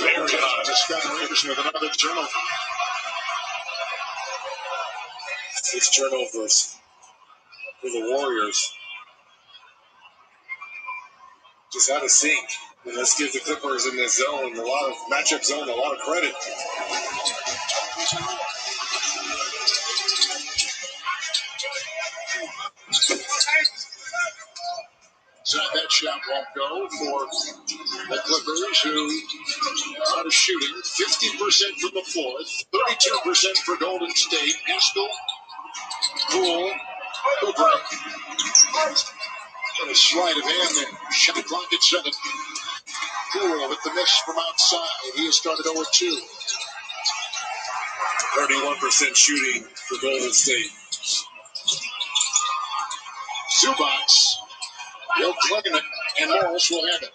Very hot. To Scott Anderson with another turnover. 6 turnovers for the Warriors. Just out of sync. And let's give the Clippers in this zone, a lot of matchup zone, a lot of credit. So that shot won't go for the Clippers, who are shooting 50% from the floor, 32% for Golden State. Haskell, Poole, Oubre. Got a sleight of hand there. Shot clock at 7. Poole with the miss from outside. He has started 0-2. 31% shooting for Golden State. Zubats. He'll plug it, and Morris will have it.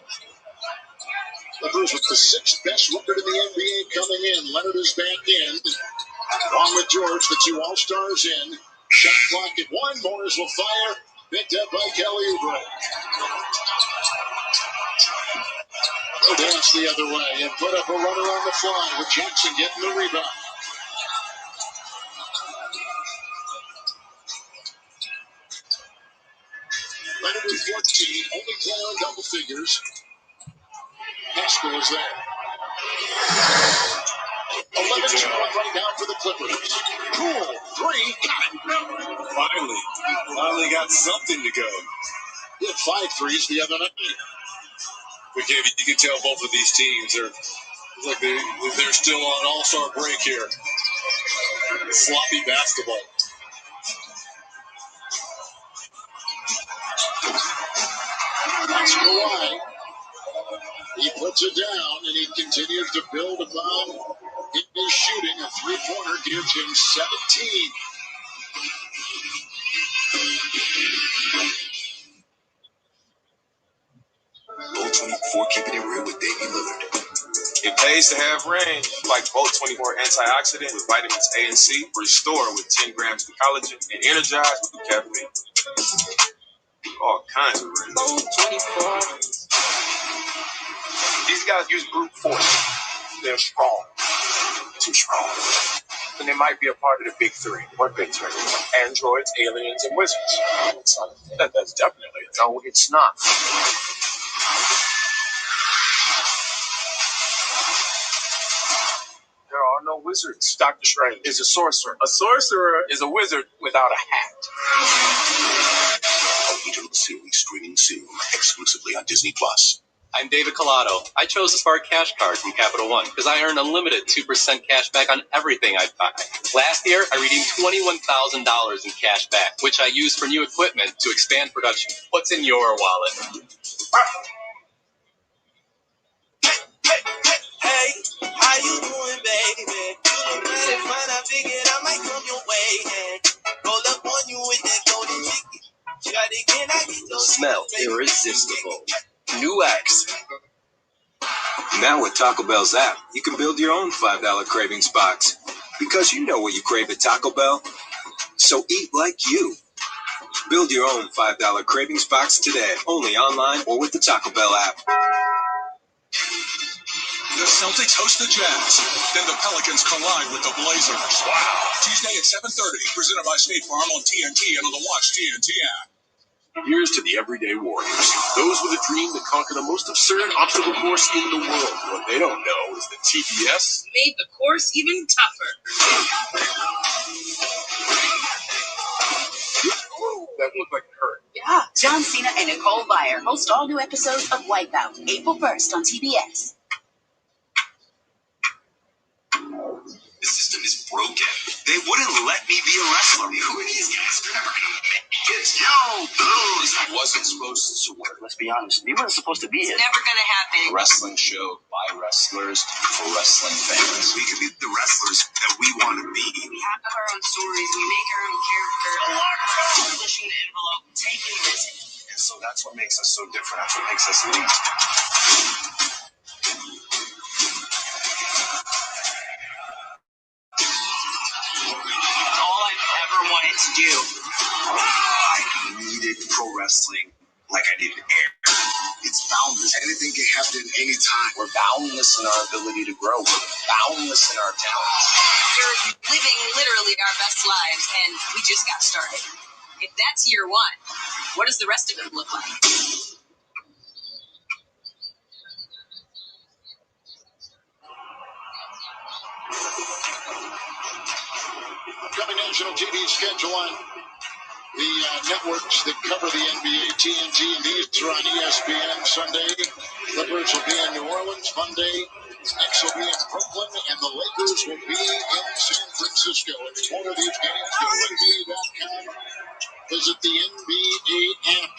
Clippers with the 6th best record in the NBA coming in. Leonard is back in. Along with George, the 2 All-Stars in. Shot clock at 1. Morris will fire. Picked up by Kelly Oubre. He'll dance the other way and put up a runner on the fly with Jackson getting the rebound. Leonard with 14, only player in double figures. Haskell is there. 11-2 right now for the Clippers. Cool. 3. Got it. Finally got something to go. He had 5 threes the other night. But you can tell both of these teams they're still on all-star break here. Sloppy basketball. That's Kawhi. He puts it down, and he continues to build upon his shooting. A three-pointer gives him 17. Bolt 24 keeping it real with Davey Lillard. It pays to have range, like Bolt 24 antioxidant with vitamins A and C, restore with 10 grams of collagen, and energize with the caffeine. All kinds of range. Bolt 24. These guys use brute force. They're strong. Too strong. And they might be a part of the big 3. What big 3? Androids, aliens, and wizards. That's definitely it. No, it's not. There are no wizards. Doctor Strange is a sorcerer. A sorcerer is a wizard without a hat. Original series streaming soon, exclusively on Disney+. I'm David Collado. I chose the Spark Cash Card from Capital One because I earn unlimited 2% cash back on everything I buy. Last year, I redeemed $21,000 in cash back, which I used for new equipment to expand production. What's in your wallet? Hey, how you doing, baby? You look mighty fine. I figured I might come your way and roll up on you with that golden ticket. Shawty, can I get your Smell irresistible. New X. Now with Taco Bell's app, you can build your own $5 cravings box. Because you know what you crave at Taco Bell. So eat like you. Build your own $5 cravings box today. Only online or with the Taco Bell app. The Celtics host the Jazz. Then the Pelicans collide with the Blazers. Wow. Tuesday at 7:30, presented by State Farm on TNT and on the Watch TNT app. Here's to the everyday warriors. Those with a dream to conquer the most absurd obstacle course in the world. What they don't know is that TPS made the course even tougher. That looked like it hurt. Yeah. John Cena and Nicole Byer host all new episodes of Wipeout, April 1st on TBS. The system is broken. They wouldn't let me be a wrestler. Who are these guys? They're never gonna make it. Yo, booze. It wasn't supposed to work. Let's be honest, we weren't supposed to be here. It's never gonna happen. A wrestling show by wrestlers for wrestling fans. We could be the wrestlers that we want to be. We have our own stories. We make our own characters. Pushing the envelope, taking risks. And so that's what makes us so different. That's what makes us elite. All I've ever wanted to do. I needed pro wrestling like I needed air. It's boundless. Anything can happen at any time. We're boundless in our ability to grow. We're boundless in our talents. We're living literally our best lives, and we just got started. If that's year 1, what does the rest of it look like? Upcoming national TV schedule on the networks that cover the NBA, TNT, and these are on ESPN Sunday. Clippers will be in New Orleans Monday. Knicks will be in Brooklyn, and the Lakers will be in San Francisco. If you order these games, go to NBA.com. Visit the NBA app.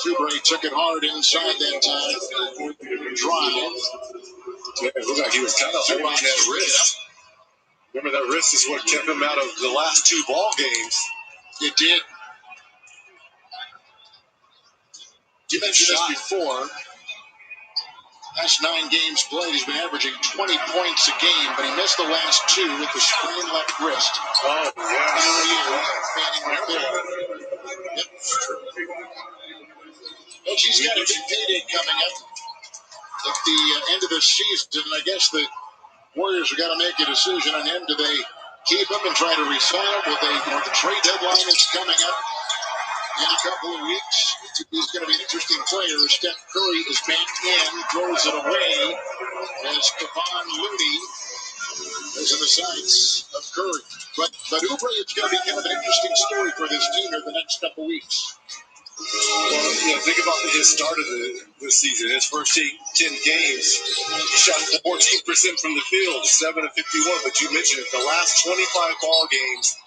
Oubre took it hard inside that drive. Yeah, it looked like he was kind of holding that wrist. Remember, that wrist is what kept him out of the last 2 ball games. It did. You mentioned this before. Last 9 games played, he's been averaging 20 points a game, but he missed the last 2 with the sprained left wrist. Oh, yeah. Yep. Well, she's got a big payday coming up at the end of the season. I guess the Warriors have got to make a decision on him. Do they keep him and try to re-sign him? Will they? The trade deadline is coming up in a couple of weeks. He's going to be an interesting player. Steph Curry is back in, throws it away as Kevon Looney is in the sights of Curry. But Oubre is going to be kind of an interesting story for this team in the next couple of weeks. Well, think about his start of the season. His first 10 games, he shot 14% from the field, 7 of 51. But you mentioned it, the last 25 ball games,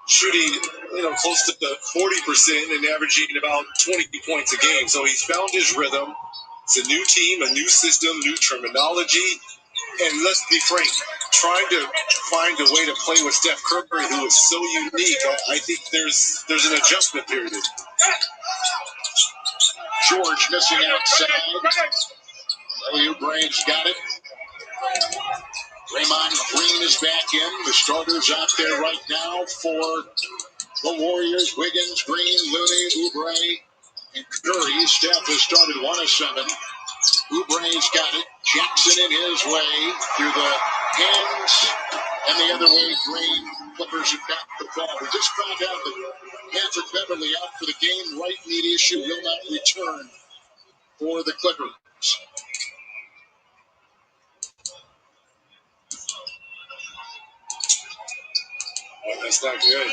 shooting close to the 40% and averaging about 20 points a game. So he's found his rhythm. It's a new team, a new system, new terminology. And let's be frank, trying to find a way to play with Steph Curry, who is so unique, I think there's an adjustment period. George missing outside. Oubre's got it. Draymond Green is back in. The starters out there right now for the Warriors. Wiggins, Green, Looney, Oubre, and Curry. Steph has started 1 of 7. Oubre's got it. Jackson in his way through the hands. And the other way, Green. Clippers have got the ball. We just found out that Patrick Beverly out for the game. Right knee issue will not return for the Clippers. Well, that's not good.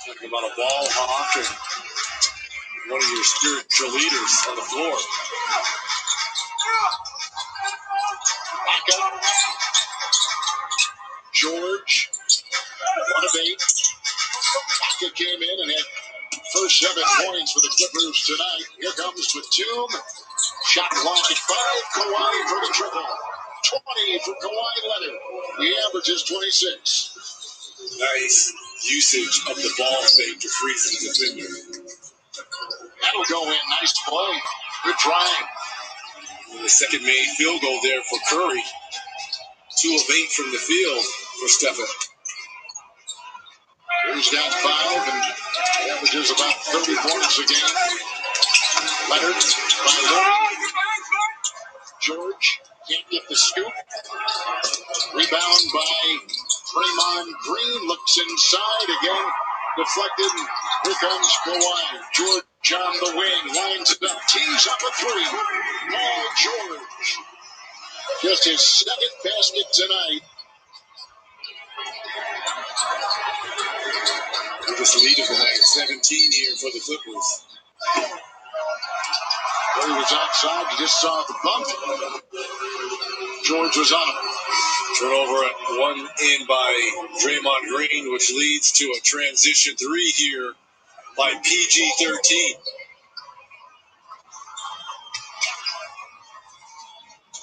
Talking about a ball hawk and one of your spiritual leaders on the floor. Back up. George, 1 of 8. Baca came in and had first 7 points for the Clippers tonight. Here comes Batum. Shot clock at 5. Kawhi for the triple. 20 for Kawhi Leonard. He averages 26. Nice usage of the ball fake to freeze the defender. That'll go in. Nice play. Good trying. The second made field goal there for Curry. 2 of 8 from the field for Stephen. Curry's down 5 and averages about 30 points a game. Leonard by Looney. George can't get the scoop. Rebound by Draymond Green. Looks inside again. Deflected. Here comes Kawhi. George on the wing. Lines it up. Tees up a 3. Paul George. Just his 2nd basket tonight. Biggest lead of the night. 17 here for the Clippers. Curry was outside. You just saw the bump. George was on him. Turnover at 1 in by Draymond Green, which leads to a transition 3 here by PG-13.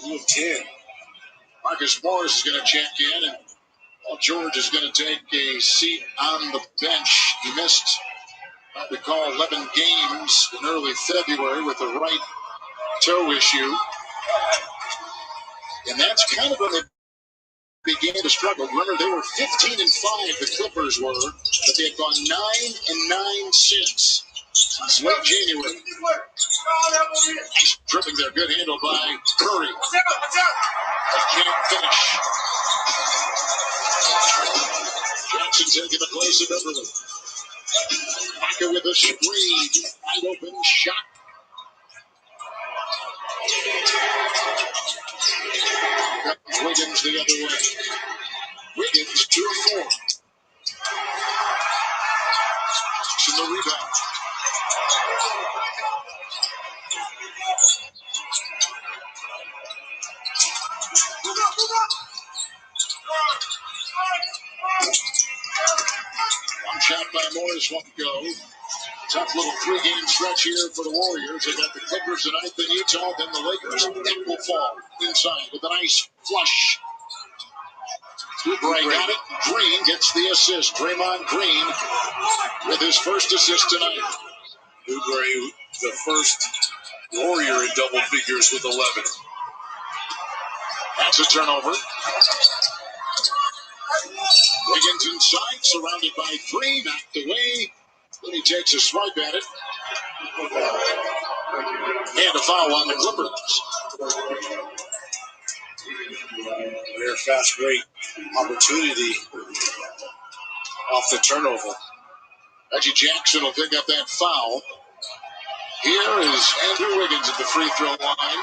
2 of 10. Marcus Morris is going to check in, and Paul George is going to take a seat on the bench. He missed, I recall, 11 games in early February with a right toe issue. And that's kind of when they began to struggle. Remember, they were 15-5, the Clippers were, but they had gone 9-9 since late January. Nice dribbling there. Good handle by Curry. But can't finish. Jackson taking the place of Beverly. Baca with a screen. Wide open shot. Wiggins the other way. Wiggins 2 of 4. Jackson the rebound. One shot by Morris won't go. Tough little 3-game stretch here for the Warriors. They got the Clippers tonight, then Utah, then the Lakers. That will fall inside with a nice flush. Oubre got it. Green gets the assist. Draymond Green with his first assist tonight. Oubre, the first Warrior in double figures with 11. That's a turnover. Wiggins inside, surrounded by three, knocked away. Then he takes a swipe at it. And a foul on the Clippers. Their fast break opportunity off the turnover. Reggie Jackson will pick up that foul. Here is Andrew Wiggins at the free throw line.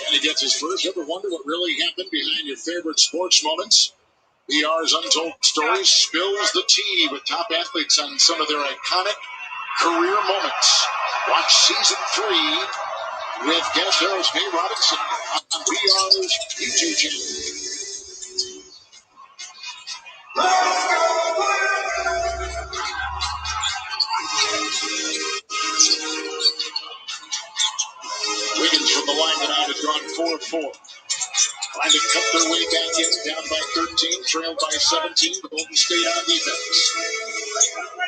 And he gets his first. Ever wonder what really happened behind your favorite sports moments? BR's Untold Stories spills the tea with top athletes on some of their iconic career moments. Watch season 3 with guest host Dave Robinson on BR's YouTube channel. Wiggins from the line tonight has gone 4-4. Trying to cut their way back in, down by 13, trailed by 17. Golden State on defense.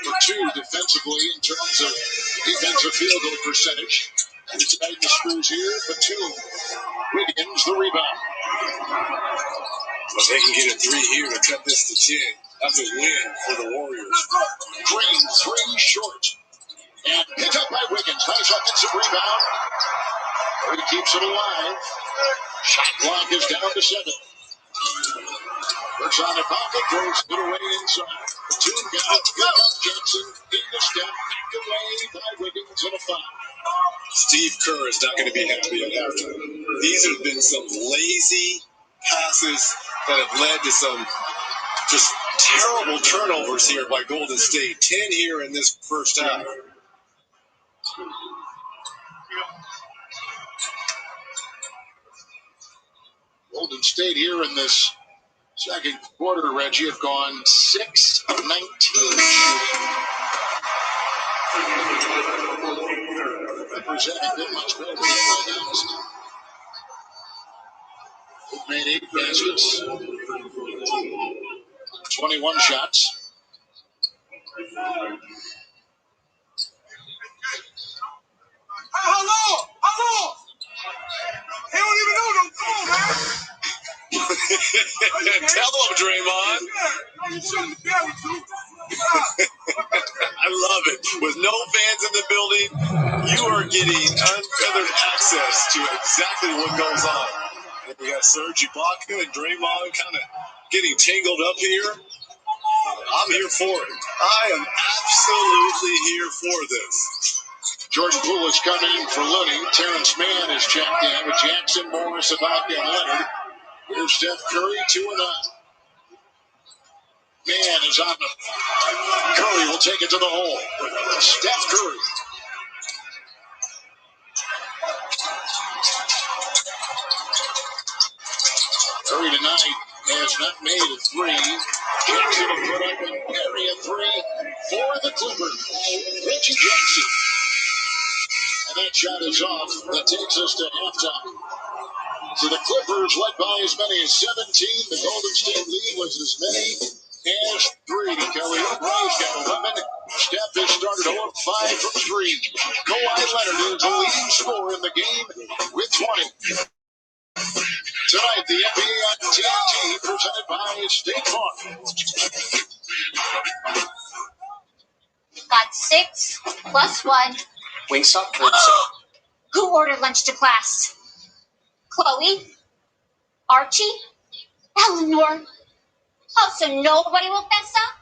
For 2 defensively in terms of defensive field goal percentage. And it's tight the screws here for 2. Wiggins the rebound. But they can get a 3 here to cut this to 10. That's a win for the Warriors. Green 3 short. And picked up by Wiggins. Nice offensive rebound. He keeps it alive. Shot clock is down to 7. Works on the pocket, throws it away inside. The 2 got it. Here comes Jackson in the step. Knocked away by Wiggins and a foul. Steve Kerr is not going to be happy at halftime. These have been some lazy passes that have led to some just terrible turnovers here by Golden State. 10 here in this first half. Golden State here in this second quarter, Reggie, have gone 6 of 19 Clippers haven't been much better than the They've made 8 baskets, 21 shots. Hello! They don't even know them. Come on, man. Tell them, Draymond. I love it. With no fans in the building, you are getting unfeathered access to exactly what goes on. And we got Serge Ibaka and Draymond kind of getting tangled up here. I'm here for it. I am absolutely here for this. Jordan Poole is coming in for Looney. Terrence Mann is checked in with Jackson, Morris, Ibaka, and Leonard. Here's Steph Curry, 2 and 9. Mann is on the. Curry will take it to the hole. Steph Curry. Curry tonight has not made a 3. Jackson will put up an area 3 for the Clippers. Reggie Jackson. And that shot is off. That takes us to halftime. So the Clippers led by as many as 17. The Golden State lead was as many as 3. Kelly Oubre's got 11. Steph has started 0 of 5 from 3. Kawhi Leonard is the leading scorer in the game with 20. Tonight, the NBA on TNT, presented by State Farm. Got 6 plus 1. Wingstop? Who ordered lunch to class? Chloe? Archie? Eleanor? Oh, so nobody will mess up?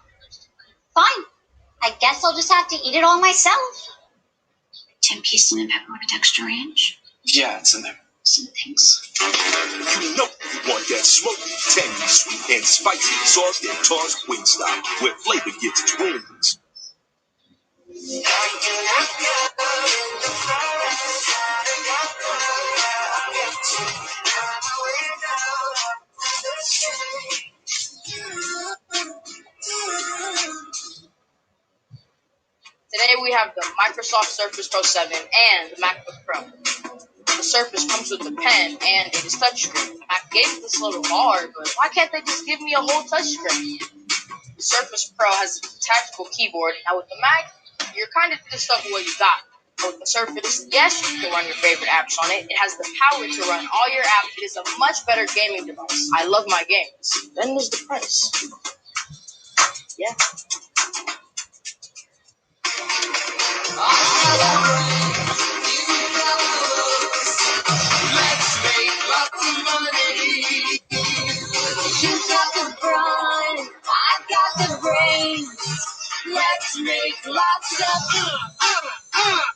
Fine. I guess I'll just have to eat it all myself. 10 PISTON and peppermint extra range? Yeah, it's in there. Some things. You know you want that smoky, tangy, sweet, and spicy sauce that toss Wingstop, where flavor gets its wings. Today we have the Microsoft Surface Pro 7 and the MacBook Pro. The Surface comes with a pen and it is touchscreen. I gave it this little hard, but why can't they just give me a whole touchscreen? The Surface Pro has a tactical keyboard. Now with the Mac, you're kind of just stuck with what you got. But with the Surface, yes, you can run your favorite apps on it. It has the power to run all your apps. It is a much better gaming device. I love my games. Then there's the price. Yeah. Let's make lots of money. You got the brawn, I got the brains. Let's make lots of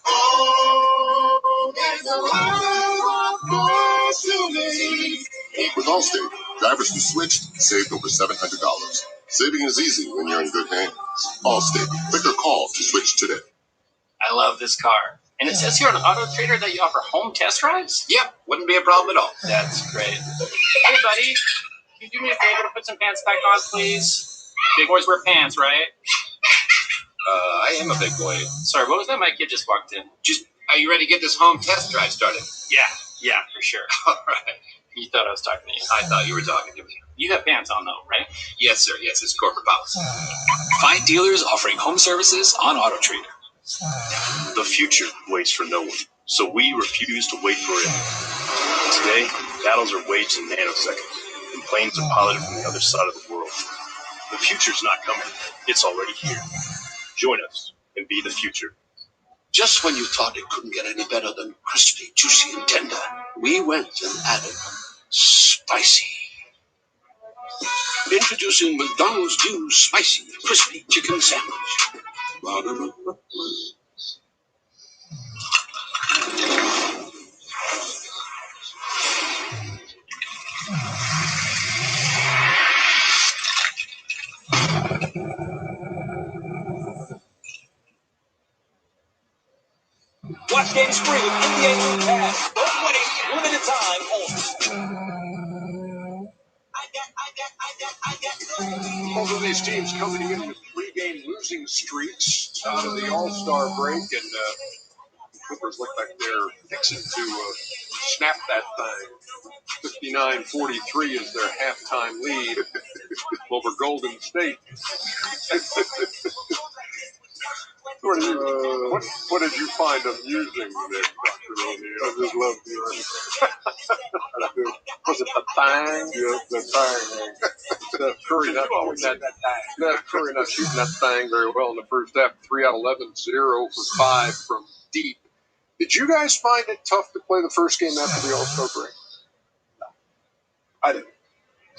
Oh, there's a world of possibilities. With Allstate, drivers who switched saved over $700. Saving is easy when you're in good hands. Allstate, click or call to switch today. I love this car. And it says here on Auto Trader that you offer home test drives? Yep, wouldn't be a problem at all. That's great. Hey, buddy, can you do me a favor to put some pants back on, please? Big boys wear pants, right? I am a big boy. Sorry, what was that? My kid just walked in. Are you ready to get this home test drive started? Yeah, for sure. All right. You thought I was talking to you. I thought you were talking to me. You got pants on, though, right? Yes, sir. Yes, it's corporate policy. Find dealers offering home services on Auto Trader. The future waits for no one, so we refuse to wait for it. Today, battles are waged in nanoseconds, and planes are piloted from the other side of the world. The future's not coming. It's already here. Join us and be the future. Just when you thought it couldn't get any better than crispy, juicy, and tender, we went and added spicy. Introducing McDonald's new spicy, crispy chicken sandwich. Watch games free with NBA League Pass. Both winning, limited time only. Both of these teams coming in with three-game losing streaks out of the All-Star break, and the Clippers look like they're fixing to snap that thing. 59-43 is their halftime lead over Golden State. What did you find amusing there, Dr. O'Neill? I just love the Was it the thing? Yeah, the thing. Steph Curry not shooting that thing very well in the first half. 3 out of 11, 0 for 5 from deep. Did you guys find it tough to play the first game after the All-Star break? No, I didn't.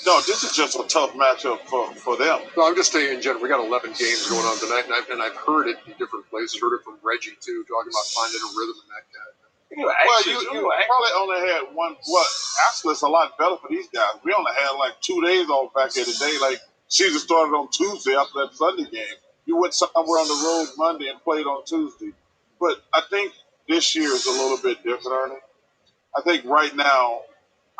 No, this is just a tough matchup for them. No, I'm just saying in general. We got 11 games going on tonight, and I've heard it in different places. Heard it from Reggie too, talking about finding a rhythm in that guy. Well, you probably only had one. Well, actually, it's a lot better for these guys. We only had like 2 days off back here today. Like season started on Tuesday after that Sunday game. You went somewhere on the road Monday and played on Tuesday. But I think this year is a little bit different, Ernie. I think right now,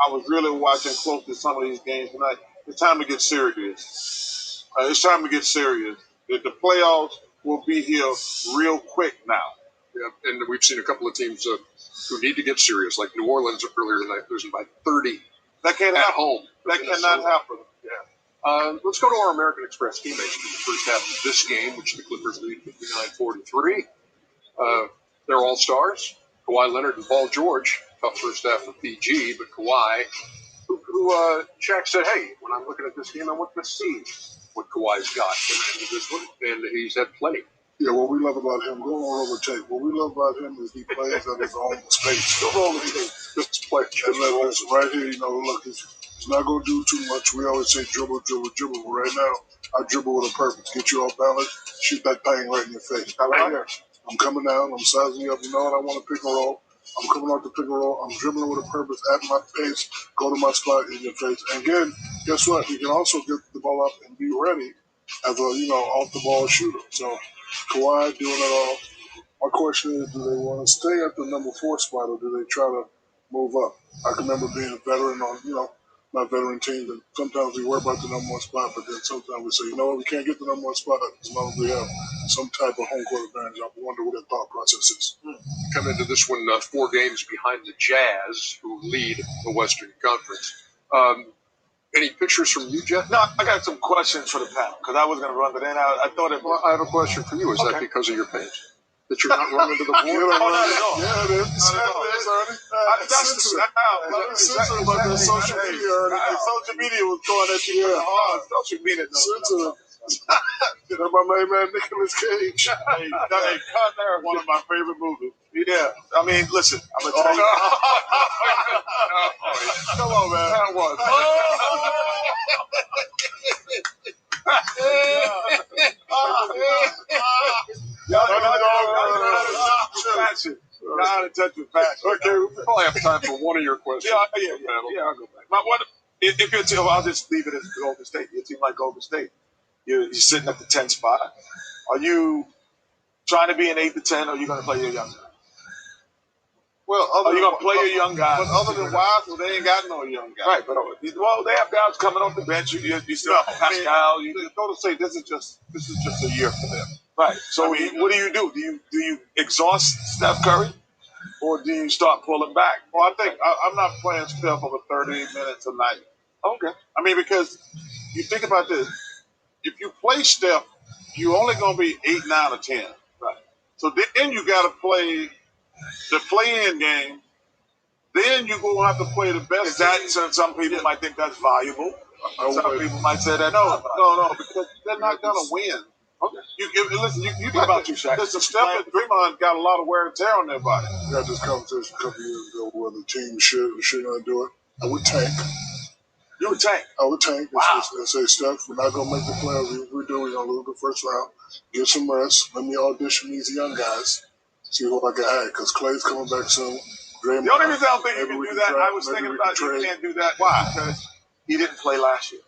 I was really watching closely some of these games tonight. It's time to get serious. It's time to get serious. The playoffs will be here real quick now. Yeah, and we've seen a couple of teams who need to get serious, like New Orleans earlier tonight, losing by 30 that can't at happen. home. That cannot happen. Yeah. Let's go to our American Express teammates in the first half of this game, which the Clippers lead 59-43. They're all stars. Kawhi Leonard and Paul George. Tough first half for PG, but Kawhi, who Shaq said, hey, when I'm looking at this game, I want to see what Kawhi's got in this one, and he's had plenty. Yeah, what we love about him, go all over tape. What we love about him is he plays at his own space. Go all over tape. Just play. Right here, look, he's not going to do too much. We always say dribble, dribble, dribble. But right now, I dribble with a purpose. Get you off balance, shoot that thing right in your face. Right here. I'm coming down. I'm sizing you up. You know what? I want to pick and roll. I'm coming off the pick and roll. I'm dribbling with a purpose at my pace. Go to my spot in your face. And again, guess what? You can also get the ball up and be ready as a off the ball shooter. So Kawhi doing it all. My question is, do they want to stay at the number 4 spot or do they try to move up? I can remember being a veteran on my veteran team, and sometimes we worry about the number one spot, but then sometimes we say, you know what, we can't get the number one spot as long as we have some type of home court advantage. I wonder what that thought process is. Come into this one 4 games behind the Jazz, who lead the Western Conference. Any pictures from you, Jeff? No, I got some questions for the panel because I was going to run, but then I thought it. Well, I have a question for you. Is that because of your page? That you're not running to the board? No, not at all. Yeah, it is. Not at all. That's sensitive about that social media. Social media was going at you. Social media. Sensitive. My main man, Nicolas Cage. Hey, Con Air is one of my favorite movies. Yeah, I mean, listen, I'm gonna tell you. Come on, man. That was. Fashion. Y'all out of touch with fashion. Okay, we probably have time for one of your questions. Yeah, I'll go back. If your team, I'll just leave it as Golden State. Your team like Golden State, you're sitting at the 10th spot. Are you trying to be an 8 to 10, or are you going to play your young guy? Well, are you going to play your young guys? But other than Wise, well, they ain't got no young guys. Right, but they have guys coming off the bench. You still have Pascal. Golden State, this is just a year for them. Right. So what do you do? Do you exhaust Steph Curry, or do you start pulling back? Well, I think I'm not playing Steph over 30 minutes a night. Okay. I mean, because you think about this. If you play Steph, you're only going to be 8, 9, or 10. Right. So then you got to play the play-in game. Then you're going to have to play the best. Is that some people might think that's valuable? Some people might say that no, because they're not going to win. Okay. Listen, you what about you, Shaq? Listen, Steph and Draymond got a lot of wear and tear on their body. We had this conversation a couple years ago where the team should not do it. I would tank. You would tank? I would tank. Wow. And say, Steph, we're not going to make the playoffs. If we do, we're going to lose the first round. Get some rest. Let me audition these young guys. See what I can add. Because Clay's coming back soon. Draymond, the only reason I don't think you can do that, I was thinking about you can't do that. Why? Because he didn't play last year.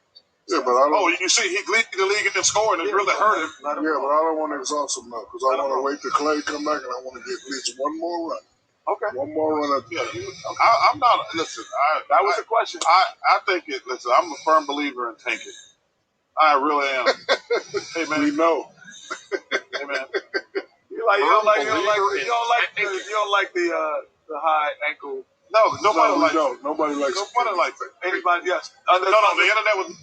Yeah, but I don't. Oh, you see, he lead the league in the scoring. It really hurt him. Yeah, but I don't want to exhaust him now because I want to wait till Clay come back and I want to get at least one more run. Okay. One more run. I'm not. Listen, that was the question. I think it. Listen, I'm a firm believer in tanking. I really am. Hey man, we know. Hey man, you don't like the high ankle. No, nobody likes it. Nobody likes it. Nobody likes it. Anybody? Yes. No, the internet was.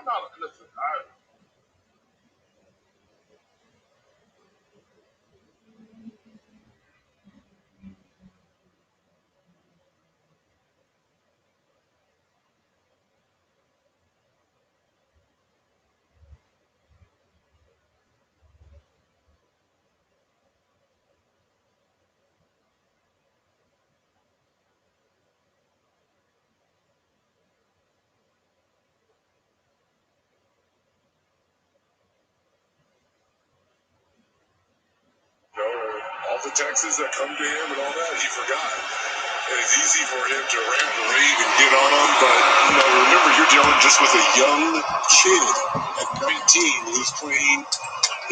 I'm not. Listen, all the texts that come to him and all that, he forgot. And it's easy for him to rant and rave and get on them, but remember, you're dealing just with a young kid at 19 who's playing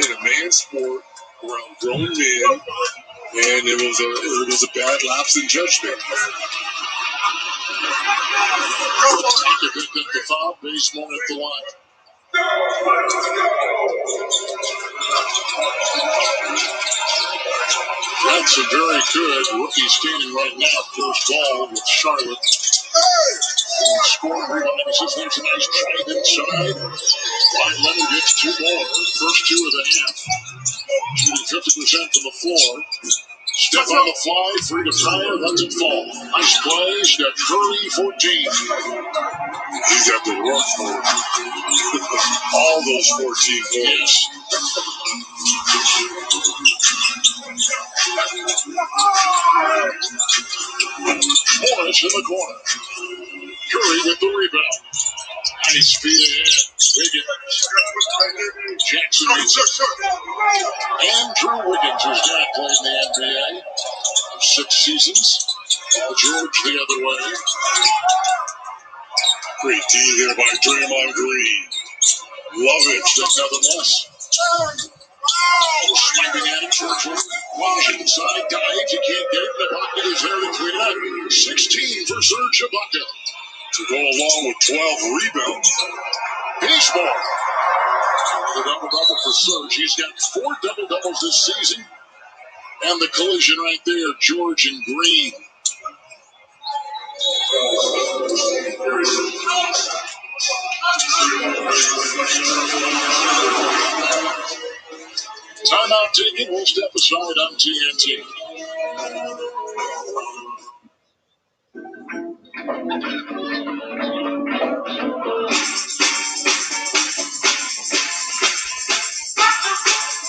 in a man's sport around grown men, and it was a bad lapse in judgment. He picked up the foul, base one at the line. That's a very good rookie standing right now. First ball with Charlotte. Scoring rebound. He says there's a nice drive inside. Ryan Leonard gets two more. First two of the half. Shooting 50% from the floor. Step on the fly, free to fire, lets it fall. Nice play. Steph Curry, 14. He's got the work for it. All those 14 points. Hornets in the corner. Curry with the rebound. Nice feet ahead. Wiggins. Jackson. Andrew Wiggins, who's not played in the NBA 6 seasons. George the other way. Great D there by Draymond Green. Love it, but nothing less. Sniping at it, George. Wash inside, dives. You can't get it. The bucket is there to clean up. 16 for Serge Ibaka to go along with 12 rebounds. Baseball. The double-double for Serge. He's got 4 double-doubles this season. And the collision right there, George and Green. Timeout taken. We'll step aside on TNT.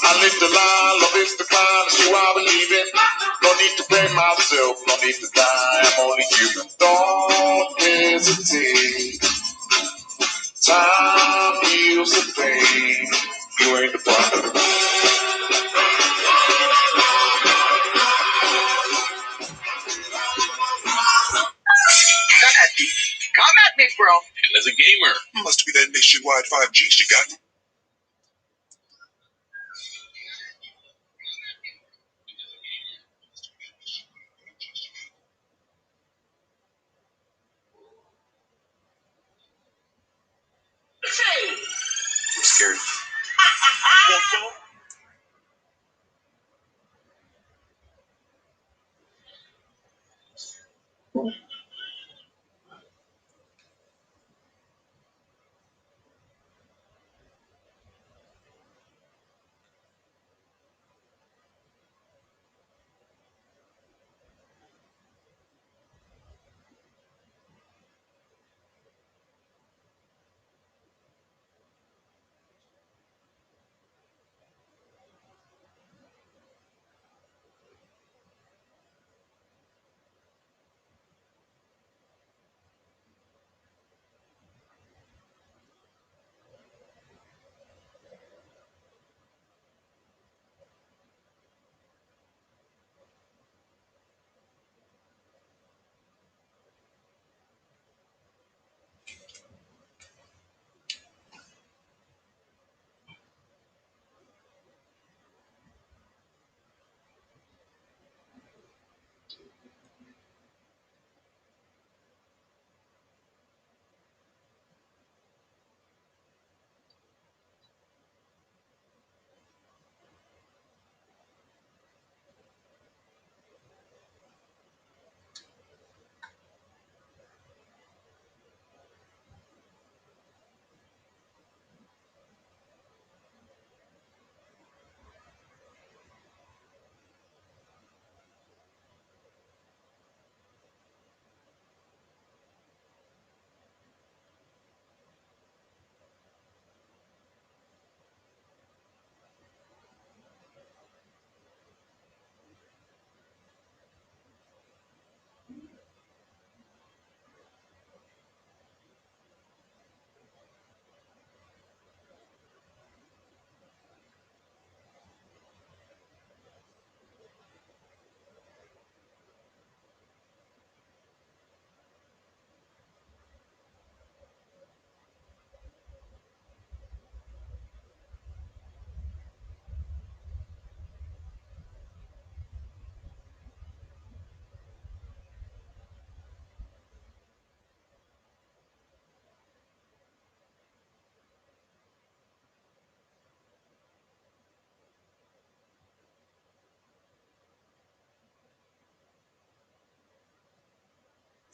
I live the lie, love is the climb, it's who I believe in. No need to blame myself, no need to die, I'm only human. Don't hesitate. Time heals the pain. You ain't the problem. Come at me, bro. And as a gamer, must be that nationwide 5G you got. I'm scared.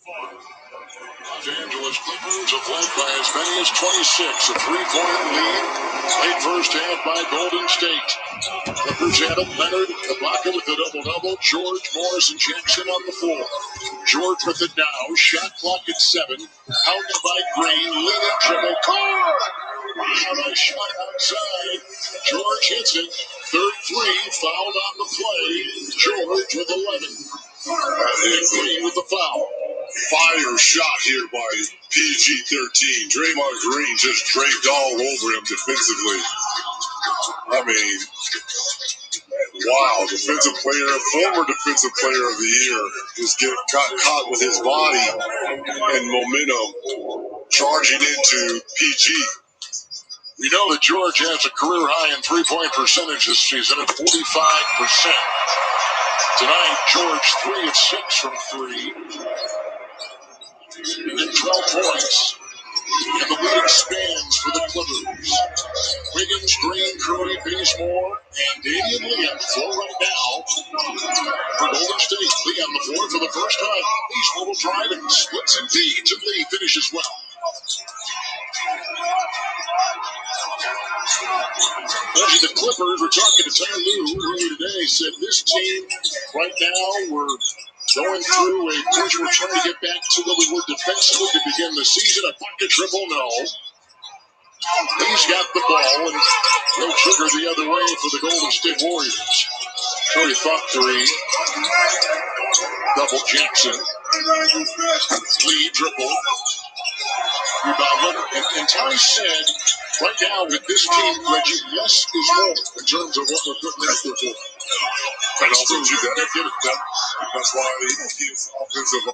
Los Angeles Clippers have led by as many as 26, a three-point lead. Late first half by Golden State. Clippers had it. Leonard, Ibaka with a double-double. George, Morris, and Jackson on the floor. George with it now. Shot clock at 7. Hounded by Green. Leading dribble. Car! Wow, nice shot outside. George hits it. Third three. Fouled on the play. George with 11. And Green with the foul. Fire shot here by PG-13. Draymond Green just draped all over him defensively. I mean, wow, defensive player, former defensive player of the year, got caught with his body and momentum charging into PG. We know that George has a career high in three-point percentage this season at 45%. Tonight, George 3 of 6 from 3. And 12 points. And the lead expands for the Clippers. Wiggins, Green, Curry, Bazemore, and Damian Lee on the floor right now for Golden State. Lee on the floor for the first time. Bazemore will drive and splits and feeds, and Lee finishes well. The Clippers were talking to Ty Lue earlier today, said this team right now we're going through a push. We're trying to get back to what we were defensively to begin the season. A pocket triple, no. He's got the ball, and no trigger the other way for the Golden State Warriors. Curry thought 3. Double Jackson. Lee dribble. Rebound Leonard. And Ty said, right now with this team, Reggie, less is more in terms of what we're putting out there for. And also, you gotta get it done. That's why he's offensive.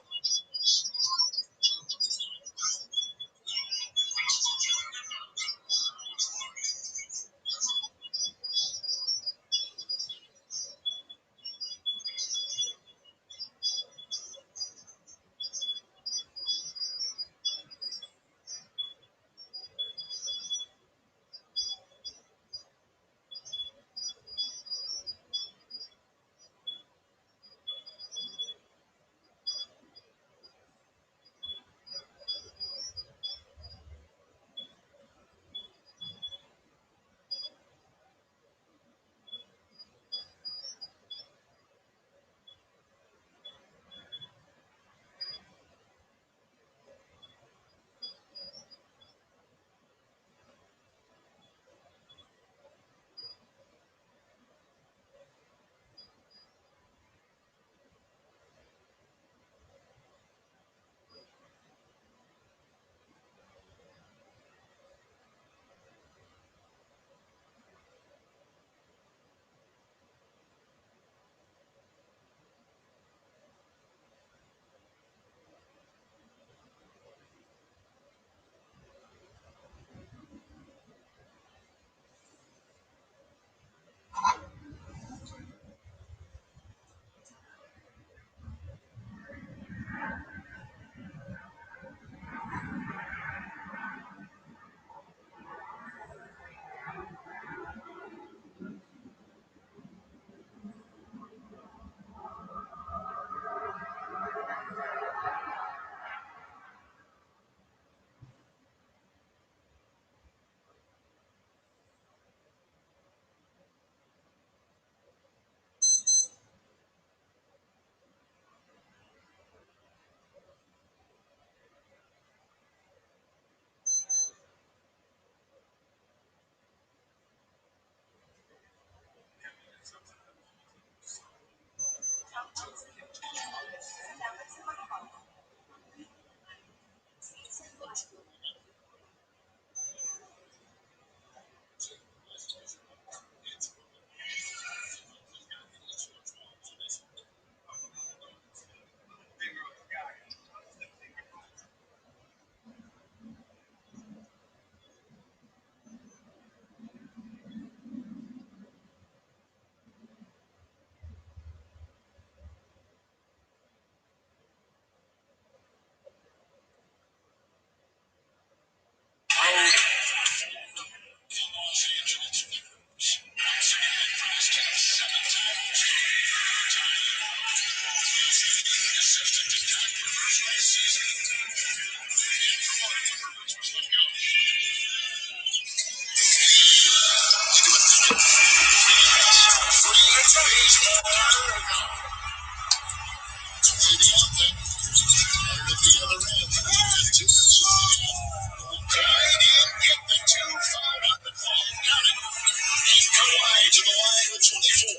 Kawhi to the line with 24.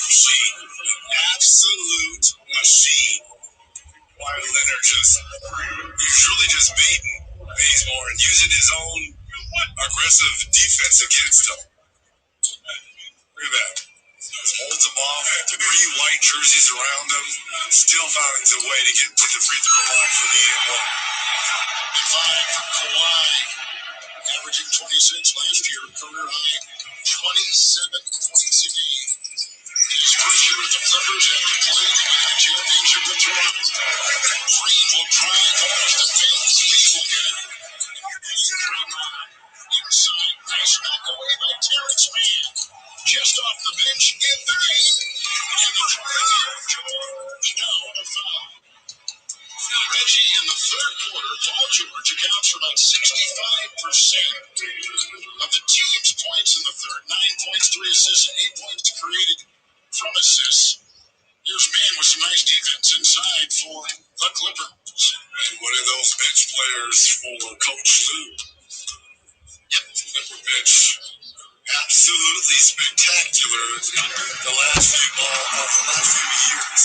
Machine. Absolute machine. Kawhi Leonard he's really just baiting Bazemore and using his own aggressive defense against him. Look at that. Just holds him off, three white jerseys around him, still finds a way to get to the free throw line for the and one. 5 for Kawhi, averaging 26 last year, career high 27 points a game. His first year with the Clippers after playing in the championship with Toronto. Green will drive off the fence. Lee will get it. Inside, nice knock away by Terrence Mann. Just off the bench in the game. And the try of George. Now on a foul. Reggie in the third quarter, Paul George accounts for about 65% of the team's points in the third. 9 points, 3 assists, and 8 points created from assists. Here's Mann with some nice defense inside for the Clippers. And one of those bench players for Coach Lou. Yep, Clipper bench. Absolutely spectacular the last few years.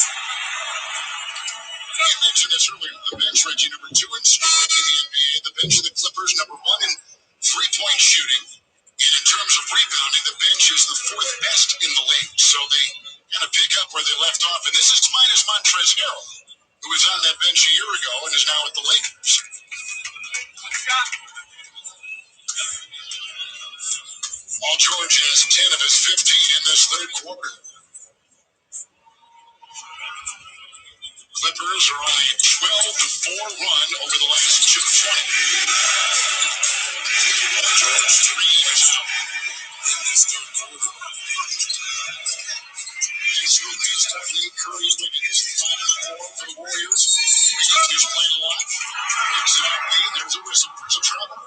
I mentioned this earlier, the bench, Reggie, number 2 in scoring in the NBA. The bench of the Clippers, number 1 in three-point shooting. And in terms of rebounding, the bench is the 4th best in the league. So they kind of pick up where they left off. And this is minus Montrezl Harrell, who was on that bench a year ago and is now at the Lakers. Paul George has 10 of his 15 in this third quarter. Clippers are on a 12-4 run over the last 20. George 3 is out in this third quarter. And so these Lee, Curry, and Wiggins 5 and 4 for the Warriors. Wiggins is playing a lot. Picks it up, Lee. There's a whistle for some trouble.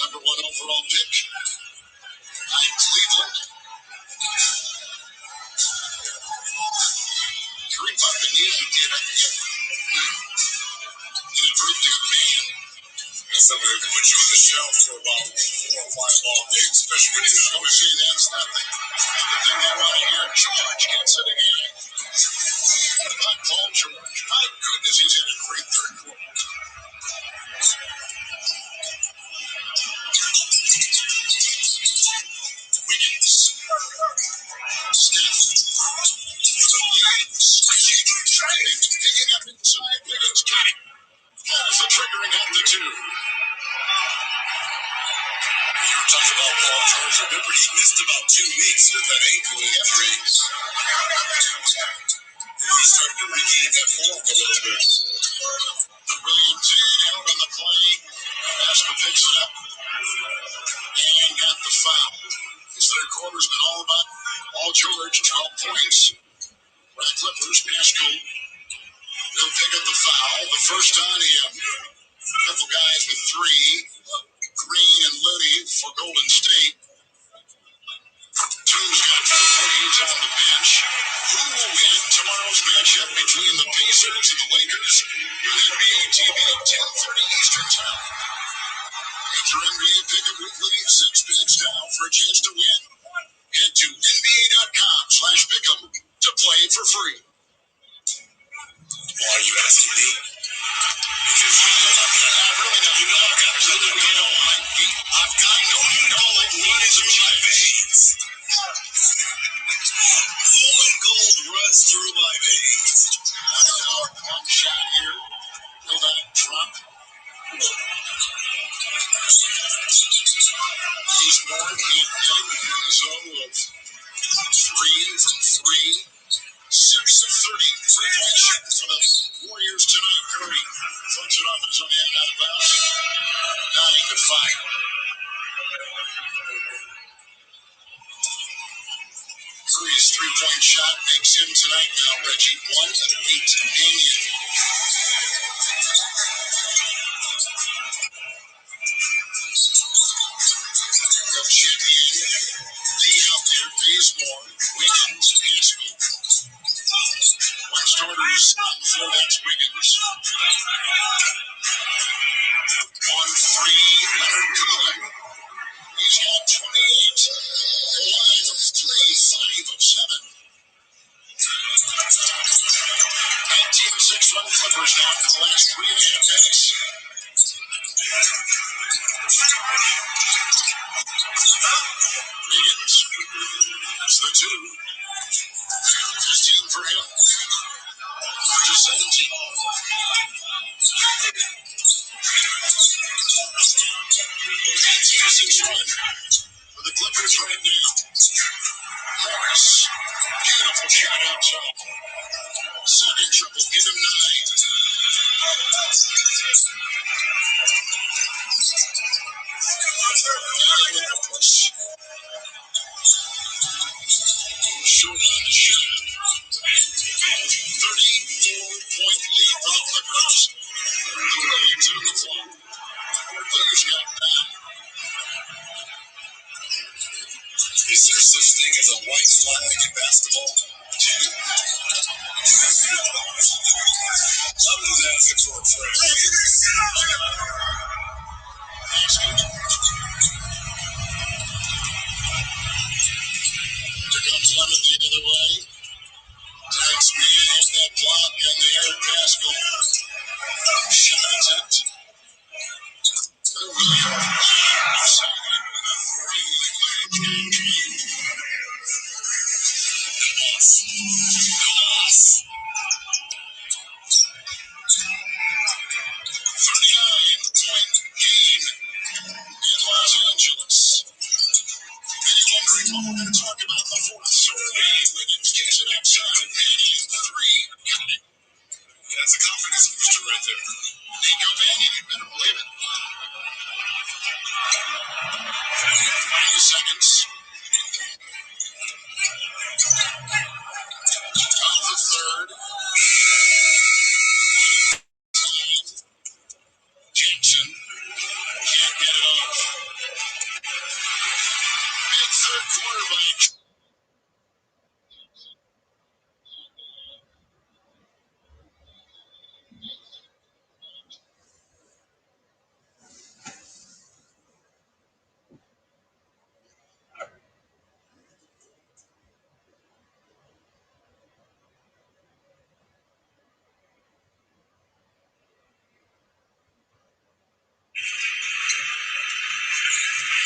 Number 1 overall pick by Cleveland. Curry bumped the knee. He did, I think. Inadvertently with Mann. That's something that can put you on the shelf for about 4 or 5 long days, especially when you're going to say that's not the thing they want to hear. George gets it again. What about Paul George? My goodness, he's in a great third quarter. Wiggins. Steph. Switching. Driving. Picking up inside. Wiggins got it. Pulls the trigger and got the 2. You were talking about Paul George. Remember, he missed about 2 weeks with that ankle injury. He's starting to regain that form a little bit. The Williams out on the play. Pascal picks it up and got the foul. This third quarter's been all about Paul George, 12 points. For the Clippers, Pascal will pick up the foul. The first on him. A couple guys with 3. Green and Looney for Golden State. Team's got 4. He's on the bench. Who will win tomorrow's matchup between the Pacers and the Lakers on NBA TV at 10:30 Eastern Time? Get your NBA pick-up weekly 6 picks now for a chance to win. Head to NBA.com/pick'em to play for free. Why are you asking me? Because you know I've got blood through my veins. Rolling gold runs through my veins. Pump shot here. Will not drop. He's more in the zone of 3 from 3. 6 of 30. 3-point shooting for the Warriors tonight. Curry flips it off his own hand out of bounds. 9-5. Curry's 3-point shot makes him tonight now, Reggie. 1 of 8 million. starters for that Wiggins. On three, Leonard Cohen. He's got 28. Kawhi from three, 5 of 7. 19-6 run Clippers now in the last 3.5 minutes. Wiggins. That's the two. 15 for him. To 17. 19-6 run for the Clippers right now. Morris. Beautiful shot out top. Second triple. Give him 9. Short on the shot. 34-point lead for the Clippers. The Williams on the floor. Clippers got 9. Is there such thing as a white flag in basketball? I'm just asking for a friend. Here comes Lemon the other way. Takes me in that block and the air Pascal. Shot attempt. Los Angeles. Many wondering what we're going to talk about the fourth. Certainly, Wiggins kicks it outside. Manning, 3. Got it. That's a confidence booster right there. Nico Manning, you better believe it. 90 seconds. Out of the third. Jackson can't get it off. Big third quarter by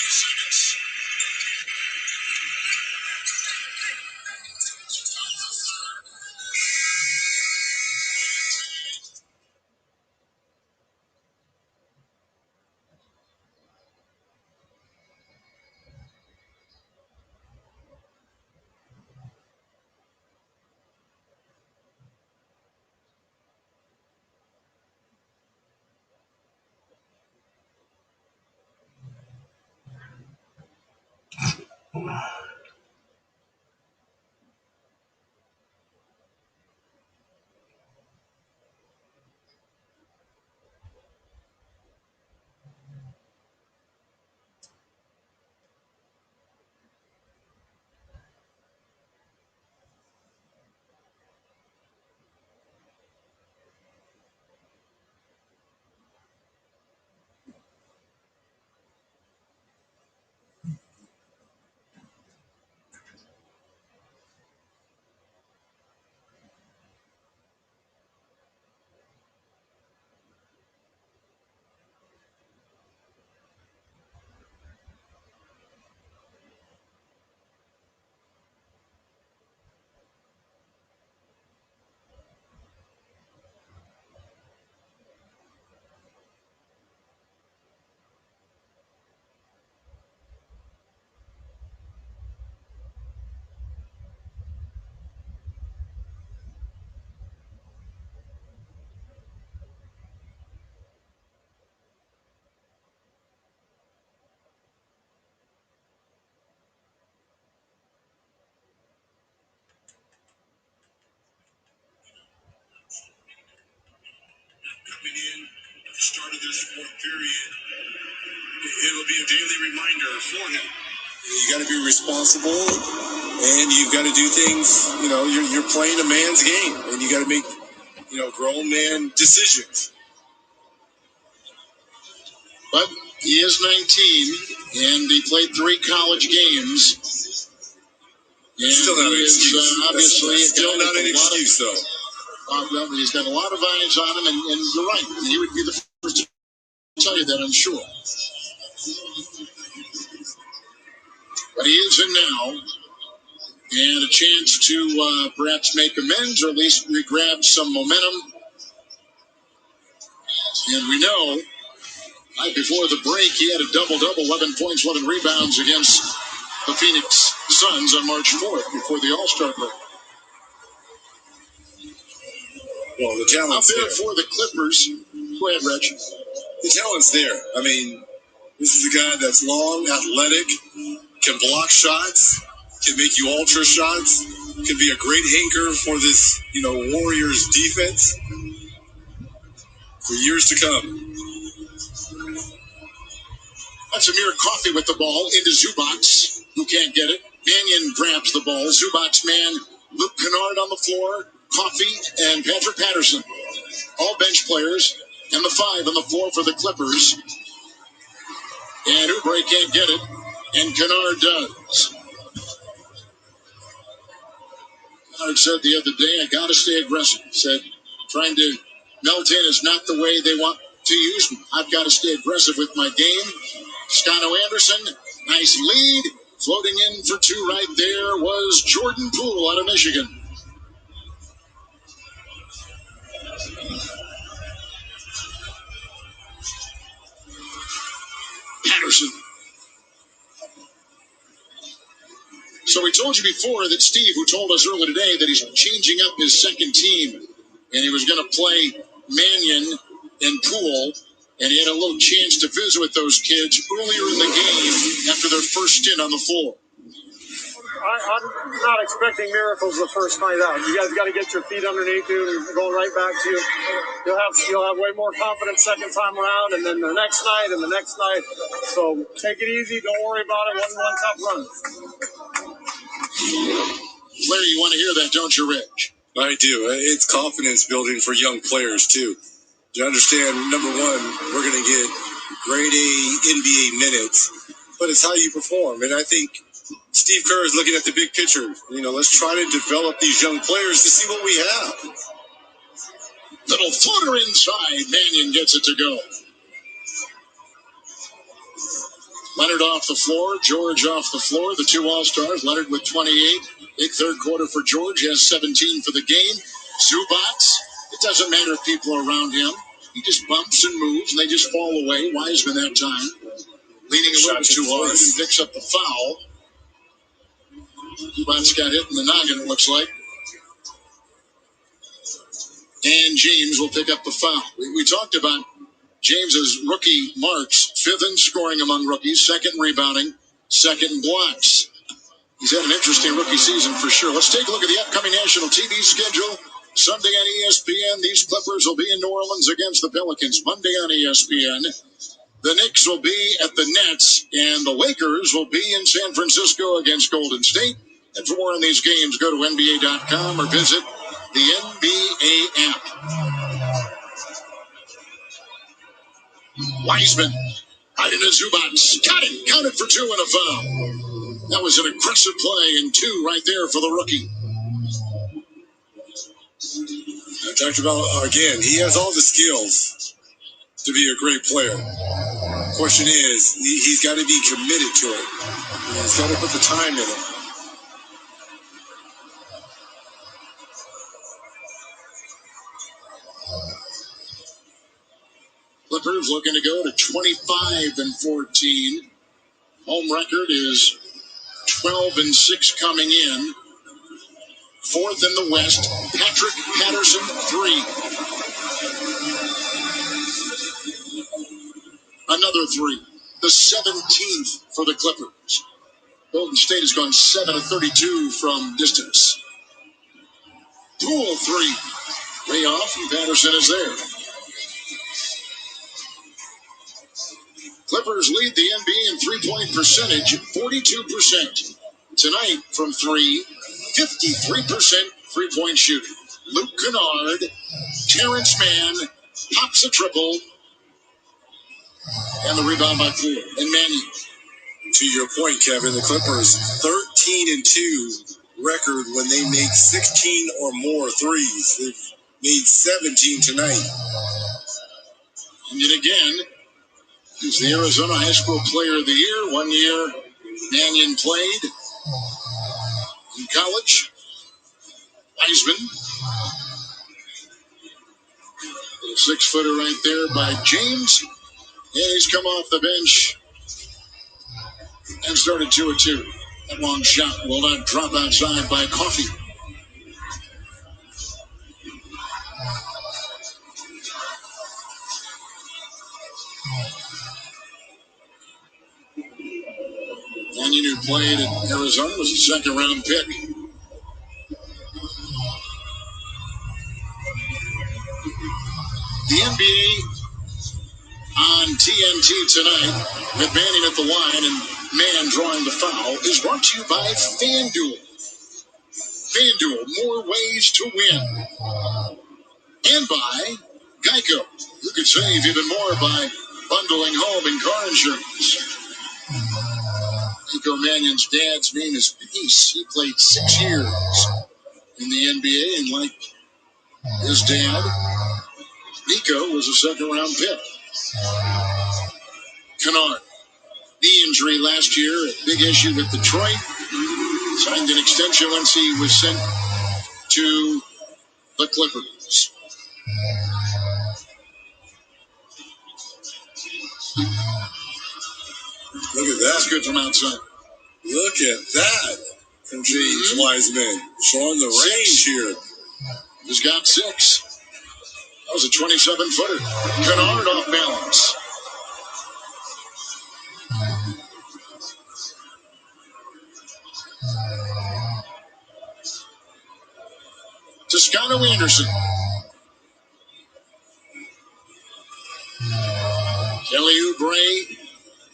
seconds. Coming in at the start of this fourth period. It will be a daily reminder for him. You got to be responsible, and you've got to do things. You're playing a man's game, and you got to make grown man decisions. But he is 19, and he played 3 college games. And still not an excuse. Obviously, that's still not an excuse, though. Well, he's got a lot of eyes on him, and you're right. He would be the first to tell you that, I'm sure. But he is in now, and a chance to perhaps make amends, or at least grab some momentum. And we know, right before the break, he had a double-double, 11 points, 11 rebounds against the Phoenix Suns on March 4th before the All-Star break. Well, the talent's there there for the Clippers. Go ahead, Reg. The talent's there. I mean, this is a guy that's long, athletic, can block shots, can make you ultra shots, can be a great anchor for this, Warriors defense for years to come. That's Amir Coffey with the ball into Zubac's, who can't get it. Mannion grabs the ball. Zubac's man, Luke Kennard on the floor. Coffey and Patrick Patterson, all bench players, and the 5 on the floor for the Clippers. And Oubre can't get it, and Kennard does. Kennard said the other day, I got to stay aggressive. He said, trying to melt in is not the way they want to use me. I've got to stay aggressive with my game. Scotto Anderson, nice lead. Floating in for 2 right there was Jordan Poole out of Michigan. Patterson. So we told you before that Steve, who told us earlier today that he's changing up his second team, and he was going to play Mannion and Poole, and he had a little chance to visit with those kids earlier in the game after their first stint on the floor. I'm not expecting miracles the first night out. You guys got to get your feet underneath you and going right back to you. You'll have way more confidence second time around, and then the next night and the next night. So take it easy. Don't worry about it. One tough run. Larry, you want to hear that, don't you, Rich? I do. It's confidence building for young players, too. You understand, number one, we're going to get grade A NBA minutes, but it's how you perform. And I think Steve Kerr is looking at the big picture. Let's try to develop these young players to see what we have. Little footer inside. Mannion gets it to go. Leonard off the floor. George off the floor. The 2 All-Stars. Leonard with 28. Big third quarter for George. He has 17 for the game. Zubac. It doesn't matter if people are around him. He just bumps and moves, and they just fall away. Wiseman that time. Leaning a little too hard and picks up the foul. Zubac got hit in the noggin, it looks like. And James will pick up the foul. We talked about James's rookie marks, 5th in scoring among rookies, 2nd rebounding, 2nd in blocks. He's had an interesting rookie season for sure. Let's take a look at the upcoming national TV schedule. Sunday on ESPN, these Clippers will be in New Orleans against the Pelicans. Monday on ESPN, the Knicks will be at the Nets, and the Lakers will be in San Francisco against Golden State. And for more on these games, go to NBA.com or visit the NBA app. Wiseman, right into Zubac. Got it. Counted for 2 and a foul. That was an aggressive play, and 2 right there for the rookie. I talked about, again, he has all the skills to be a great player. Question is, he's got to be committed to it. He's got to put the time in it. Clippers looking to go to 25-14. Home record is 12-6 coming in. 4th in the West. Patrick Patterson, 3. Another 3. The 17th for the Clippers. Golden State has gone 7 of 32 from distance. Poole, 3. Way off, and Patterson is there. Clippers lead the NBA in three-point percentage, 42%. Tonight, from three, 53% three-point shooting. Luke Kennard, Terrence Mann, pops a triple, and the rebound by Poole and Mannion. To your point, Kevin, the Clippers 13-2 record when they make 16 or more threes. They've made 17 tonight. And yet again, he's the Arizona High School Player of the Year. 1 year, Mannion played in college. Heisman. Little six-footer right there by James. And he's come off the bench and started 2-2. That long shot will not drop outside by Coffey. Mannion, who played in Arizona, was a second-round pick. The NBA on TNT tonight, with Mannion at the line and Mann drawing the foul, is brought to you by FanDuel. FanDuel, more ways to win. And by Geico. You can save even more by bundling home and car insurance. Nico Mannion's dad's name is Peace. He played 6 years in the NBA, and like his dad, Nico was a second-round pick. Kennard, knee injury last year, a big issue with Detroit. Signed an extension once he was sent to the Clippers. Look at that. That's good from outside. Look at that from James Wiseman. Showing the range here. He's got 6. That was a 27-footer. Kennard off balance. Toscano Anderson. Kelly Oubre,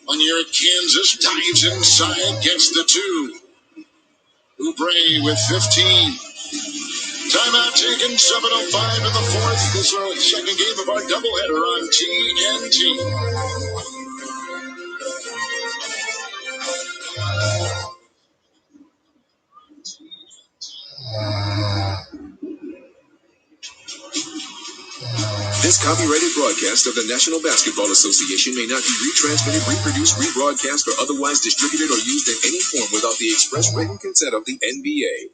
1 year at Kansas, dives inside, gets the 2. Oubre with 15. Timeout taken, 7:05 in the fourth. This is our second game of our doubleheader on TNT. This copyrighted broadcast of the National Basketball Association may not be retransmitted, reproduced, rebroadcast, or otherwise distributed or used in any form without the express written consent of the NBA.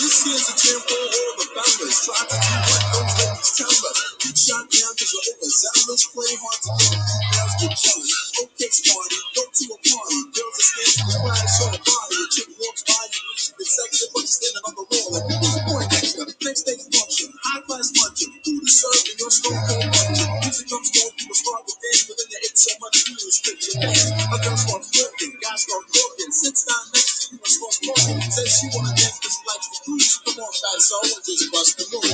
This here's a jam for all the fellas. Try to do what those ladies tell us. Get shot down because you're overzealous. Play hard to get females get jealous. Okay, party, go to a party. Girls are skating with flags on the body. A chick walks by, you wish you could section, but you're standing on the wall like you was born extra. Next day function, high class luncheon. Food is served in your stone cold luncheon. Music comes on, people start to dance, but then you ate so much food restriction. A girl starts walking, guys start talking. Sits down next to you and starts talking. Says she wanna dance because she likes the food. Come on, fat soul, and just bust the move.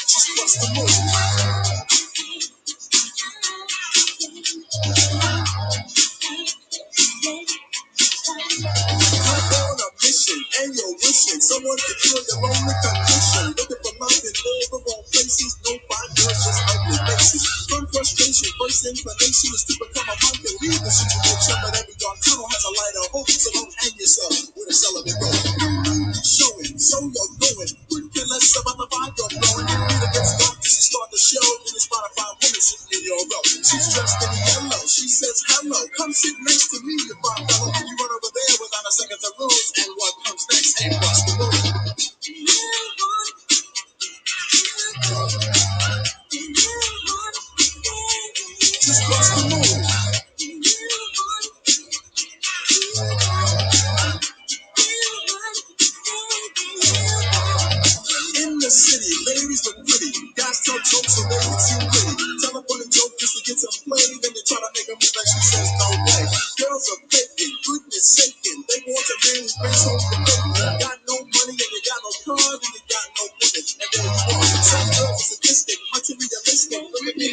Just bust the move. On a mission, and you're wishing someone could cure your lonely condition. Looking for love in all the wrong places. No fine girls, just ugly faces. From frustration, first inclination is to become a monk and leave the situation. But every dark tunnel has a light of hope, so don't hang yourself with a celibate rope. Showing, so you're going. Couldn't care less about the vibe you're blowing. You need to get started to start the show. Then you spot a fine woman sitting in your row. She's dressed in yellow. She says hello. Come sit next to me, you fine fellow. You run over there without a second to lose. And what comes next ain't what's the move. Just bust the move. In the city, ladies look pretty. Guys tell jokes so they can seem pretty. Tell a funny joke just to get some play. Then they try to make a move like she says no way. Girls are faking, goodness saking. They they want your man who's based on the paper. You got no money and you got no cars and you got no women. And then you want some girls are sadistic, much realistic. Look at me.